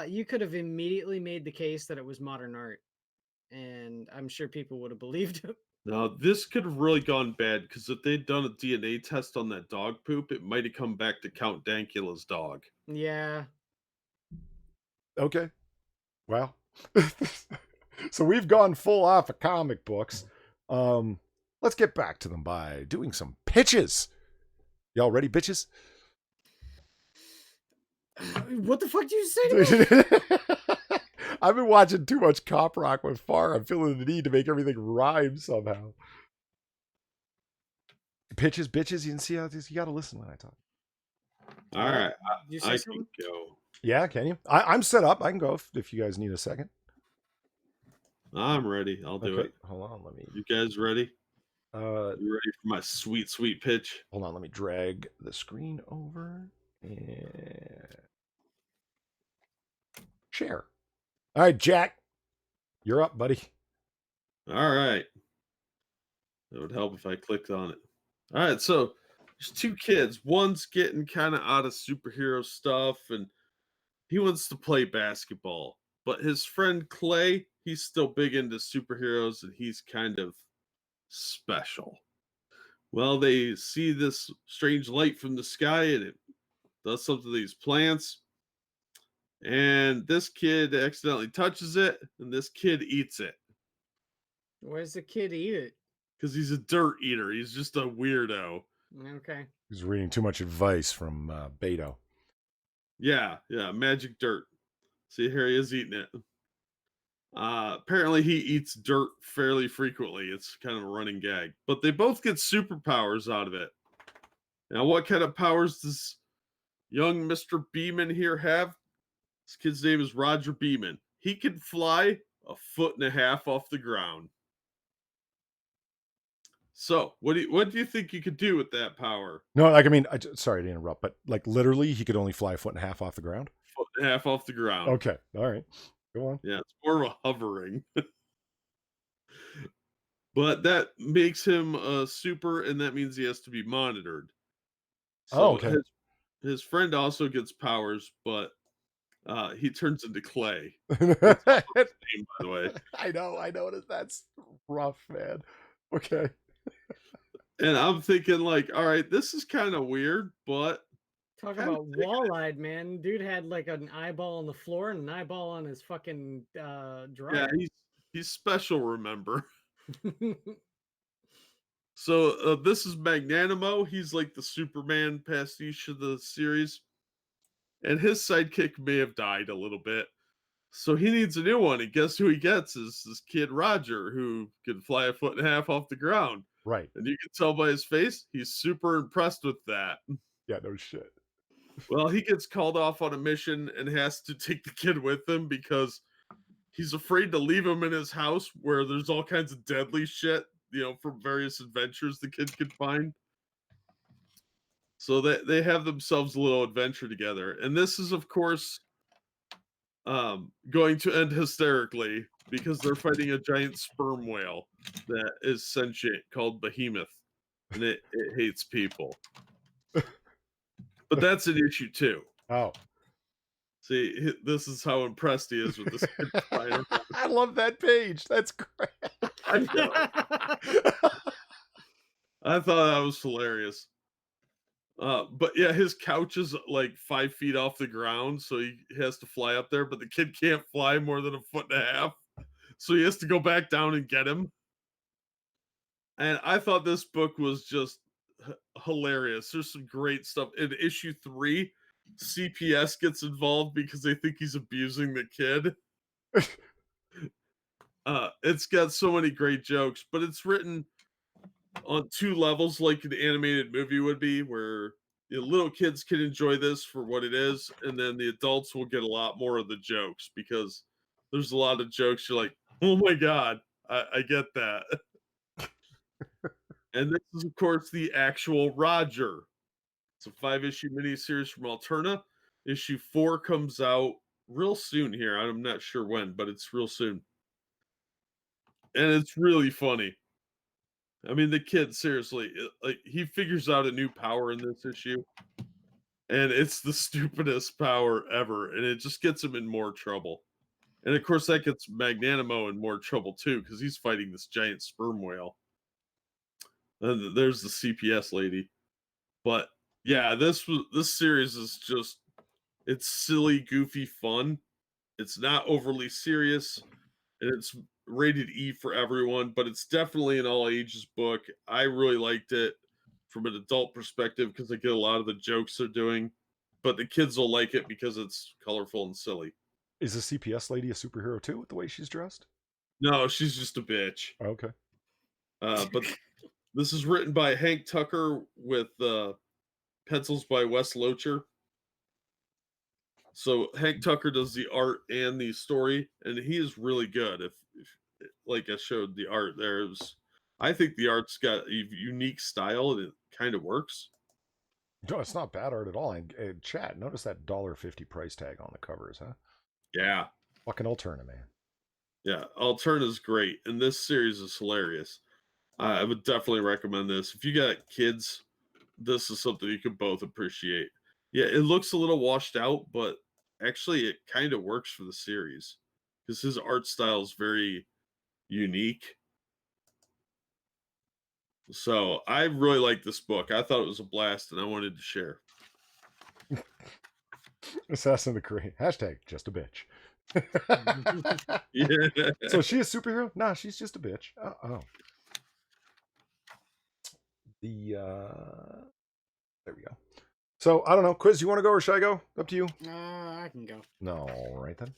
Speaker 2: you could have immediately made the case that it was modern art, and I'm sure people would have believed it.
Speaker 3: Now, this could have really gone bad, because if they'd done a DNA test on that dog poop, it might have come back to Count Dankula's dog.
Speaker 2: Yeah.
Speaker 1: Okay. Well, so we've gone full off of comic books. Let's get back to them by doing some pitches. Y'all ready, bitches?
Speaker 2: What the fuck did you say to me?
Speaker 1: I've been watching too much cop rock with Far. I'm feeling the need to make everything rhyme somehow. Pitches, bitches. You can see how this. You got to listen when I talk.
Speaker 3: All right, I
Speaker 2: something?
Speaker 3: can go.
Speaker 1: Yeah, can you? I'm set up. I can go if you guys need a second.
Speaker 3: I'm ready. I'll do it.
Speaker 1: Hold on. Let me.
Speaker 3: You guys ready?
Speaker 1: You
Speaker 3: ready for my sweet, sweet pitch?
Speaker 1: Hold on. Let me drag the screen over and share. All right, Jack, you're up, buddy.
Speaker 3: All right. It would help if I clicked on it. All right, so there's two kids. One's getting kind of out of superhero stuff, and he wants to play basketball. But his friend Clay, he's still big into superheroes, and he's kind of special. Well, they see this strange light from the sky, and it does something to these plants. And this kid accidentally touches it, and this kid eats it.
Speaker 2: Why does the kid eat it?
Speaker 3: Because he's a dirt eater. He's just a weirdo.
Speaker 2: Okay.
Speaker 1: He's reading too much advice from Beto.
Speaker 3: Yeah, magic dirt. See, here he is eating it. Apparently, he eats dirt fairly frequently. It's kind of a running gag. But they both get superpowers out of it. Now, what kind of powers does young Mr. Beeman here have? This kid's name is Roger Beeman. He can fly 1.5 feet off the ground. So, what do you think you could do with that power?
Speaker 1: No, like, I mean, sorry to interrupt, but like literally, he could only fly 1.5 feet off the ground.
Speaker 3: 1.5 feet off the ground.
Speaker 1: Okay, all right, go on.
Speaker 3: Yeah, it's more of a hovering. But that makes him a super, and that means he has to be monitored. So
Speaker 1: okay.
Speaker 3: His friend also gets powers, but he turns into clay.
Speaker 1: By
Speaker 3: the way.
Speaker 1: I know that's rough, man. Okay.
Speaker 3: And I'm thinking, like, all right, this is kind of weird, but
Speaker 2: talk about wall-eyed, man. Dude had like an eyeball on the floor and an eyeball on his fucking dryer.
Speaker 3: Yeah, he's special, remember. So this is Magnanimo. He's like the Superman pastiche of the series. And his sidekick may have died a little bit. So he needs a new one. And guess who he gets is this kid Roger, who can fly 1.5 feet off the ground.
Speaker 1: Right.
Speaker 3: And you can tell by his face, he's super impressed with that.
Speaker 1: Yeah, no shit.
Speaker 3: Well, he gets called off on a mission and has to take the kid with him because he's afraid to leave him in his house where there's all kinds of deadly shit, from various adventures the kid could find. So they have themselves a little adventure together. And this is, of course, going to end hysterically because they're fighting a giant sperm whale that is sentient called Behemoth. And it hates people. But that's an issue too.
Speaker 1: Oh.
Speaker 3: See, this is how impressed he is with this kid flying around.
Speaker 1: I love that page. That's great.
Speaker 3: I know. I thought that was hilarious. But yeah, his couch is like 5 feet off the ground, so he has to fly up there, but the kid can't fly more than a foot and a half. So he has to go back down and get him. And I thought this book was just hilarious. There's some great stuff. In issue 3, CPS gets involved because they think he's abusing the kid. It's got so many great jokes, but it's written on 2 levels like an animated movie would be, where the little kids can enjoy this for what it is, and then the adults will get a lot more of the jokes because there's a lot of jokes you're like, oh my god, I get that. And this is, of course, the actual Roger. It's a 5-issue miniseries from Alterna. Issue 4 comes out real soon here. I'm not sure when, but it's real soon. And it's really funny. I mean, the kid, seriously, like he figures out a new power in this issue, and it's the stupidest power ever, and it just gets him in more trouble. And of course, that gets Magnanimo in more trouble too, because he's fighting this giant sperm whale. And there's the CPS lady. But yeah, this series is just, it's silly, goofy fun. It's not overly serious, and it's rated E for everyone, but it's definitely an all ages book. I really liked it from an adult perspective because I get a lot of the jokes they're doing, but the kids will like it because it's colorful and silly.
Speaker 1: Is the CPS lady a superhero too with the way she's dressed?
Speaker 3: No, she's just a bitch.
Speaker 1: Okay.
Speaker 3: But this is written by Hank Tucker with pencils by Wes Locher. So Hank Tucker does the art and the story, and he is really good. If like I showed the art there, I think the art's got a unique style and it kind of works.
Speaker 1: No, it's not bad art at all. And chat, notice that $1.50 price tag on the covers, huh?
Speaker 3: Yeah,
Speaker 1: Fucking Alterna, man.
Speaker 3: yeah. Alterna's great, and this series is hilarious. I would definitely recommend this. If you got kids, this is something you could both appreciate. Yeah, it looks a little washed out, but actually it kind of works for the series because his art style is very unique. So I really like this book. I thought it was a blast and I wanted to share.
Speaker 1: Assassin of the Korean. Hashtag just a bitch.
Speaker 3: Yeah.
Speaker 1: So is she a superhero? Nah, she's just a bitch. Oh. There we go. So I don't know. Quiz, you want to go or should I go? Up to you.
Speaker 2: I can go.
Speaker 1: No, all right then.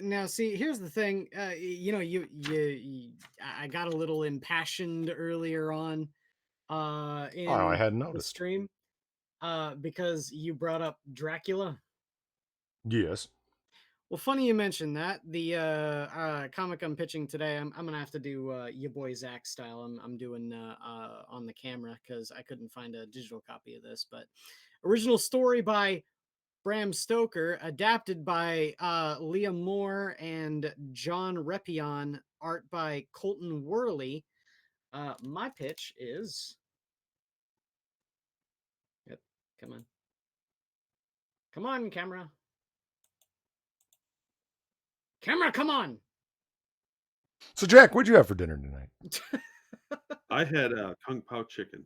Speaker 2: Now see, here's the thing. I got a little impassioned earlier on. In
Speaker 1: I hadn't
Speaker 2: the
Speaker 1: noticed.
Speaker 2: stream. Because you brought up Dracula.
Speaker 1: Yes.
Speaker 2: Well, funny you mentioned that. The comic I'm pitching today, I'm gonna have to do your boy Zach style. I'm doing on the camera because I couldn't find a digital copy of this. But original story by Bram Stoker, adapted by Liam Moore and John Repion, art by Colton Worley. My pitch is. Yep, come on. Come on, camera. Camera, come on.
Speaker 1: So Jack, what'd you have for dinner tonight?
Speaker 3: I had Kung Pao chicken.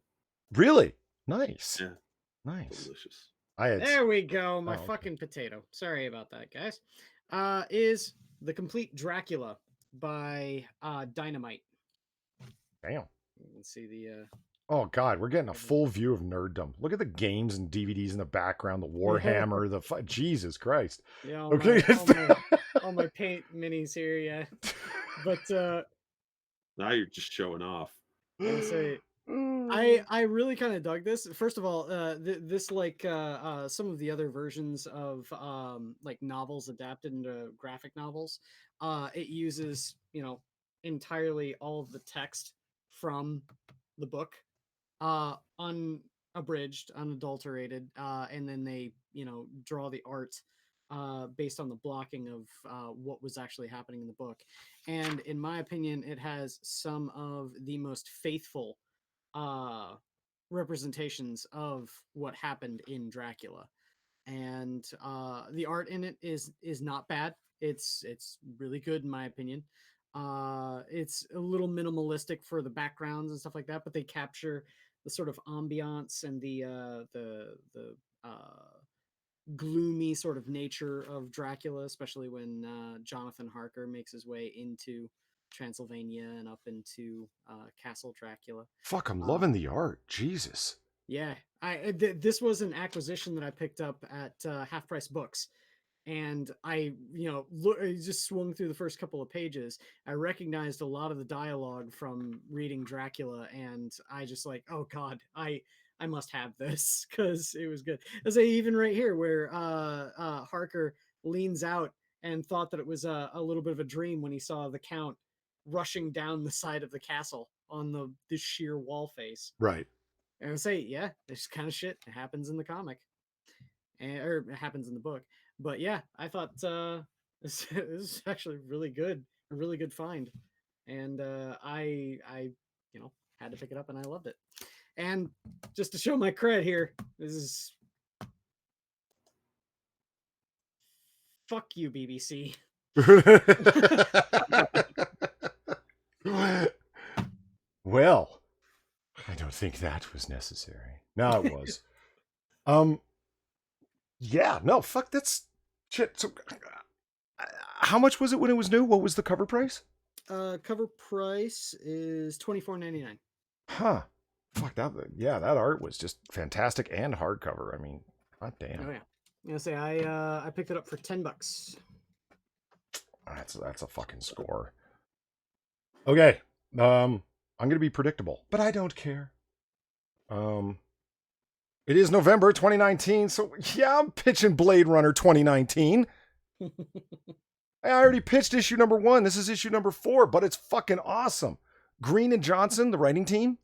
Speaker 1: Really? Nice.
Speaker 3: Yeah.
Speaker 1: Nice.
Speaker 3: Delicious.
Speaker 2: There we go. My
Speaker 1: okay.
Speaker 2: fucking potato. Sorry about that, guys. Is The Complete Dracula by Dynamite.
Speaker 1: Damn.
Speaker 2: You can see the
Speaker 1: Oh God, we're getting a full view of nerddom. Look at the games and DVDs in the background, the Warhammer, Jesus Christ.
Speaker 2: Yeah,
Speaker 1: okay.
Speaker 2: all my paint minis here, yeah. But
Speaker 3: now you're just showing off.
Speaker 2: I say I really kind of dug this. First of all, this like some of the other versions of like novels adapted into graphic novels, it uses entirely all of the text from the book, unabridged, unadulterated, and then they draw the art based on the blocking of what was actually happening in the book. And in my opinion, it has some of the most faithful representations of what happened in Dracula. And the art in it is not bad. It's really good in my opinion. It's a little minimalistic for the backgrounds and stuff like that, but they capture sort of ambiance and the gloomy sort of nature of Dracula, especially when Jonathan Harker makes his way into Transylvania and up into Castle Dracula.
Speaker 1: Fuck, I'm loving the art. Jesus.
Speaker 2: Yeah, this was an acquisition that I picked up at Half Price Books, and I I just swung through the first couple of pages. I recognized a lot of the dialogue from reading Dracula, and I just like, oh god, I must have this because it was good. I say even right here where Harker leans out and thought that it was a little bit of a dream when he saw the Count rushing down the side of the castle on this sheer wall face.
Speaker 1: Right.
Speaker 2: And I say, yeah, this kind of shit happens in the comic, or it happens in the book. But yeah, I thought this is actually really good, a really good find, and I had to pick it up and I loved it. And just to show my cred here, this is fuck you, BBC.
Speaker 1: Well, I don't think that was necessary. No, it was. Yeah, no, fuck, that's shit. So, how much was it when it was new? What was the cover price?
Speaker 2: Cover price is $24.99.
Speaker 1: Huh. Fuck that. Yeah, that art was just fantastic and hardcover. I mean, god damn.
Speaker 2: Oh yeah. I'm gonna say I picked it up for $10.
Speaker 1: That's a fucking score. Okay. I'm gonna be predictable, but I don't care. It is November 2019, so yeah, I'm pitching Blade Runner 2019. I already pitched issue number 1. This is issue number 4, but it's fucking awesome. Green and Johnson, the writing team,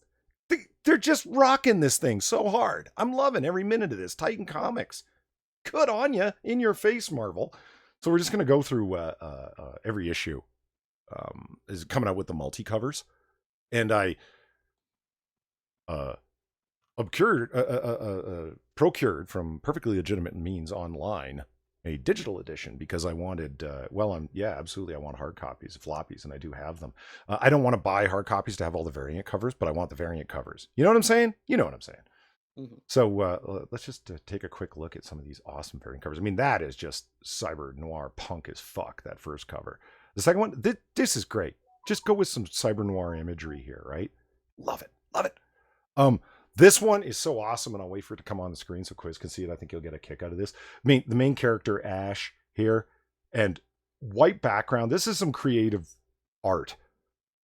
Speaker 1: they're just rocking this thing so hard. I'm loving every minute of this. Titan Comics. Good on ya. In your face, Marvel. So we're just going to go through every issue. Is coming out with the multi-covers. And I procured from perfectly legitimate means online a digital edition because I wanted, absolutely, I want hard copies, floppies, and I do have them. I don't want to buy hard copies to have all the variant covers, but I want the variant covers. You know what I'm saying? You know what I'm saying. Mm-hmm. So let's just take a quick look at some of these awesome variant covers. I mean, that is just cyber noir punk as fuck, that first cover. The second one, this is great. Just go with some cyber noir imagery here, right? Love it. Love it. This one is so awesome, and I'll wait for it to come on the screen so Quiz can see it. I think you'll get a kick out of this. I mean, the main character, Ash, here, and white background. This is some creative art.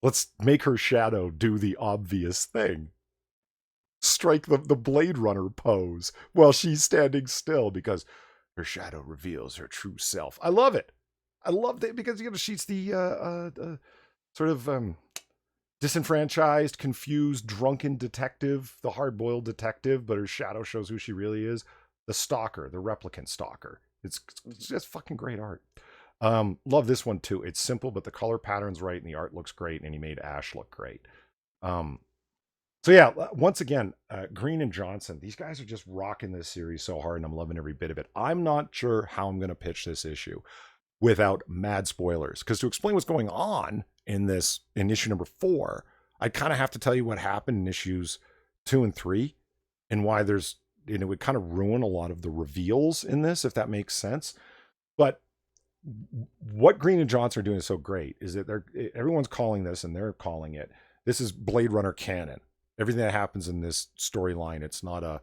Speaker 1: Let's make her shadow do the obvious thing. Strike the Blade Runner pose while she's standing still because her shadow reveals her true self. I love it. I love it because, she's the sort of disenfranchised, confused, drunken detective, the hard-boiled detective, but her shadow shows who she really is. The stalker, the replicant stalker. It's just fucking great art. Love this one too. It's simple, but the color pattern's right and the art looks great, and he made Ash look great. So yeah, once again, Green and Johnson, these guys are just rocking this series so hard, and I'm loving every bit of it. I'm not sure how I'm going to pitch this issue without mad spoilers, because to explain what's going on in issue number 4, I kind of have to tell you what happened in issues 2 and 3 and why there's, it would kind of ruin a lot of the reveals in this, if that makes sense. But what Green and Johnson are doing is so great is that everyone's calling this, and they're calling it, this is Blade Runner canon. Everything that happens in this storyline, it's not a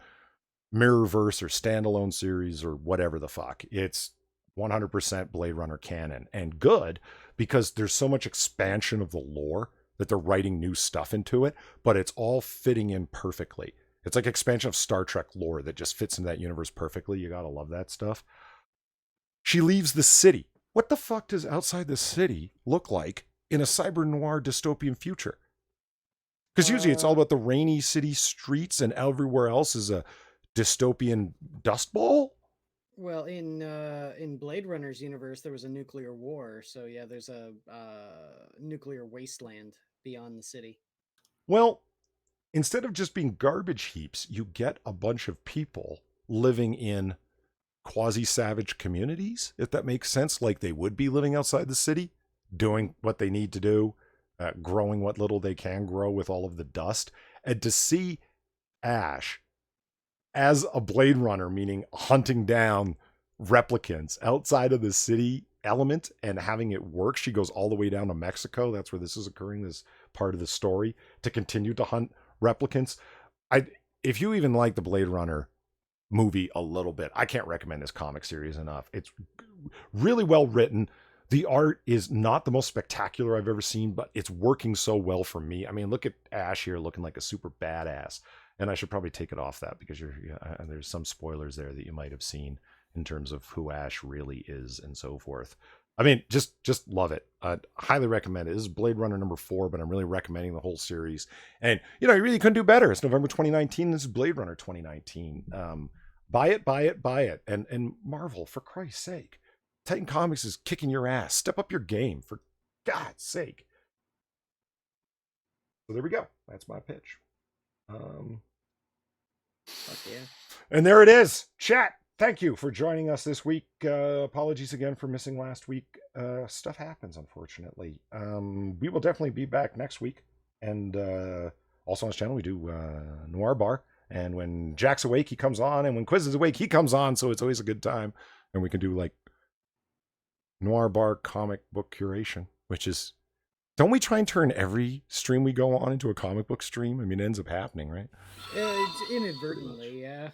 Speaker 1: mirrorverse or standalone series or whatever the fuck. It's 100% Blade Runner canon, and good, because there's so much expansion of the lore that they're writing new stuff into it, but it's all fitting in perfectly. It's like expansion of Star Trek lore that just fits into that universe perfectly. You gotta love that stuff. She leaves the city. What the fuck does outside the city look like in a cyber noir dystopian future? Because usually it's all about the rainy city streets, and everywhere else is a dystopian dust bowl.
Speaker 2: Well, in Blade Runner's universe, there was a nuclear war, so yeah, there's a nuclear wasteland beyond the city.
Speaker 1: Well, instead of just being garbage heaps, you get a bunch of people living in quasi-savage communities, if that makes sense, like they would be living outside the city, doing what they need to do, growing what little they can grow with all of the dust. And to see Ash as a Blade Runner, meaning hunting down replicants outside of the city element and having it work. She goes all the way down to Mexico. That's where this is occurring, this part of the story, to continue to hunt replicants. If you even like the Blade Runner movie a little bit, I can't recommend this comic series enough. It's really well written. The art is not the most spectacular I've ever seen, but it's working so well for me. I mean, look at Ash here looking like a super badass. And I should probably take it off that because there's some spoilers there that you might have seen in terms of who Ash really is and so forth. I mean, just love it. Highly recommend it. This is Blade Runner number 4, but I'm really recommending the whole series. And, you really couldn't do better. It's November 2019. This is Blade Runner 2019. Buy it. And Marvel, for Christ's sake. Titan Comics is kicking your ass. Step up your game, for God's sake. So there we go. That's my pitch.
Speaker 2: Fuck yeah.
Speaker 1: And there it is. Chat, thank you for joining us this week. Apologies again for missing last week. Stuff happens, unfortunately. We will definitely be back next week. And also on this channel, we do Noir Bar. And when Jack's awake, he comes on. And when Quiz is awake, he comes on. So it's always a good time. And we can do like Noir Bar comic book curation, which is, don't we try and turn every stream we go on into a comic book stream? I mean, it ends up happening, right?
Speaker 2: It's inadvertently, yeah.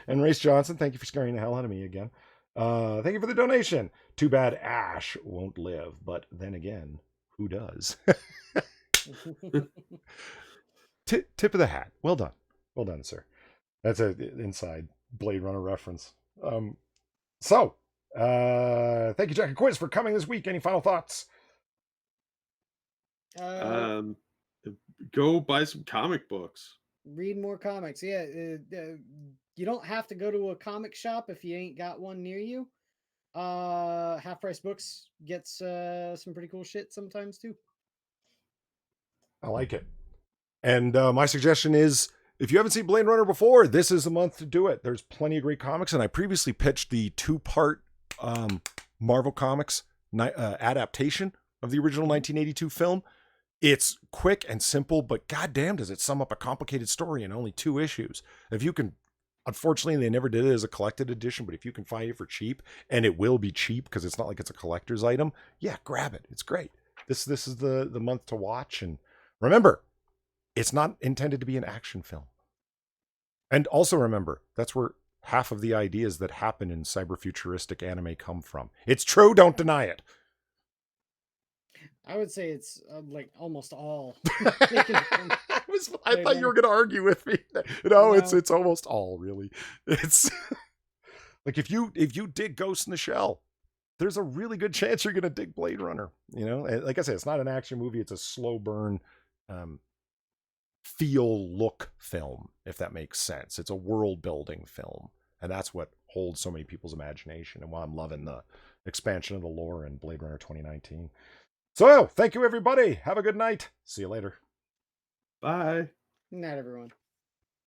Speaker 1: And Race Johnson, thank you for scaring the hell out of me again. Thank you for the donation. Too bad Ash won't live, but then again, who does? Tip of the hat. Well done, sir. That's an inside Blade Runner reference. So, thank you, Jack and Quiz, for coming this week. Any final thoughts?
Speaker 3: Go buy some comic books.
Speaker 2: Read more comics. Yeah, you don't have to go to a comic shop if you ain't got one near you. Half Price Books gets some pretty cool shit sometimes too.
Speaker 1: I like it. And my suggestion is, if you haven't seen Blade Runner before, this is the month to do it. There's plenty of great comics, and I previously pitched the 2-part Marvel Comics adaptation of the original 1982 film. It's quick and simple, but goddamn does it sum up a complicated story in only 2 issues. If you can, unfortunately, they never did it as a collected edition, but if you can find it for cheap, and it will be cheap because it's not like it's a collector's item, yeah, grab it. It's great. This is the month to watch. And remember, it's not intended to be an action film. And also remember, that's where half of the ideas that happen in cyberfuturistic anime come from. It's true, don't deny it.
Speaker 2: I would say it's like almost all.
Speaker 1: I thought you were going to argue with me. No, it's almost all, really. It's like if you dig Ghost in the Shell, there's a really good chance you're going to dig Blade Runner. Like I said, it's not an action movie. It's a slow burn, look film, if that makes sense. It's a world building film, and that's what holds so many people's imagination, and why I'm loving the expansion of the lore in Blade Runner 2019. So thank you, everybody. Have a good night. See you later.
Speaker 3: Bye.
Speaker 2: Good night, everyone.